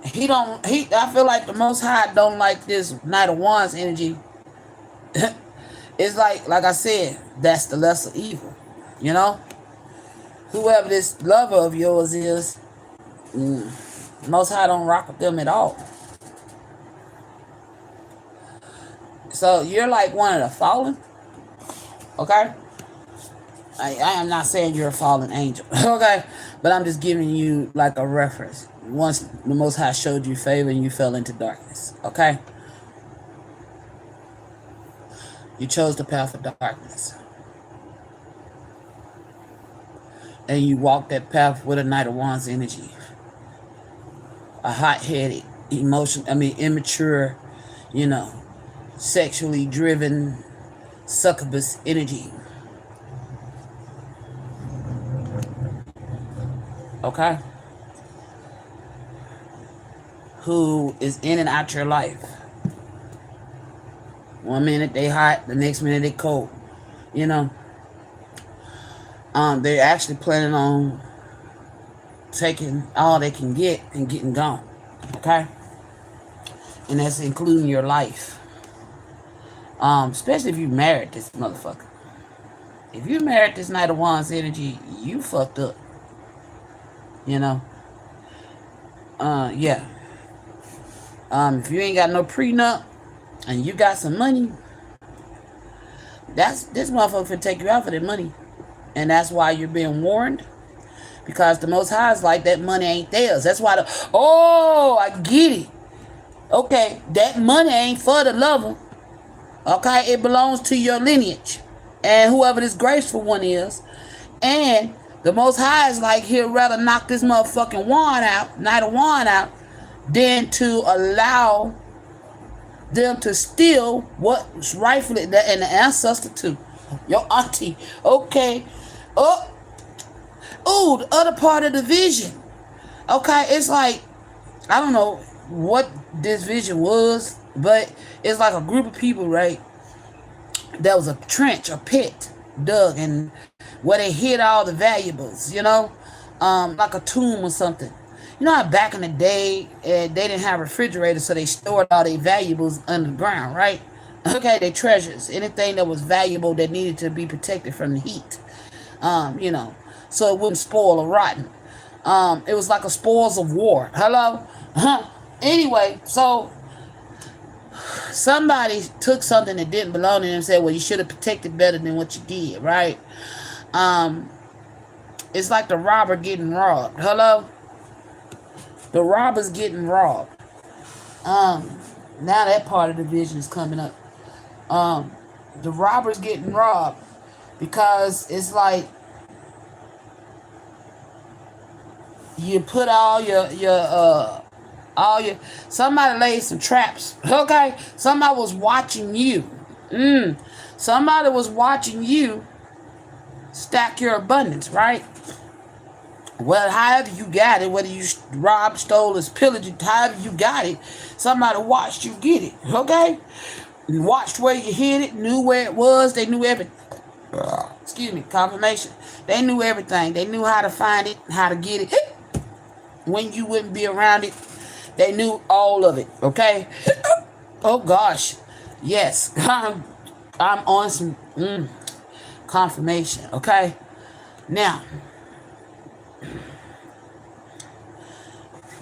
I feel like the Most High don't like this Knight of Wands energy. It's like I said, that's the lesser evil. You know? Whoever this lover of yours is, Most High don't rock with them at all. So you're like one of the fallen. Okay? I am not saying you're a fallen angel. Okay? But I'm just giving you like a reference. Once the Most High showed you favor and you fell into darkness. Okay? You chose the path of darkness. And you walked that path with a Knight of Wands energy. A hot-headed, immature, you know, sexually driven, succubus energy. Okay? Who is in and out your life. One minute they hot, the next minute they cold. You know? They're actually planning on taking all they can get and getting gone. Okay? And that's including your life. Especially if you married this motherfucker. If you married this Knight of Wands energy, you fucked up. You know? Yeah. If you ain't got no prenup and you got some money, this motherfucker can take you out for that money. And that's why you're being warned. Because the Most High is like, that money ain't theirs. That's why I get it. Okay, that money ain't for the lover. Okay, it belongs to your lineage. And whoever this graceful one is. And the Most High is like, he'll rather knock this motherfucking wand out, Knight of Wand out, than to allow them to steal what's rightfully, and the ancestor too. Your auntie. Okay. The other part of the vision. Okay, it's like, I don't know what this vision was, but it's like a group of people, right? There was a trench, a pit dug, and where they hid all the valuables, you know? Like a tomb or something. You know how back in the day, they didn't have refrigerators, so they stored all their valuables underground, right? Okay, their treasures, anything that was valuable that needed to be protected from the heat, you know, so it wouldn't spoil or rotten. It was like a spoils of war. Hello? Anyway, so somebody took something that didn't belong to them and said, well, you should have protected better than what you did, right? It's like the robber getting robbed. Hello? The robber's getting robbed. Now that part of the vision is coming up. The robber's getting robbed because it's like you put all your somebody laid some traps. Okay, somebody was watching you. Somebody was watching you stack your abundance, right? Well, however you got it, whether you robbed, stole, or pillaged, however you got it, somebody watched you get it, okay? You watched where you hid it, knew where it was, they knew everything. Excuse me, confirmation. They knew everything. They knew how to find it, how to get it. When you wouldn't be around it, they knew all of it, okay? Oh, gosh. Yes, I'm on some confirmation, okay? Now,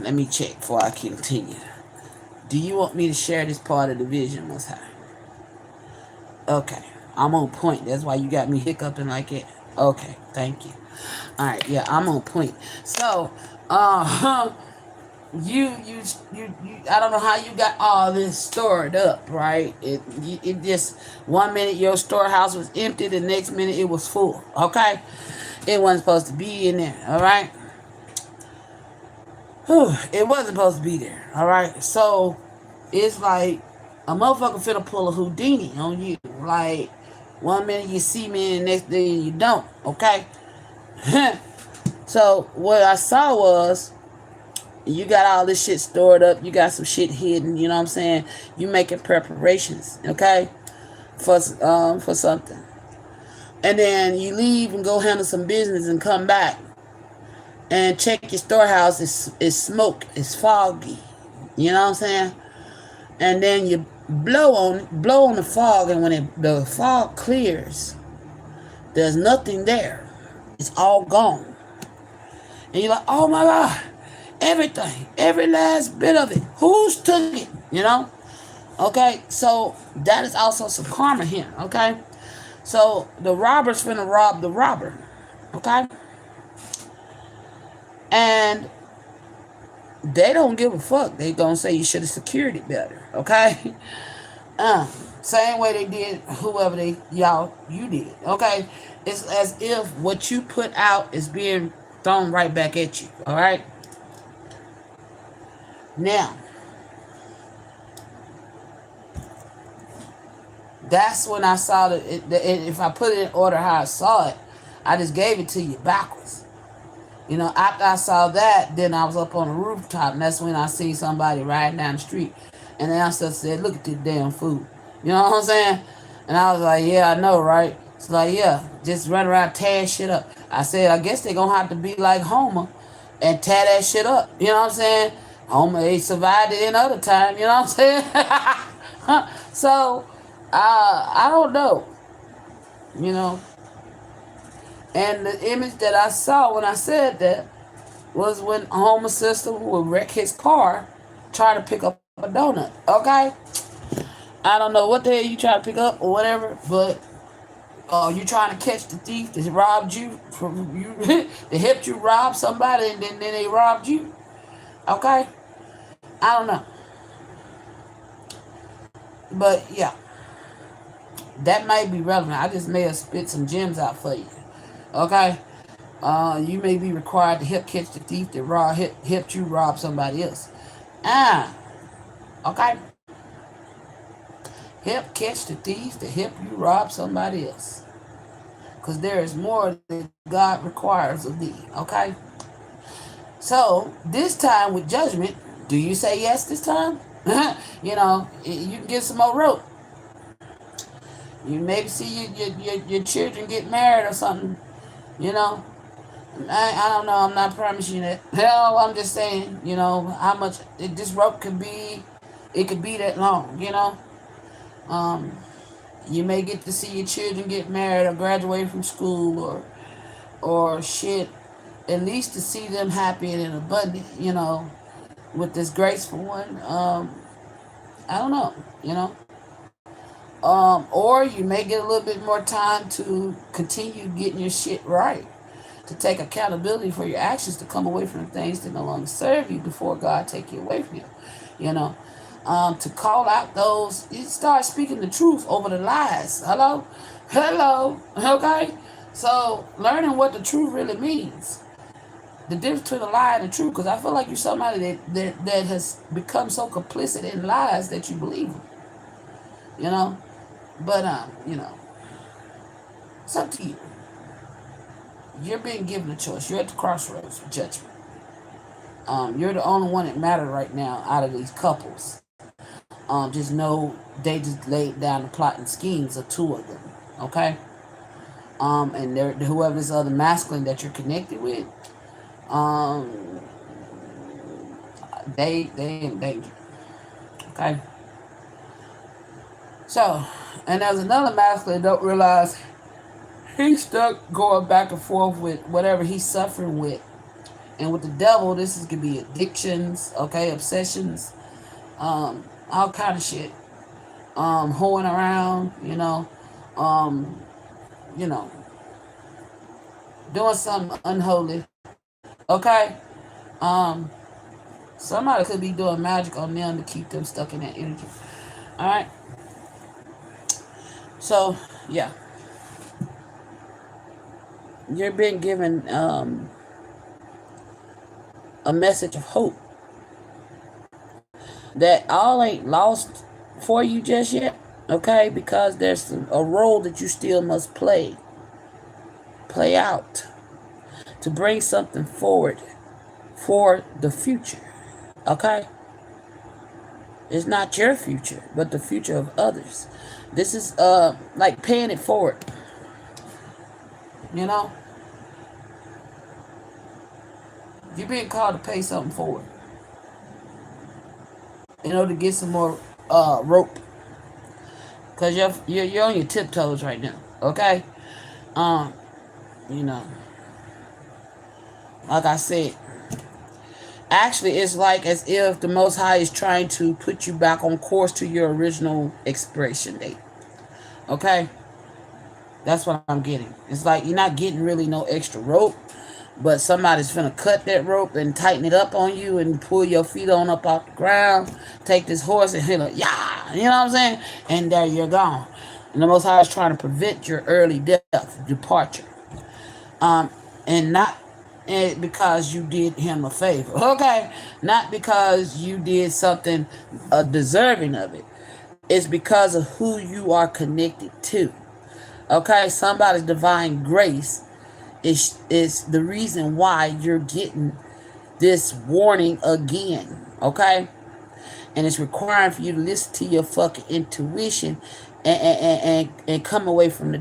let me check before I continue. Do you want me to share this part of the vision, Most High? Okay, I'm on point. That's why you got me hiccuping like it. Okay, thank you. All right, yeah, I'm on point. So, you I don't know how you got all this stored up, right? It just, one minute your storehouse was empty, the next minute it was full. Okay, it wasn't supposed to be in there. All right. Whew, it wasn't supposed to be there. All right. So it's like a motherfucker finna pull a Houdini on you. Like, one minute you see me and the next day you don't. Okay. So what I saw was, you got all this shit stored up. You got some shit hidden. You know what I'm saying? You making preparations, okay, for something, and then you leave and go handle some business and come back and check your storehouse. It's smoke. It's foggy. You know what I'm saying? And then you blow on the fog, and when the fog clears, there's nothing there. It's all gone, and you're like, oh my God. Everything, every last bit of it. Who's took it? You know? Okay, so that is also some karma here. Okay, so the robber's finna rob the robber. Okay, and they don't give a fuck. They gonna say you should have secured it better. Okay, same way they did whoever you did. Okay, it's as if what you put out is being thrown right back at you. All right. Now, that's when I saw if I put it in order how I saw it, I just gave it to you backwards. You know, after I saw that, then I was up on the rooftop, and that's when I see somebody riding down the street. And then I said, look at this damn food. You know what I'm saying? And I was like, yeah, I know, right? It's like, yeah, just run around tearing shit up. I said, I guess they're going to have to be like Homer and tear that shit up. You know what I'm saying? Homer, he survived it another time. You know what I'm saying? So, I don't know. You know? And the image that I saw when I said that was when Homer's sister would wreck his car trying to pick up a donut. Okay? I don't know what the hell you try to pick up or whatever, but you trying to catch the thief that robbed you from you that helped you rob somebody, and then they robbed you. Okay? I don't know. But yeah. That might be relevant. I just may have spit some gems out for you. Okay? You may be required to help catch the thief that helped you rob somebody else. Okay? Help catch the thieves that help you rob somebody else. Because there is more that God requires of thee. Okay? So, this time with judgment, do you say yes this time? You know, you can get some more rope. You maybe see your children get married or something. You know, I don't know. I'm not promising you that. Hell, I'm just saying, you know, how much this rope could be. It could be that long, you know. You may get to see your children get married or graduate from school or shit. At least to see them happy and abundant, you know, with this graceful one. I don't know, you know. Or you may get a little bit more time to continue getting your shit right, to take accountability for your actions, to come away from the things that no longer serve you before God take you away from you. You know, to call out those, you start speaking the truth over the lies. Hello, okay. So learning what the truth really means, the difference between a lie and the truth, because I feel like you're somebody that has become so complicit in lies that you believe them. You know. But it's up to you. You're being given a choice. You're at the crossroads of judgment. You're the only one that matters right now out of these couples. Just know they just laid down the plot and schemes of two of them. Okay? And whoever this other masculine that you're connected with, they in danger. Okay? So, and there's another masculine that don't realize he's stuck going back and forth with whatever he's suffering with. And with the devil, could be addictions, okay, obsessions, all kind of shit. Hoeing around, doing something unholy. Okay? Somebody could be doing magic on them to keep them stuck in that energy. Alright? So, yeah. You're being given a message of hope. That all ain't lost for you just yet. Okay? Because there's a role that you still must play out to bring something forward for the future. Okay? It's not your future, but the future of others. This is like paying it forward. You know? You're being called to pay something forward in order to get some more rope. Because you're on your tiptoes right now. Okay? Like I said, actually it's like as if the Most High is trying to put you back on course to your original expiration date. Okay? That's what I'm getting. It's like you're not getting really no extra rope, but somebody's finna cut that rope and tighten it up on you and pull your feet on up off the ground, take this horse and hit it, yeah, you know what I'm saying? And there you're gone. And the Most High is trying to prevent your early death, departure. And not because you did him a favor, okay? Not because you did something deserving of it. It's because of who you are connected to. Okay? Somebody's divine grace is the reason why you're getting this warning again. Okay? And it's requiring for you to listen to your fucking intuition and come away from the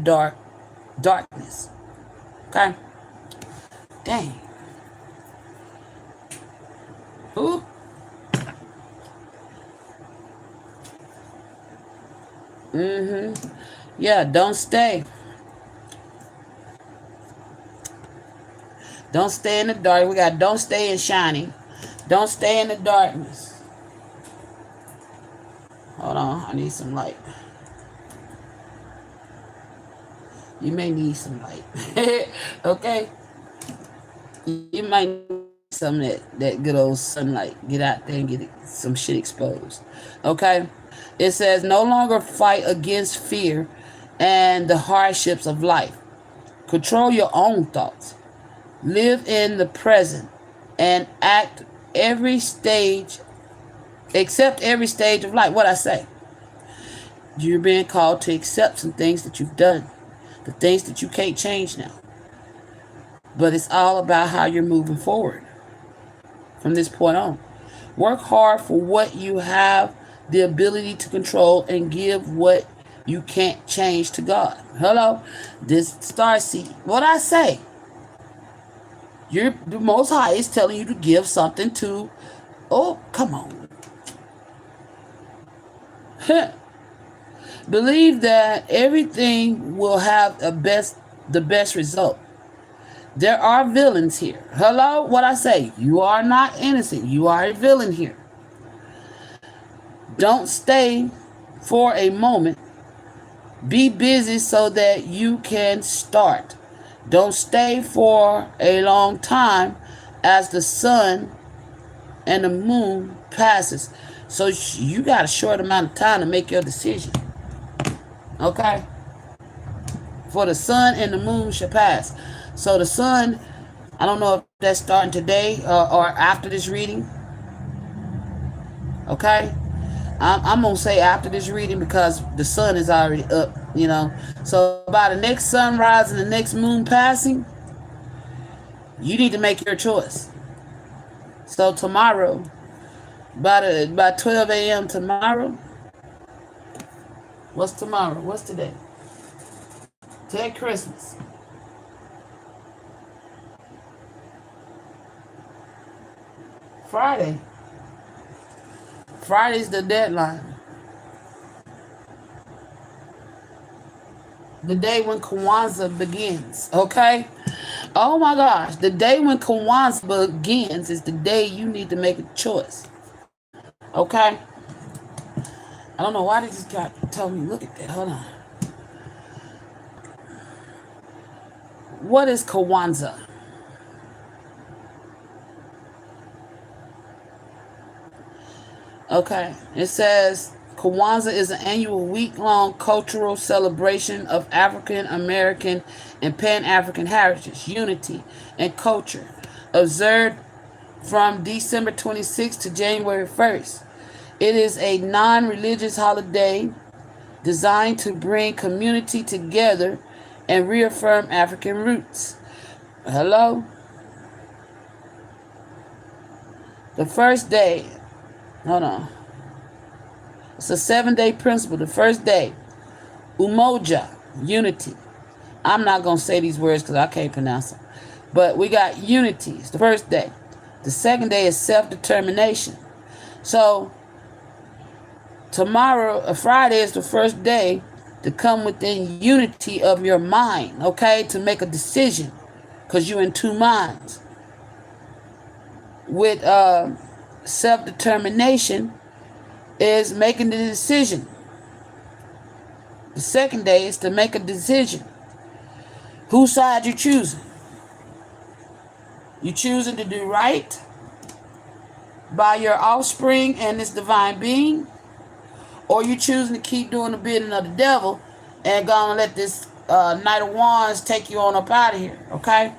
darkness. Okay? Dang. Who? Yeah, don't stay. Don't stay in the dark. We got don't stay in shining. Don't stay in the darkness. Hold on, I need some light. You may need some light. Okay? You might need some of that good old sunlight. Get out there and get some shit exposed. Okay? It says, no longer fight against fear and the hardships of life. Control your own thoughts. Live in the present and accept every stage of life. What I say? You're being called to accept some things that you've done. The things that you can't change now. But it's all about how you're moving forward from this point on. Work hard for what you have the ability to control and give what you can't change to God. Hello? This starseed. What I say? The Most High is telling you to give something to... Oh, come on. Believe that everything will have the best result. There are villains here. Hello? What I say? You are not innocent. You are a villain here. Don't stay for a moment. Be busy so that you can start. Don't stay for a long time as the sun and the moon passes. So you got a short amount of time to make your decision. Okay? For the sun and the moon shall pass. So the sun, I don't know if that's starting today or after this reading. Okay? I'm gonna say after this reading because the sun is already up, So by the next sunrise and the next moon passing, you need to make your choice. So tomorrow, by 12 a.m. tomorrow, what's tomorrow? What's today? Today Christmas. Friday. Friday's the deadline. The day when Kwanzaa begins, okay? Oh my gosh, the day when Kwanzaa begins is the day you need to make a choice, okay? I don't know why they just got told me, look at that, hold on. What is Kwanzaa? Okay, it says Kwanzaa is an annual week-long cultural celebration of African American and Pan-African heritage, unity, and culture, observed from December 26th to January 1st. It is a non-religious holiday designed to bring community together and reaffirm African roots. Hello? The first day, hold on. It's a 7-day principle. The first day, Umoja, unity. I'm not going to say these words because I can't pronounce them. But we got unity. It's the first day. The second day is self-determination. So, tomorrow, Friday is the first day to come within unity of your mind, okay? To make a decision because you're in two minds. With self-determination is making the decision. The second day is to make a decision. Whose side you choosing? You choosing to do right by your offspring and this divine being? Or you choosing to keep doing the bidding of the devil and gonna let this Knight of Wands take you on up out of here, okay?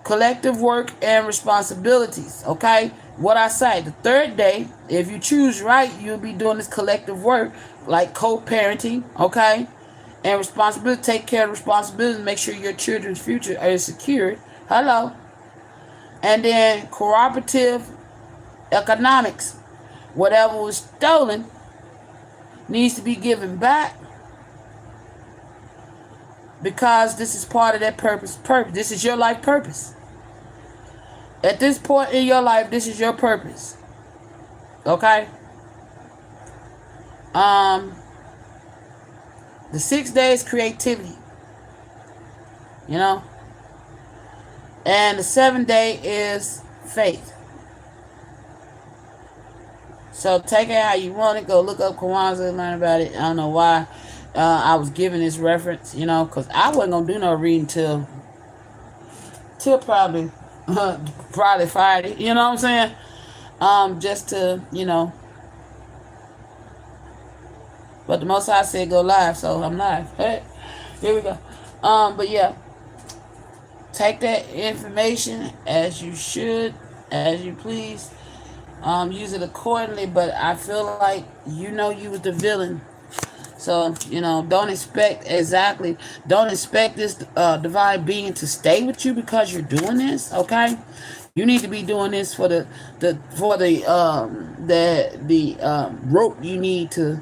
Collective work and responsibilities, okay? What I say, the third day, if you choose right, you'll be doing this collective work like co-parenting, okay? And responsibility, take care of responsibility, make sure your children's future is secured. Hello. And then cooperative economics. Whatever was stolen needs to be given back because this is part of that purpose. This is your life purpose. At this point in your life, this is your purpose. Okay? The 6 days creativity. And the 7th day is faith. So take it how you want it. Go look up Kwanzaa and learn about it. I don't know why I was giving this reference, because I wasn't going to do no reading till probably Friday. You know what I'm saying? Just to, But the Most High said go live, so I'm live. Hey, here we go. But yeah, take that information as you should, as you please. Use it accordingly, but I feel like you was the villain. So, don't expect this divine being to stay with you because you're doing this, okay? You need to be doing this for the rope you need to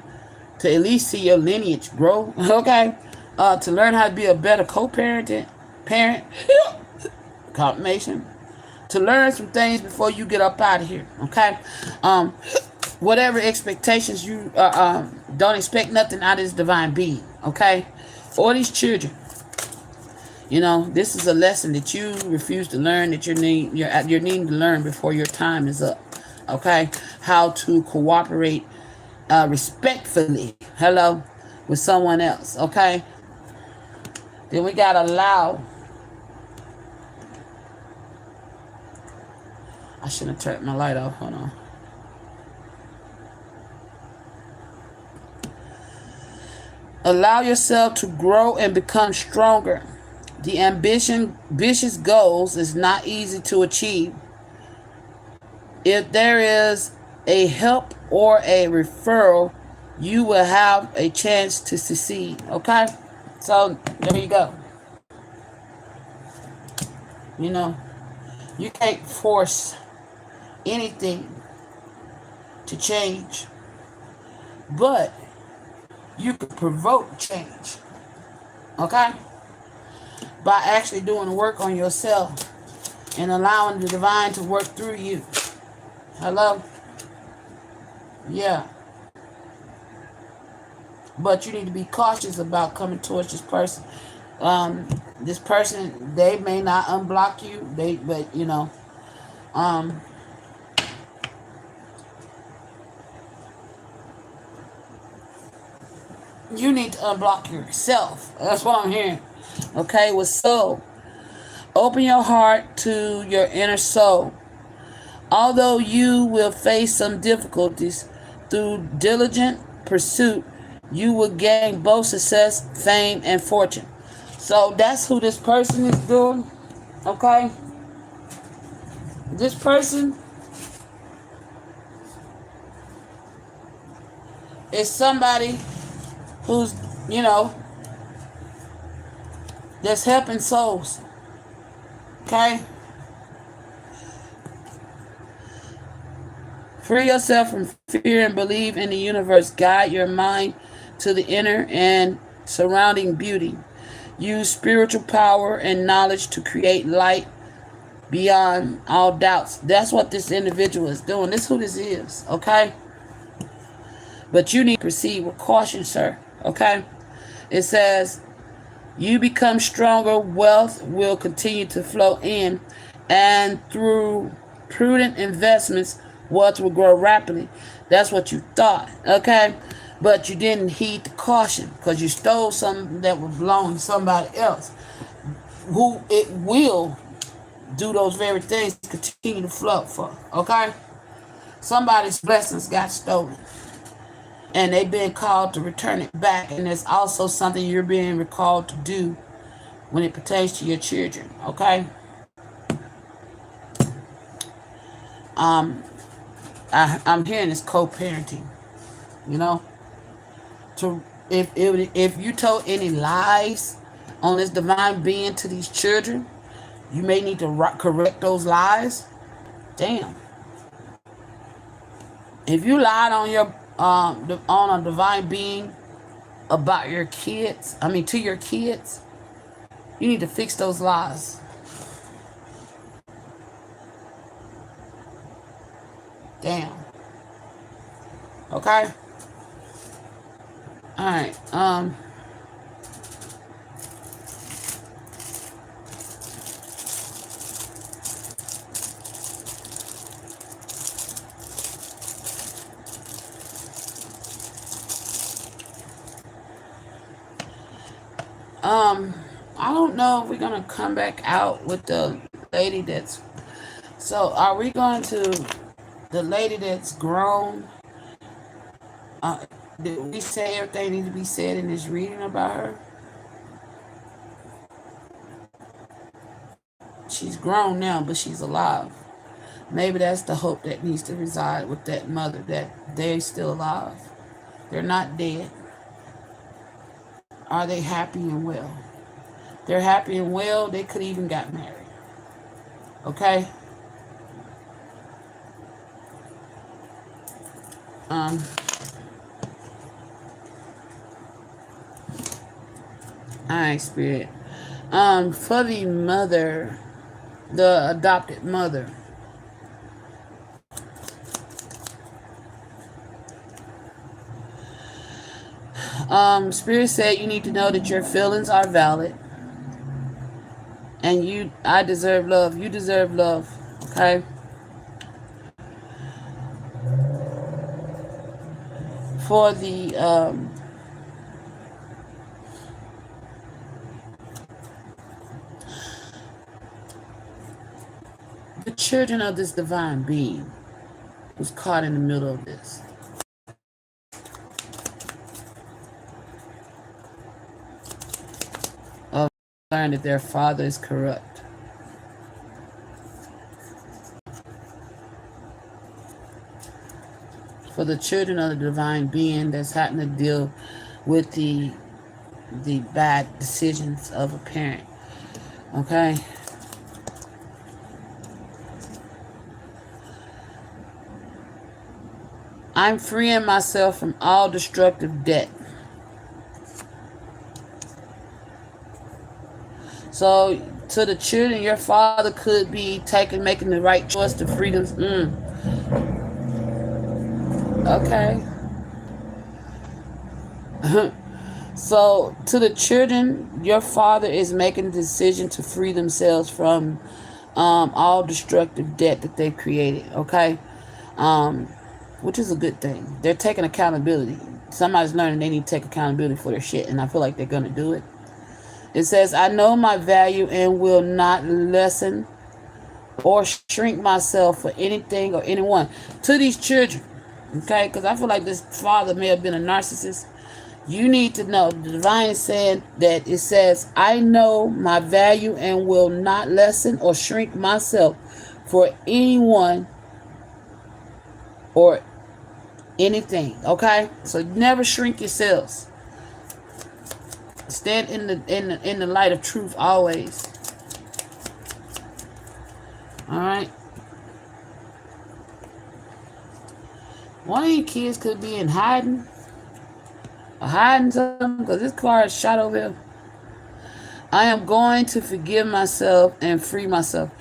at least see your lineage grow, okay? To learn how to be a better parent, confirmation. To learn some things before you get up out of here, okay? Whatever expectations you don't expect nothing out of this divine being, okay? For these children, this is a lesson that you refuse to learn, that you're needing to learn before your time is up, okay? How to cooperate respectfully, with someone else, okay? Then we gotta allow. I shouldn't have turned my light off. Hold on. Allow yourself to grow and become stronger. The ambitious goals is not easy to achieve. If there is a help or a referral, you will have a chance to succeed. Okay? So there you go. You know, you can't force anything to change, but you can provoke change. Okay? By actually doing the work on yourself and allowing the divine to work through you. Hello? Yeah. But you need to be cautious about coming towards this person. This person, they may not unblock you, but you know, um, you need to unblock yourself. That's what I'm hearing. Okay, with soul. Open your heart to your inner soul. Although you will face some difficulties, through diligent pursuit, you will gain both success, fame, and fortune. So that's who this person is doing. Okay? This person is somebody who's, you know, that's helping souls. Okay? Free yourself from fear and believe in the universe. Guide your mind to the inner and surrounding beauty. Use spiritual power and knowledge to create light beyond all doubts. That's what this individual is doing. This is who this is, okay? But you need to proceed with caution, sir, okay? It says, you become stronger, wealth will continue to flow in, and through prudent investments, wealth will grow rapidly. That's what you thought, okay? But you didn't heed the caution because you stole something that would belong to somebody else who it will do those very things, continue to flow for, okay? Somebody's blessings got stolen and they've been called to return it back, and there's also something you're being recalled to do when it pertains to your children, okay? I'm hearing this co-parenting, you know? To if you told any lies on this divine being to these children, you may need to correct those lies. Damn. If you lied on your on a divine being about your kids, I mean to your kids, you need to fix those lies. Damn. Okay? Alright. I don't know if we're gonna come back out with the lady that's so are we going to the lady that's grown? Did we say everything needs to be said in this reading about her? She's grown now, but she's alive. Maybe that's the hope that needs to reside with that mother, that they're still alive. They're not dead. Are they happy and well? They're happy and well. They could even got married. Okay? All right, Spirit. For the mother, the adopted mother. Spirit said you need to know that your feelings are valid. And I deserve love. You deserve love. Okay? For the children of this divine being who's caught in the middle of this. Learn that their father is corrupt. for the children of the divine being that's having to deal with the bad decisions of a parent. Okay. I'm freeing myself from all destructive debt. So to the children, your father could be making the right choice to freedom. Okay. So to the children, your father is making a decision to free themselves from all destructive debt that they've created. Okay. Which is a good thing. They're taking accountability. Somebody's learning they need to take accountability for their shit, and I feel like they're gonna do it. It says, I know my value and will not lessen or shrink myself for anything or anyone. To these children, okay? Because I feel like this father may have been a narcissist. You need to know, the divine is saying that it says, I know my value and will not lessen or shrink myself for anyone or anything, okay? So never shrink yourselves. Stand in the light of truth always. All right. One of you kids could be in hiding or hiding something because this car is shot over here. I am going to forgive myself and free myself.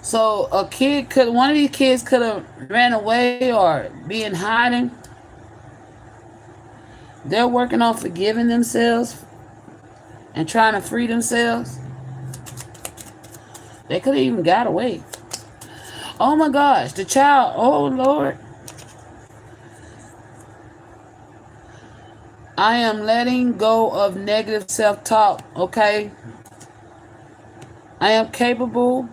So one of these kids could have ran away or be in hiding. They're working on forgiving themselves and trying to free themselves. They could have even got away. Oh my gosh, the child, oh Lord. I am letting go of negative self-talk, okay? I am capable,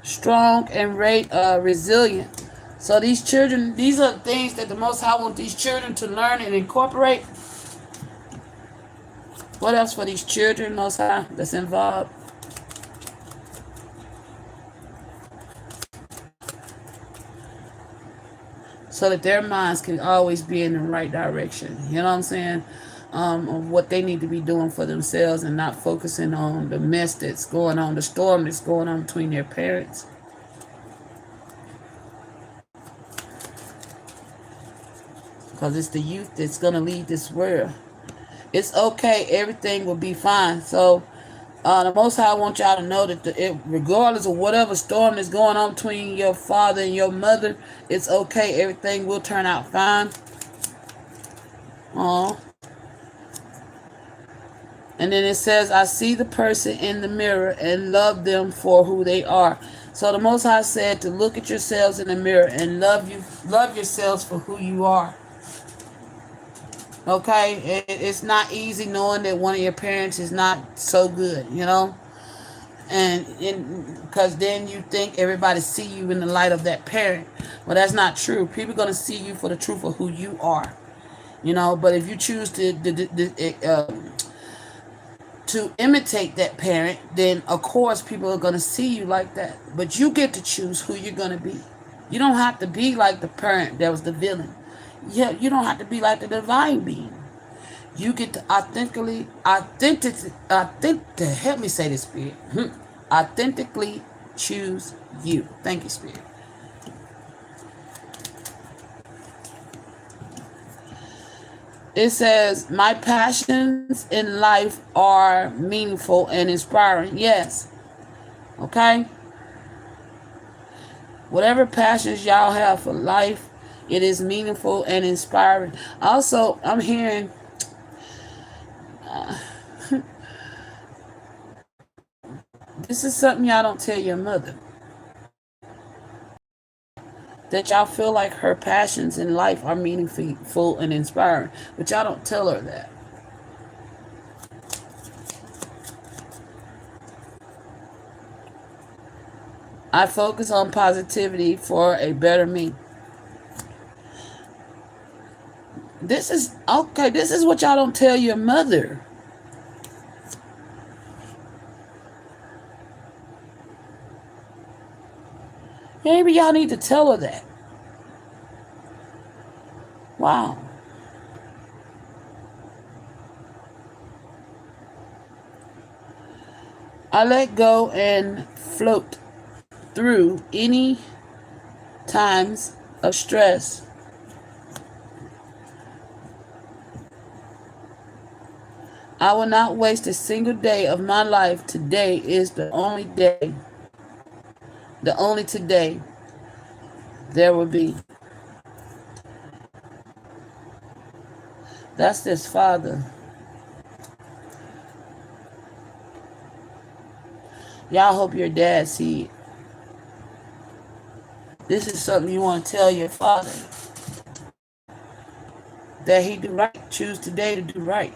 strong, and resilient. So these children, these are things that the Most High wants these children to learn and incorporate. What else for these children, Most High, that's involved? So that their minds can always be in the right direction. You know what I'm saying? Of what they need to be doing for themselves and not focusing on the mess that's going on, the storm that's going on between their parents. Because it's the youth that's going to lead this world. It's okay. Everything will be fine. So the Most High wants y'all to know that regardless of whatever storm is going on between your father and your mother, it's okay. Everything will turn out fine. And then it says, I see the person in the mirror and love them for who they are. So the Most High said to look at yourselves in the mirror and love yourselves for who you are. Okay? It's not easy knowing that one of your parents is not so good, you know? And because then you think everybody see you in the light of that parent. Well, that's not true. People are going to see you for the truth of who you are. You know, but if you choose to imitate that parent, then of course people are going to see you like that. But you get to choose who you're going to be. You don't have to be like the parent that was the villain. Yeah, you don't have to be like the divine being. You get to authentically, help me say this, Spirit. Authentically choose you. Thank you, Spirit. It says, my passions in life are meaningful and inspiring. Yes. Okay? Whatever passions y'all have for life, it is meaningful and inspiring. Also, I'm hearing this is something y'all don't tell your mother. That y'all feel like her passions in life are meaningful and inspiring. But y'all don't tell her that. I focus on positivity for a better me. This is what y'all don't tell your mother. Maybe y'all need to tell her that. Wow. I let go and float through any times of stress. I will not waste a single day of my life. Today is the only day, the only today there will be. That's this father. Y'all hope your dad see it. This is something you want to tell your father. That he do right. Choose today to do right.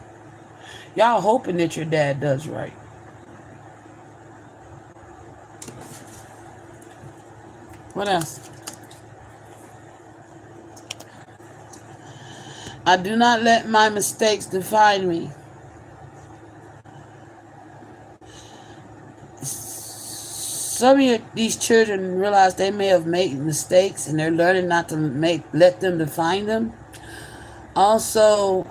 Y'all hoping that your dad does right. What else? I do not let my mistakes define me. Some of these children realize they may have made mistakes and they're learning not to let them define them. Also,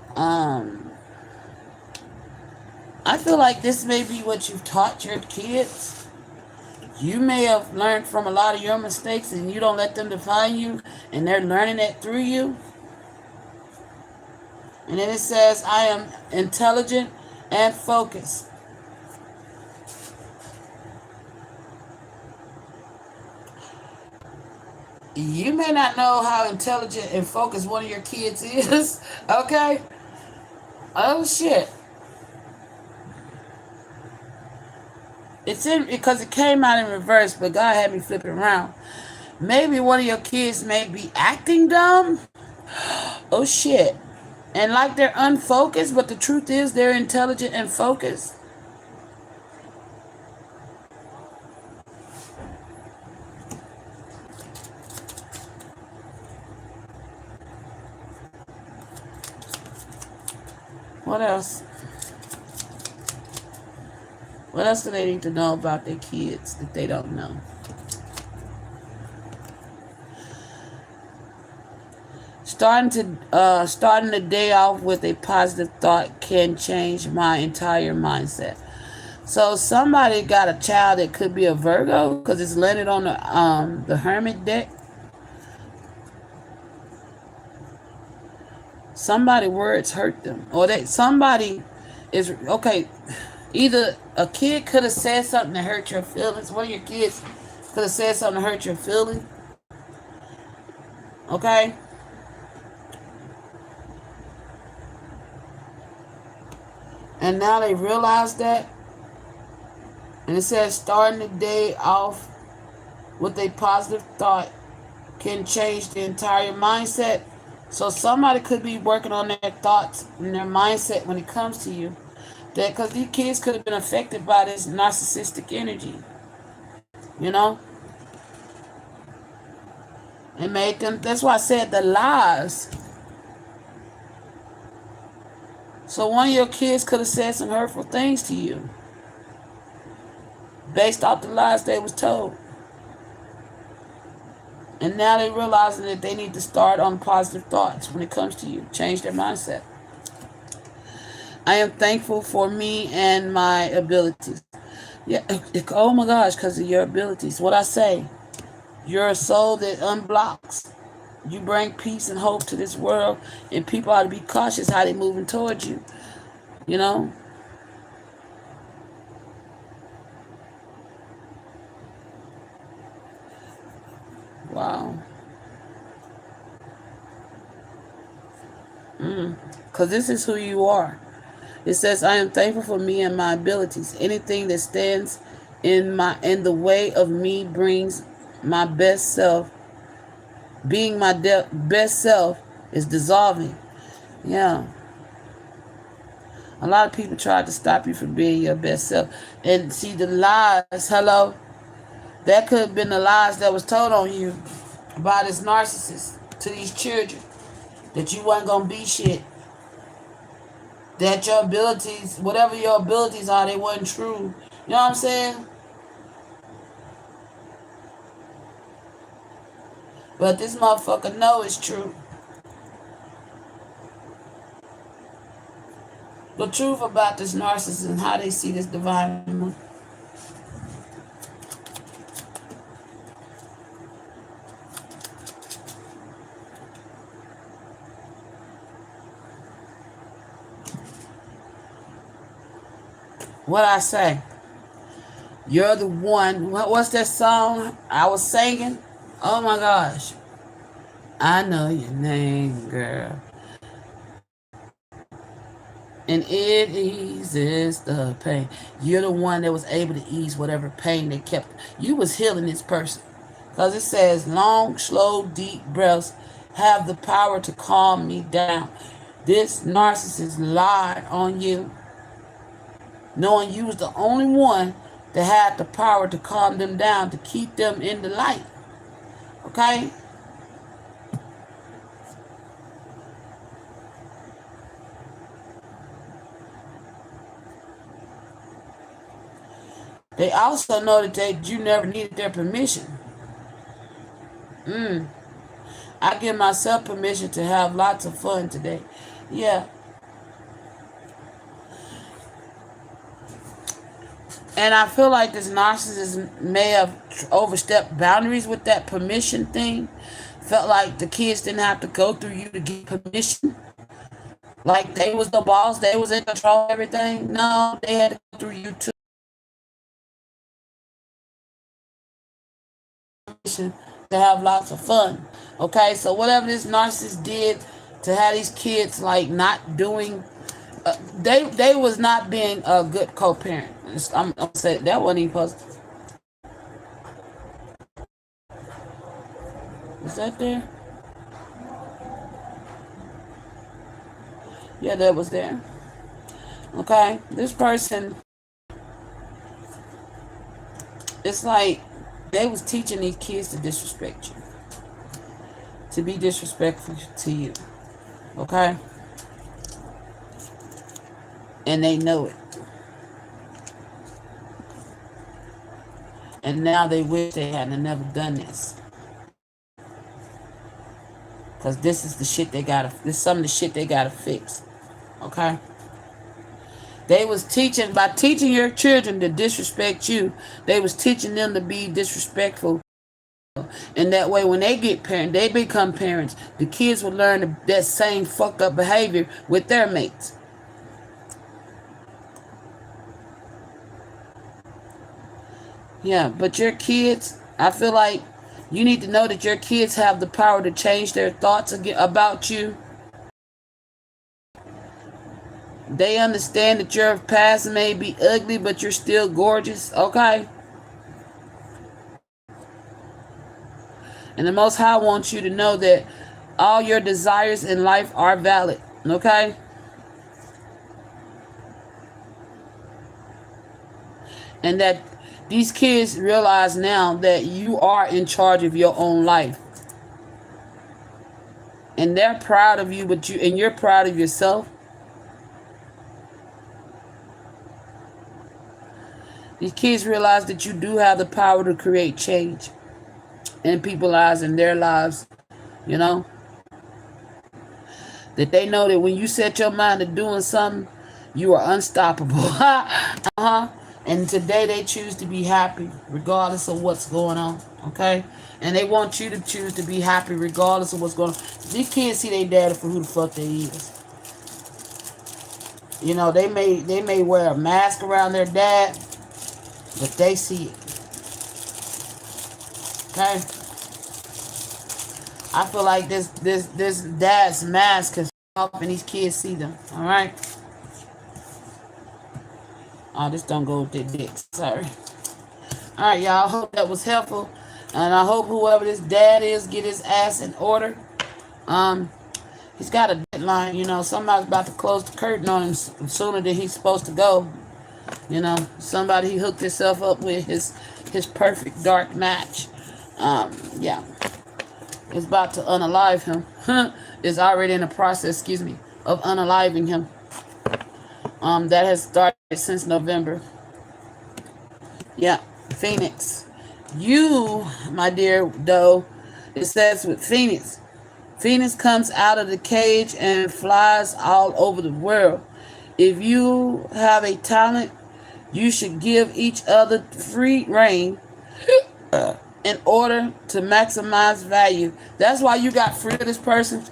I feel like this may be what you've taught your kids. You may have learned from a lot of your mistakes and you don't let them define you, and they're learning it through you. And then it says, I am intelligent and focused. You may not know how intelligent and focused one of your kids is, okay? Oh shit. It's in because it came out in reverse, but God had me flip it around. Maybe one of your kids may be acting dumb. Oh shit. And like they're unfocused, but the truth is they're intelligent and focused. What else? What else do they need to know about their kids that they don't know? Starting the day off with a positive thought can change my entire mindset. So somebody got a child that could be a Virgo because it's landed on the Hermit deck. Somebody words hurt them, or that somebody is okay. Either a kid could have said something to hurt your feelings. One of your kids could have said something to hurt your feelings. Okay. And now they realize that. And it says starting the day off with a positive thought can change the entire mindset. So somebody could be working on their thoughts and their mindset when it comes to you. That because these kids could have been affected by this narcissistic energy. You know? It made them, that's why I said the lies. So one of your kids could have said some hurtful things to you based off the lies they was told. And now they're realizing that they need to start on positive thoughts when it comes to you. Change their mindset. I am thankful for me and my abilities. Yeah, oh my gosh, because of your abilities. What I say, you're a soul that unblocks. You bring peace and hope to this world, and people ought to be cautious how they're moving towards you. You know? Wow. Because this is who you are. It says, I am thankful for me and my abilities. Anything that stands in the way of me brings my best self. Being my best self is dissolving. Yeah. A lot of people try to stop you from being your best self. And see the lies, hello? That could have been the lies that was told on you by this narcissist to these children. That you wasn't going to be shit. That your abilities, whatever your abilities are, they wasn't true. You know what I'm saying? But this motherfucker know it's true. The truth about this narcissist and how they see this divine woman. What I say? You're the one. What's that song I was singing? Oh my gosh. I know your name, girl. And it eases the pain. You're the one that was able to ease whatever pain they kept. You was healing this person. Because it says, long, slow, deep breaths have the power to calm me down. This narcissist lied on you, knowing you was the only one that had the power to calm them down, to keep them in the light. Okay? They also know that you never needed their permission. I give myself permission to have lots of fun today. Yeah. And I feel like this narcissist may have overstepped boundaries with that permission thing. Felt like the kids didn't have to go through you to get permission. Like they was the boss, they was in control of everything. No, they had to go through you too. To have lots of fun. Okay, so whatever this narcissist did to have these kids like not doing, they was not being a good co-parent. I'm saying that wasn't even supposed. Is that there? Yeah, that was there. Okay, this person, it's like they was teaching these kids to disrespect you, to be disrespectful to you. Okay, and they know it. And now they wish they hadn't never done this. Because this is the shit they gotta, this is some of the shit they gotta fix. Okay? They was teaching, by teaching your children to disrespect you, they was teaching them to be disrespectful. And that way when they get parents, they become parents, the kids will learn that same fucked up behavior with their mates. Yeah, but your kids, I feel like you need to know that your kids have the power to change their thoughts about you. They understand that your past may be ugly, but you're still gorgeous, okay? And the Most High wants you to know that all your desires in life are valid, okay? And that these kids realize now that you are in charge of your own life. And they're proud of you, and you're proud of yourself. These kids realize that you do have the power to create change in people's lives, in their lives, you know? That they know that when you set your mind to doing something, you are unstoppable. And today they choose to be happy regardless of what's going on, okay? And they want you to choose to be happy regardless of what's going on. These kids see their daddy for who the fuck they is. You know, they may wear a mask around their dad, but they see it. Okay? I feel like this dad's mask is up and these kids see them. Alright? Oh, this don't go with their dicks. Sorry. Alright, y'all. I hope that was helpful. And I hope whoever this dad is get his ass in order. He's got a deadline, you know. Somebody's about to close the curtain on him sooner than he's supposed to go. You know, somebody he hooked himself up with his perfect dark match. Yeah. It's about to unalive him. It's already in the process, of unaliving him. That has started since November. Yeah, Phoenix. You, my dear doe, it says with Phoenix comes out of the cage and flies all over the world. If you have a talent, you should give each other free reign in order to maximize value. That's why you got free of this person,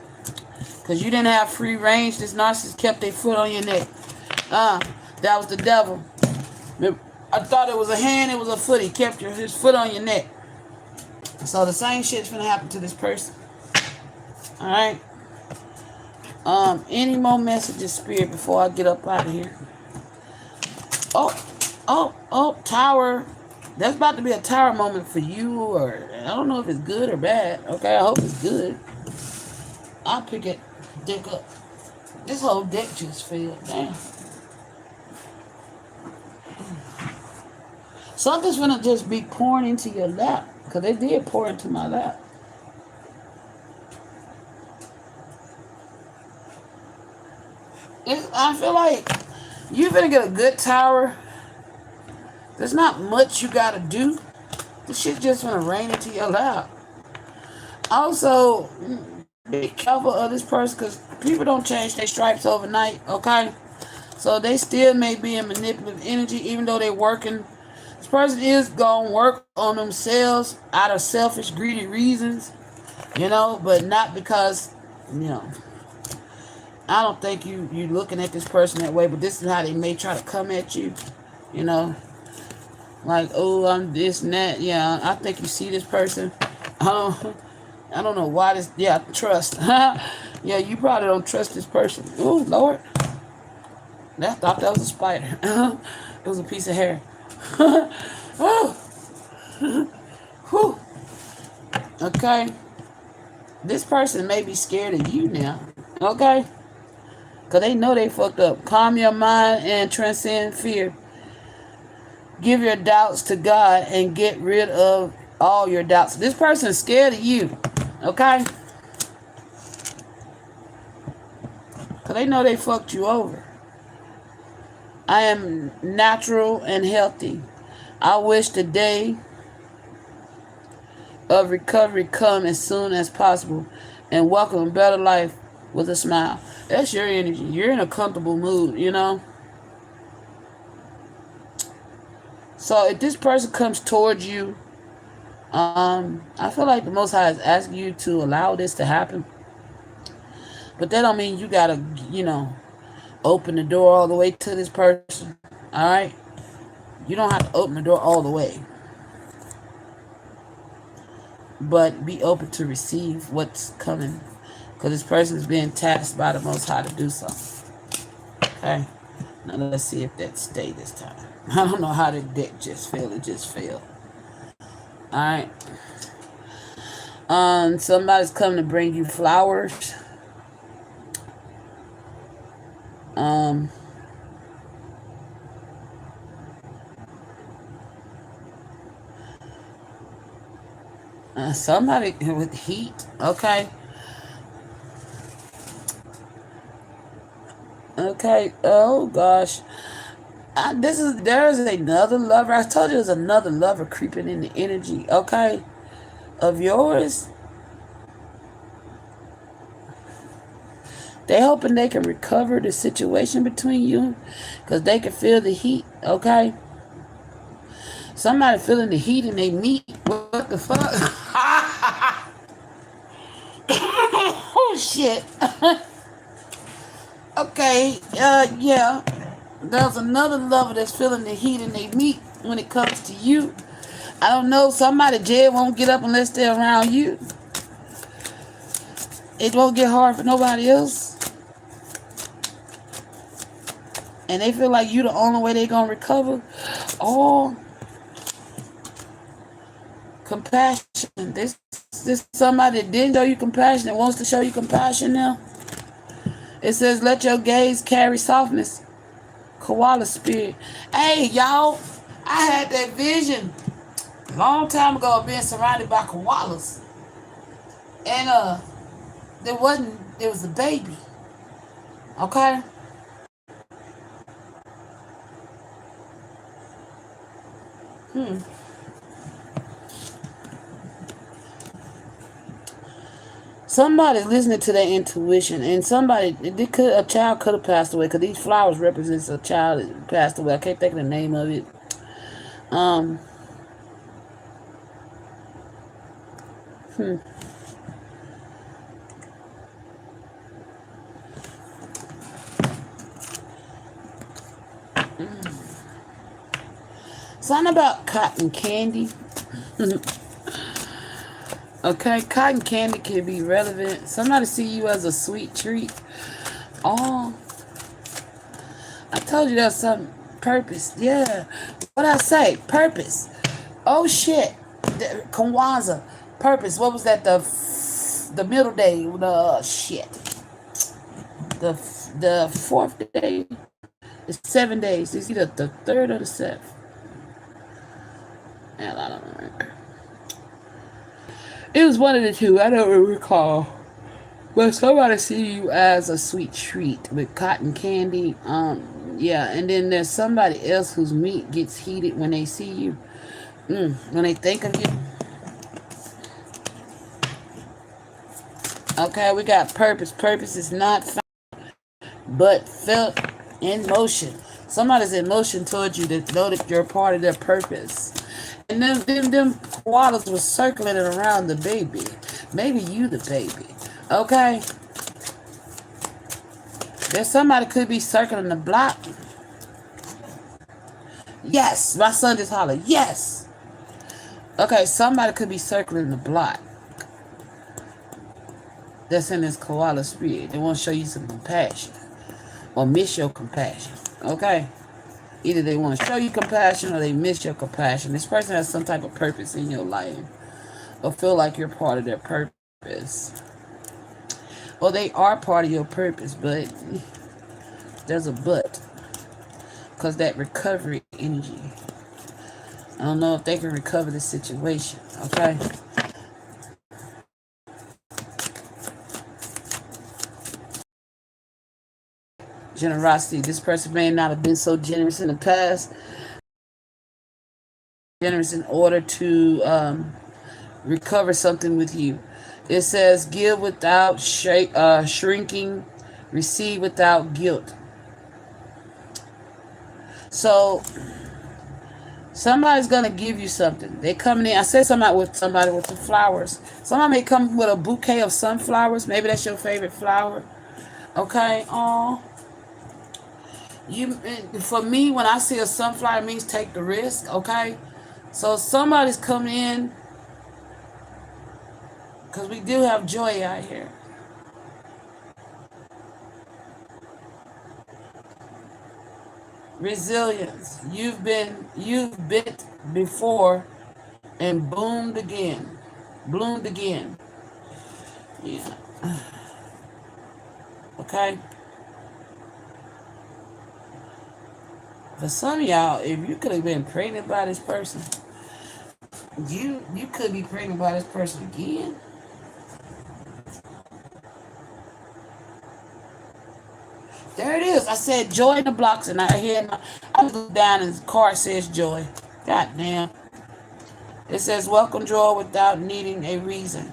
because you didn't have free range. This narcissist kept their foot on your neck. That was the devil. I thought it was a hand, it was a foot. He kept his foot on your neck. So the same shit's gonna happen to this person. Alright? Any more messages, Spirit, before I get up out of here? Oh, tower. That's about to be a tower moment for you, or I don't know if it's good or bad. Okay, I hope it's good. I'll pick it deck up. This whole deck just failed. Damn. Something's gonna just be pouring into your lap, because they did pour into my lap. I feel like you're gonna get a good tower. There's not much you gotta do. This shit just gonna rain into your lap. Also, be careful of this person, because people don't change their stripes overnight, okay? So they still may be in manipulative energy, even though they're working. This person is gonna work on themselves out of selfish, greedy reasons, but not because, I don't think you looking at this person that way, but this is how they may try to come at you, like, oh, I'm this and that. Yeah, I think you see this person. I don't know why this. Yeah, trust. Yeah, you probably don't trust this person. Oh, Lord. I thought that was a spider. It was a piece of hair. Oh. Whew. Okay. This person may be scared of you now. Okay? Because they know they fucked up. Calm your mind and transcend fear. Give your doubts to God and get rid of all your doubts. This person is scared of you. Okay? Because they know they fucked you over. I am natural and healthy. I wish the day of recovery come as soon as possible and welcome a better life with a smile. That's your energy. You're in a comfortable mood, So if this person comes towards you, I feel like the Most High is asking you to allow this to happen. But that don't mean you gotta, open the door all the way to this person. Alright? You don't have to open the door all the way. But be open to receive what's coming. Because this person is being tasked by the Most High to do so. Okay? Now let's see if that stay this time. I don't know how the deck just fell. It just fell. Alright. Somebody's coming to bring you flowers. Somebody with heat. Okay. Okay. Oh gosh. There's another lover. I told you there's another lover creeping in the energy. Okay. Of yours. They hoping they can recover the situation between you, because they can feel the heat. Okay. Somebody feeling the heat and they meet. What the fuck? Oh shit. Okay. Yeah. There's another lover that's feeling the heat and they meet when it comes to you. I don't know. Somebody jail won't get up unless they're around you. It won't get hard for nobody else. And they feel like you the only way they gonna recover. Oh, compassion. This somebody that didn't show you compassion and wants to show you compassion now. It says, let your gaze carry softness. Koala spirit. Hey, y'all. I had that vision a long time ago of being surrounded by koalas. And it was a baby. Okay? Somebody listening to their intuition, and a child could have passed away because these flowers represents a child that passed away. I can't think of the name of it. Um, hmm. Something about cotton candy. Okay, cotton candy can be relevant. Somebody see you as a sweet treat. Oh, I told you that's some purpose. Yeah. What I say? Purpose. Oh shit. Kwanzaa. Purpose. What was that? The middle day. The shit. The the fourth day. It's 7 days. It's either the third or the seventh. And I don't remember. It was one of the two. I don't recall. But somebody see you as a sweet treat with cotton candy. Yeah, and then there's somebody else whose meat gets heated when they see you. When they think of you. Okay, we got purpose. Purpose is not found, but felt in motion. Somebody's in motion towards you that know that you're part of their purpose. And them koalas was circling around the baby. Maybe you the baby. Okay? There's somebody could be circling the block. Yes, my son just hollered. Yes. Okay, somebody could be circling the block. That's in this koala spirit. They want to show you some compassion. Or miss your compassion. Okay? Either they want to show you compassion or they miss your compassion. This person has some type of purpose in your life. Or feel like you're part of their purpose. Or they are part of your purpose, but there's a but. Because that recovery energy. I don't know if they can recover the situation. Okay? Generosity. This person may not have been so generous in the past. Generous in order to recover something with you. It says, give without shrinking, receive without guilt. So, somebody's going to give you something. They coming in. I said somebody with the flowers. Somebody may come with a bouquet of sunflowers. Maybe that's your favorite flower. Okay? For me, when I see a sunflower, it means take the risk. Okay? So, somebody's coming in. Because we do have joy out here. Resilience. You've bit before and bloomed again. Yeah. Okay? For some of y'all, if you could have been pregnant by this person, you could be pregnant by this person again. There it is. I said joy in the blocks, and I look down and the card says joy. God damn. It says welcome joy without needing a reason.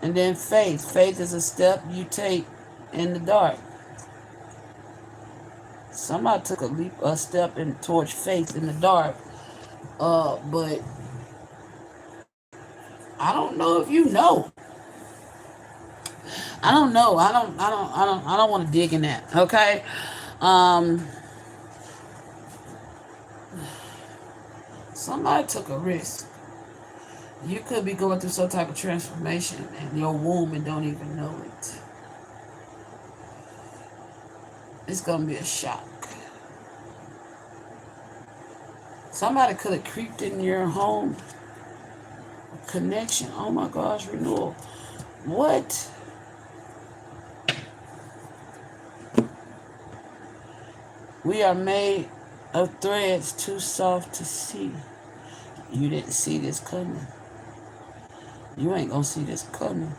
And then faith. Faith is a step you take in the dark. Somebody took a step towards faith in the dark. But I don't know if you know. I don't know. I don't want to dig in that. Okay. Somebody took a risk. You could be going through some type of transformation in your womb and don't even know it. It's gonna be a shock. Somebody could have creeped in your home. Connection. Oh my gosh, renewal. What? We are made of threads too soft to see. You didn't see this coming. You ain't gonna see this coming.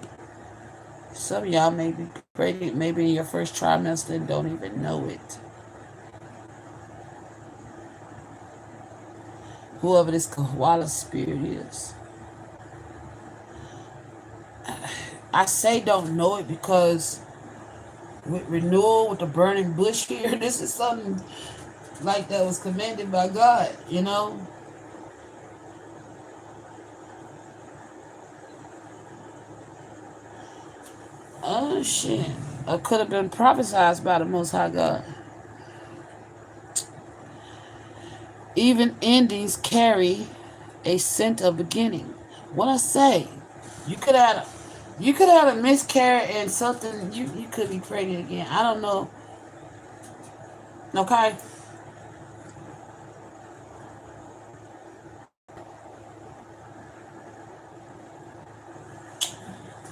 Some of y'all may be pregnant, maybe in your first trimester and don't even know it. Whoever this koala spirit is. I say don't know it because with renewal, with the burning bush here, this is something like that was commanded by God, you know? Oh shit. Or could have been prophesied by the Most High God. Even endings carry a scent of beginning. What I say, you could have you could have a miscarriage and something you could be pregnant again. I don't know. Okay.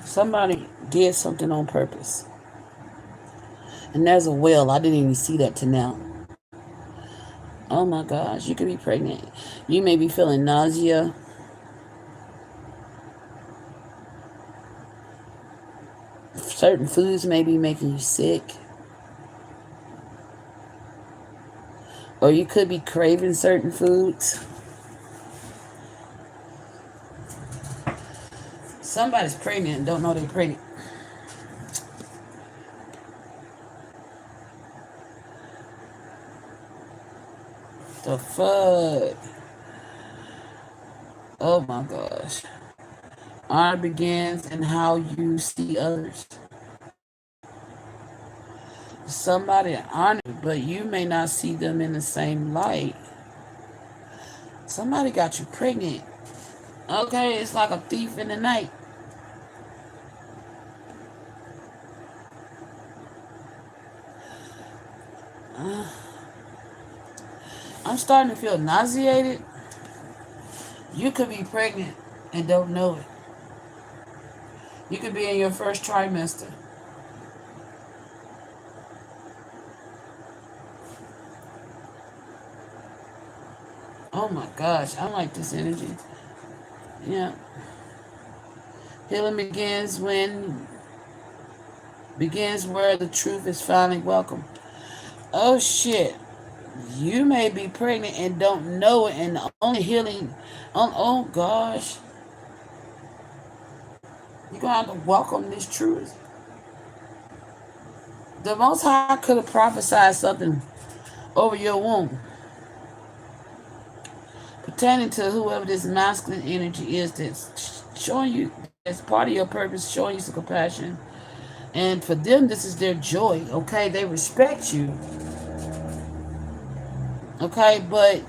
Somebody did something on purpose. And there's a well. I didn't even see that till now. Oh my gosh, you could be pregnant. You may be feeling nausea. Certain foods may be making you sick. Or you could be craving certain foods. Somebody's pregnant and don't know they're pregnant. The fuck? Oh my gosh. Honor begins in how you see others. Somebody honor you, but you may not see them in the same light. Somebody got you pregnant. Okay, it's like a thief in the night. I'm starting to feel nauseated. You could be pregnant and don't know it. You could be in your first trimester. Oh my gosh, I like this energy. Yeah. Healing begins where the truth is finally welcome. Oh shit. You may be pregnant and don't know it, and the only healing oh gosh. You're gonna have to welcome this truth. The Most High could have prophesied something over your womb pertaining to whoever this masculine energy is that's showing you, as part of your purpose, showing you some compassion. And for them, this is their joy, okay? They respect you, okay? But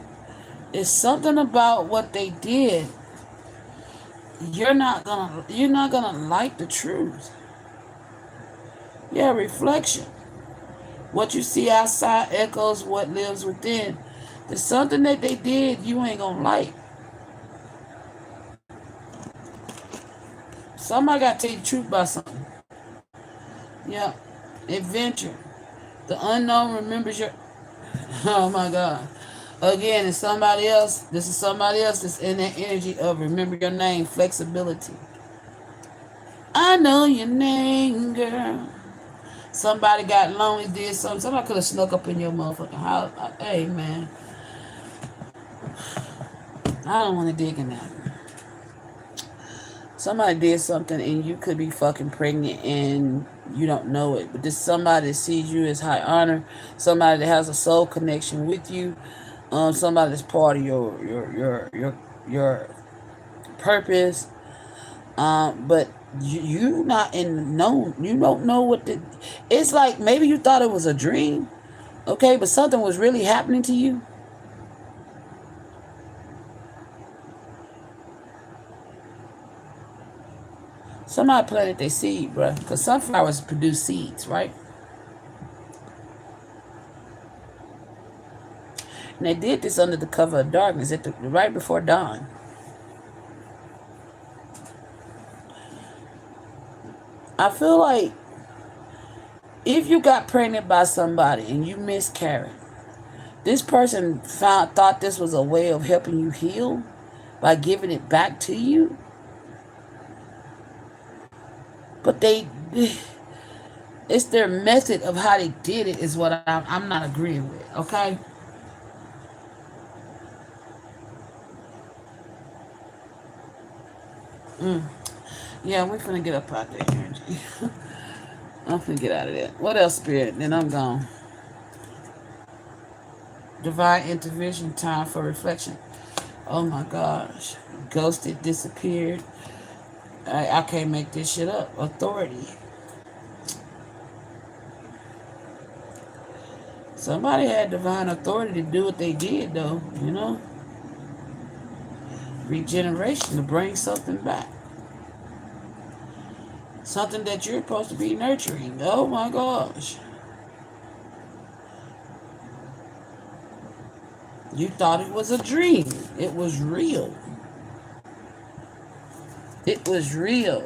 it's something about what they did. You're not gonna like the truth. Yeah, reflection. What you see outside echoes what lives within. There's something that they did you ain't gonna like. Somebody gotta tell you the truth about something. Yeah. Adventure. The unknown remembers your. Oh my God. Again, it's somebody else. This is somebody else that's in that energy of remember your name, flexibility. I know your name, girl. Somebody got lonely, did something. Somebody could have snuck up in your motherfucking house. Hey, man. I don't want to dig in that. Somebody did something and you could be fucking pregnant and you don't know it. But this somebody that sees you as high honor, somebody that has a soul connection with you, somebody that's part of your purpose. But you not in known. You don't know what the. It's like maybe you thought it was a dream, okay, but something was really happening to you. Somebody planted their seed, bruh. Because sunflowers produce seeds, right? And they did this under the cover of darkness right before dawn. I feel like if you got pregnant by somebody and you miscarried, this person thought this was a way of helping you heal by giving it back to you. But it's their method of how they did it is what I'm not agreeing with, okay? Yeah, we're finna get up out there, energy. I'm finna get out of there. What else, Spirit? Then I'm gone. Divine intervention, time for reflection. Oh my gosh. Ghosted, disappeared. I can't make this shit up. Authority. Somebody had divine authority to do what they did, though, you know? Regeneration, to bring something back. Something that you're supposed to be nurturing. Oh my gosh. You thought it was a dream. It was real. It was real.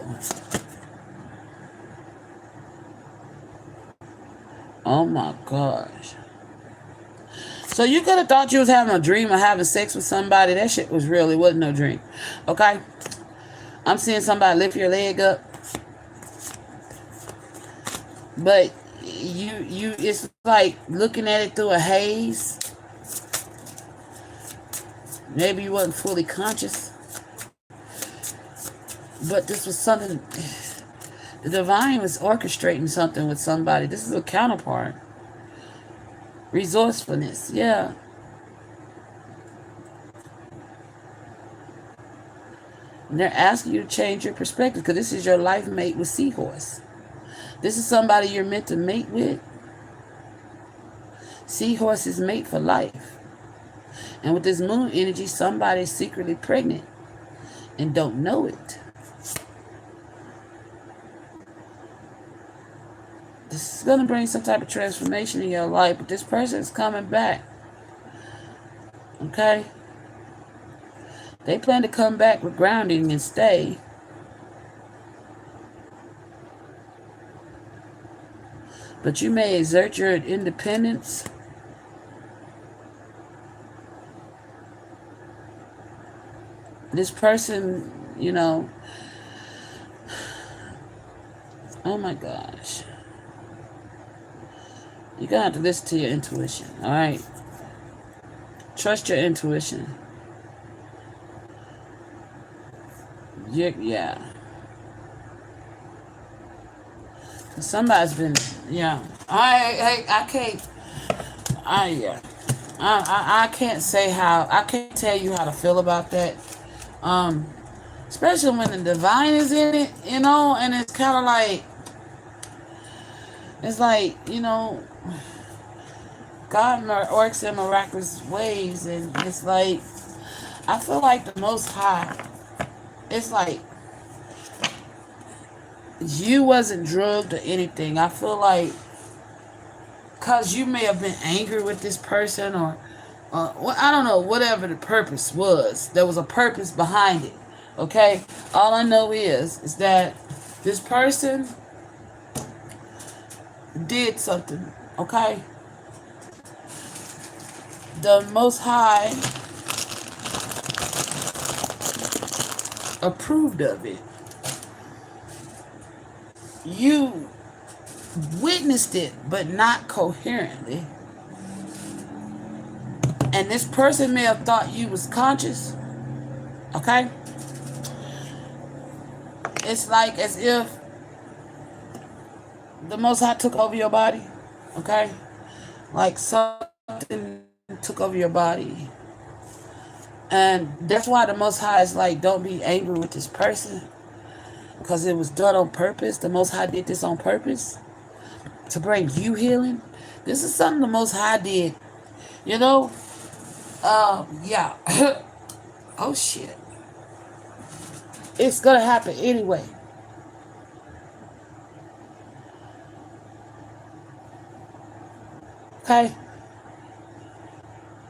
Oh my gosh. So you could have thought you was having a dream of having sex with somebody. That shit was real. It wasn't no dream. Okay? I'm seeing somebody lift your leg up. But you it's like looking at it through a haze. Maybe you wasn't fully conscious. But this was something, the divine was orchestrating something with somebody. This is a counterpart. Resourcefulness, yeah. And they're asking you to change your perspective because this is your life mate with Seahorse. This is somebody you're meant to mate with. Seahorse is mate for life. And with this moon energy, somebody's secretly pregnant and don't know it. This is going to bring some type of transformation in your life, but this person is coming back. Okay? They plan to come back with grounding and stay. But you may exert your independence. This person, you know, oh my gosh. You're going to have to listen to your intuition, all right? Trust your intuition. Yeah. Somebody's been, yeah. I can't, I can't say how, I can't tell you how to feel about that. Especially when the divine is in it, you know, and it's kind of like, it's like, you know, God works in miraculous ways, and it's like, I feel like the Most High, it's like, you wasn't drugged or anything. I feel like, because you may have been angry with this person, or I don't know, whatever the purpose was, there was a purpose behind it, okay? All I know is that this person did something, okay? The Most High approved of it. You witnessed it, but not coherently. And this person may have thought you was conscious, okay? It's like as if the Most High took over your body, okay? Like something took over your body. And that's why the Most High is like, don't be angry with this person, because it was done on purpose. The Most High did this on purpose to bring you healing. This is something the Most High did, you know? Yeah. Oh, shit. It's gonna happen anyway. Okay?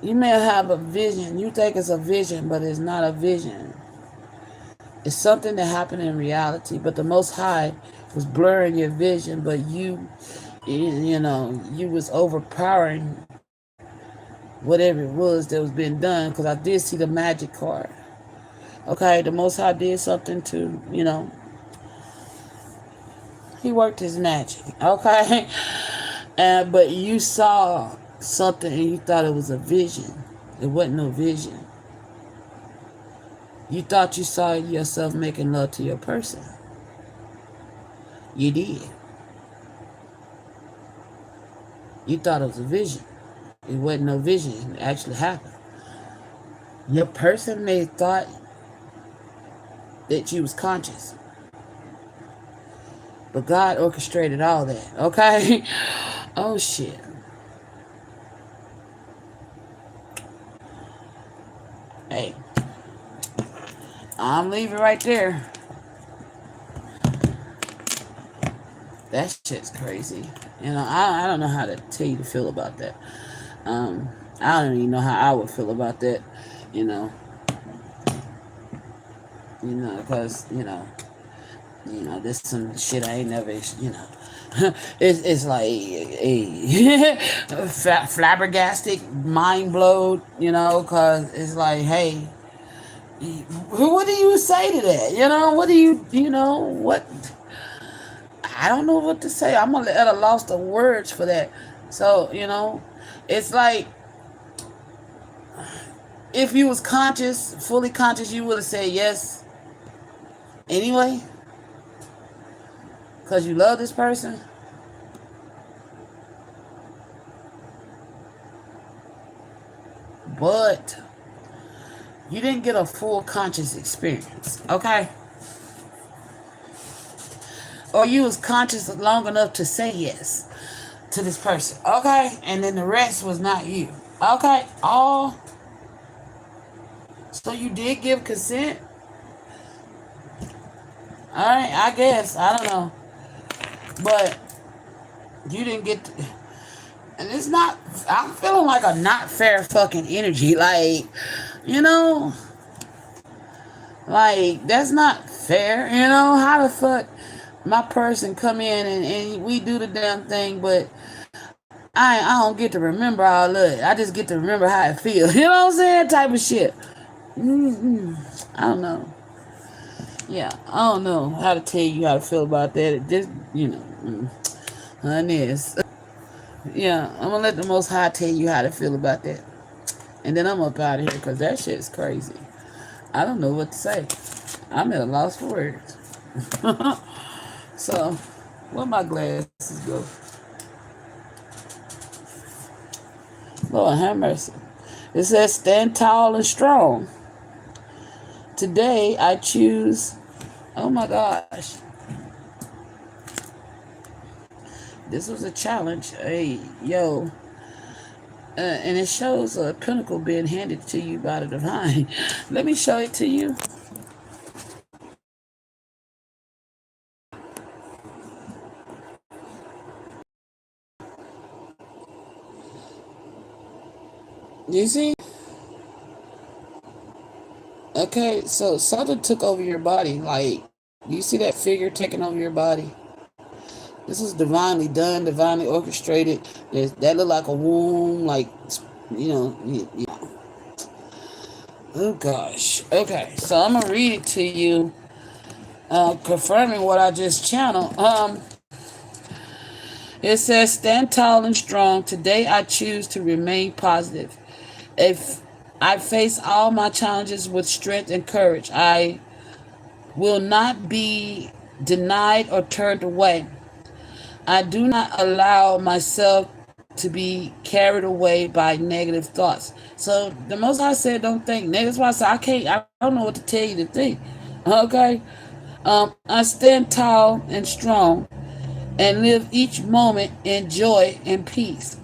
You may have a vision. You think it's a vision, but it's not a vision. It's something that happened in reality, but the Most High was blurring your vision, but you know, you was overpowering whatever it was that was being done, because I did see the magic card. Okay, the Most High did something to, you know, he worked his magic, okay? But you saw something and you thought it was a vision. It wasn't no vision. You thought you saw yourself making love to your person. You did. You thought it was a vision. It wasn't no vision. It actually happened. Your person may have thought that you was conscious, but God orchestrated all that. Okay? Oh shit. Hey, I'm leaving right there. That shit's crazy. You know, I don't know how to tell you to feel about that. I don't even know how I would feel about that. You know, because this some shit I ain't never, it's like a flabbergastic, mind blowed, because it's like, hey, what do you say to that? What do what? I don't know what to say. I'm at a loss of words for that. So, it's like if you was conscious, fully conscious, you would have said yes anyway, because you love this person. But you didn't get a full conscious experience, okay? Or you was conscious long enough to say yes to this person, okay? And then the rest was not you, okay? So you did give consent? All right, I guess. I don't know. But you didn't get to, and it's not, I'm feeling like a not fair fucking energy. Like, you know, like, that's not fair. How the fuck my person come in and we do the damn thing, but I don't get to remember all of it. I just get to remember how it feels. You know what I'm saying? Type of shit. I don't know. Yeah, I don't know how to tell you how to feel about that. It just, honey, yeah, I'm gonna let the Most High tell you how to feel about that. And then I'm up out of here because that shit's crazy. I don't know what to say. I'm at a loss for words. So, where my glasses go? Lord have mercy. It says, stand tall and strong. Today, I choose... Oh my gosh. This was a challenge. Hey, yo. And it shows a pinnacle being handed to you by the divine. Let me show it to you. You see? Okay, so something took over your body. Like, you see that figure taking over your body? This is divinely done, divinely orchestrated. That look like a womb, like, yeah. Oh gosh. Okay, so I'm gonna read it to you, confirming what I just channeled. It says, stand tall and strong. Today I choose to remain positive. If I face all my challenges with strength and courage, I will not be denied or turned away. I do not allow myself to be carried away by negative thoughts. So the Most High said, don't think negative. That's why I said, I don't know what to tell you to think. Okay? I stand tall and strong and live each moment in joy and peace.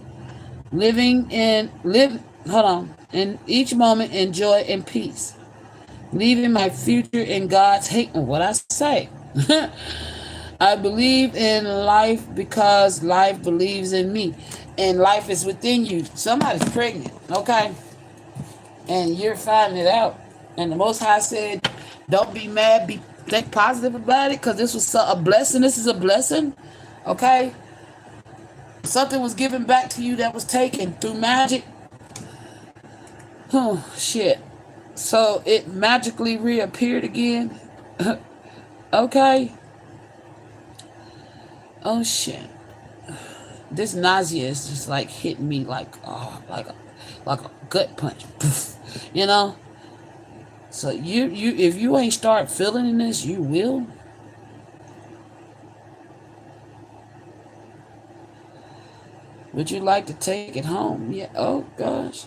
In each moment in joy and peace. Leaving my future in God's hate. What I say. I believe in life because life believes in me. And life is within you. Somebody's pregnant, okay? And you're finding it out. And the Most High said, don't be mad, think positive about it, because this was a blessing. This is a blessing, okay? Something was given back to you that was taken through magic. Oh, shit. So it magically reappeared again. Okay? Oh, shit. This nausea is just like hitting me like a gut punch. You know? So you if you ain't start feeling this, you will. Would you like to take it home? Yeah. Oh gosh.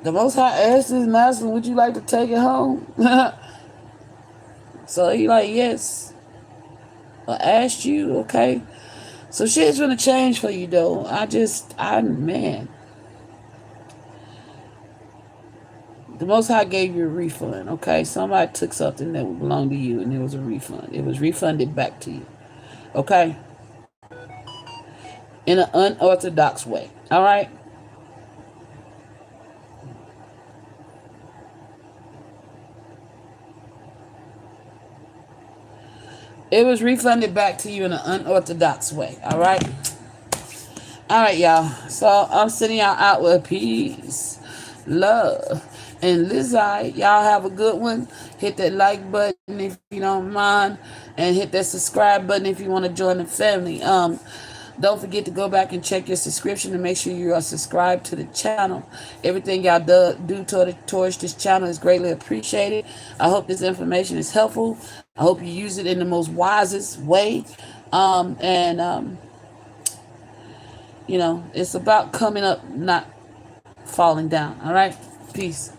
The Most High asked his master, would you like to take it home? So he like, yes. I asked you, okay. So shit's gonna change for you though. Man. The Most High gave you a refund, okay? Somebody took something that belonged to you and it was a refund. It was refunded back to you, okay? In an unorthodox way, all right? It was refunded back to you in an unorthodox way, all right? All right, y'all. So I'm sending y'all out with peace, love, and Lizzie. Y'all have a good one. Hit that like button if you don't mind, and hit that subscribe button if you want to join the family. Don't forget to go back and check your subscription and make sure you are subscribed to the channel. Everything y'all do towards this channel is greatly appreciated. I hope this information is helpful. I hope you use it in the most wisest way. It's about coming up, not falling down. All right? Peace.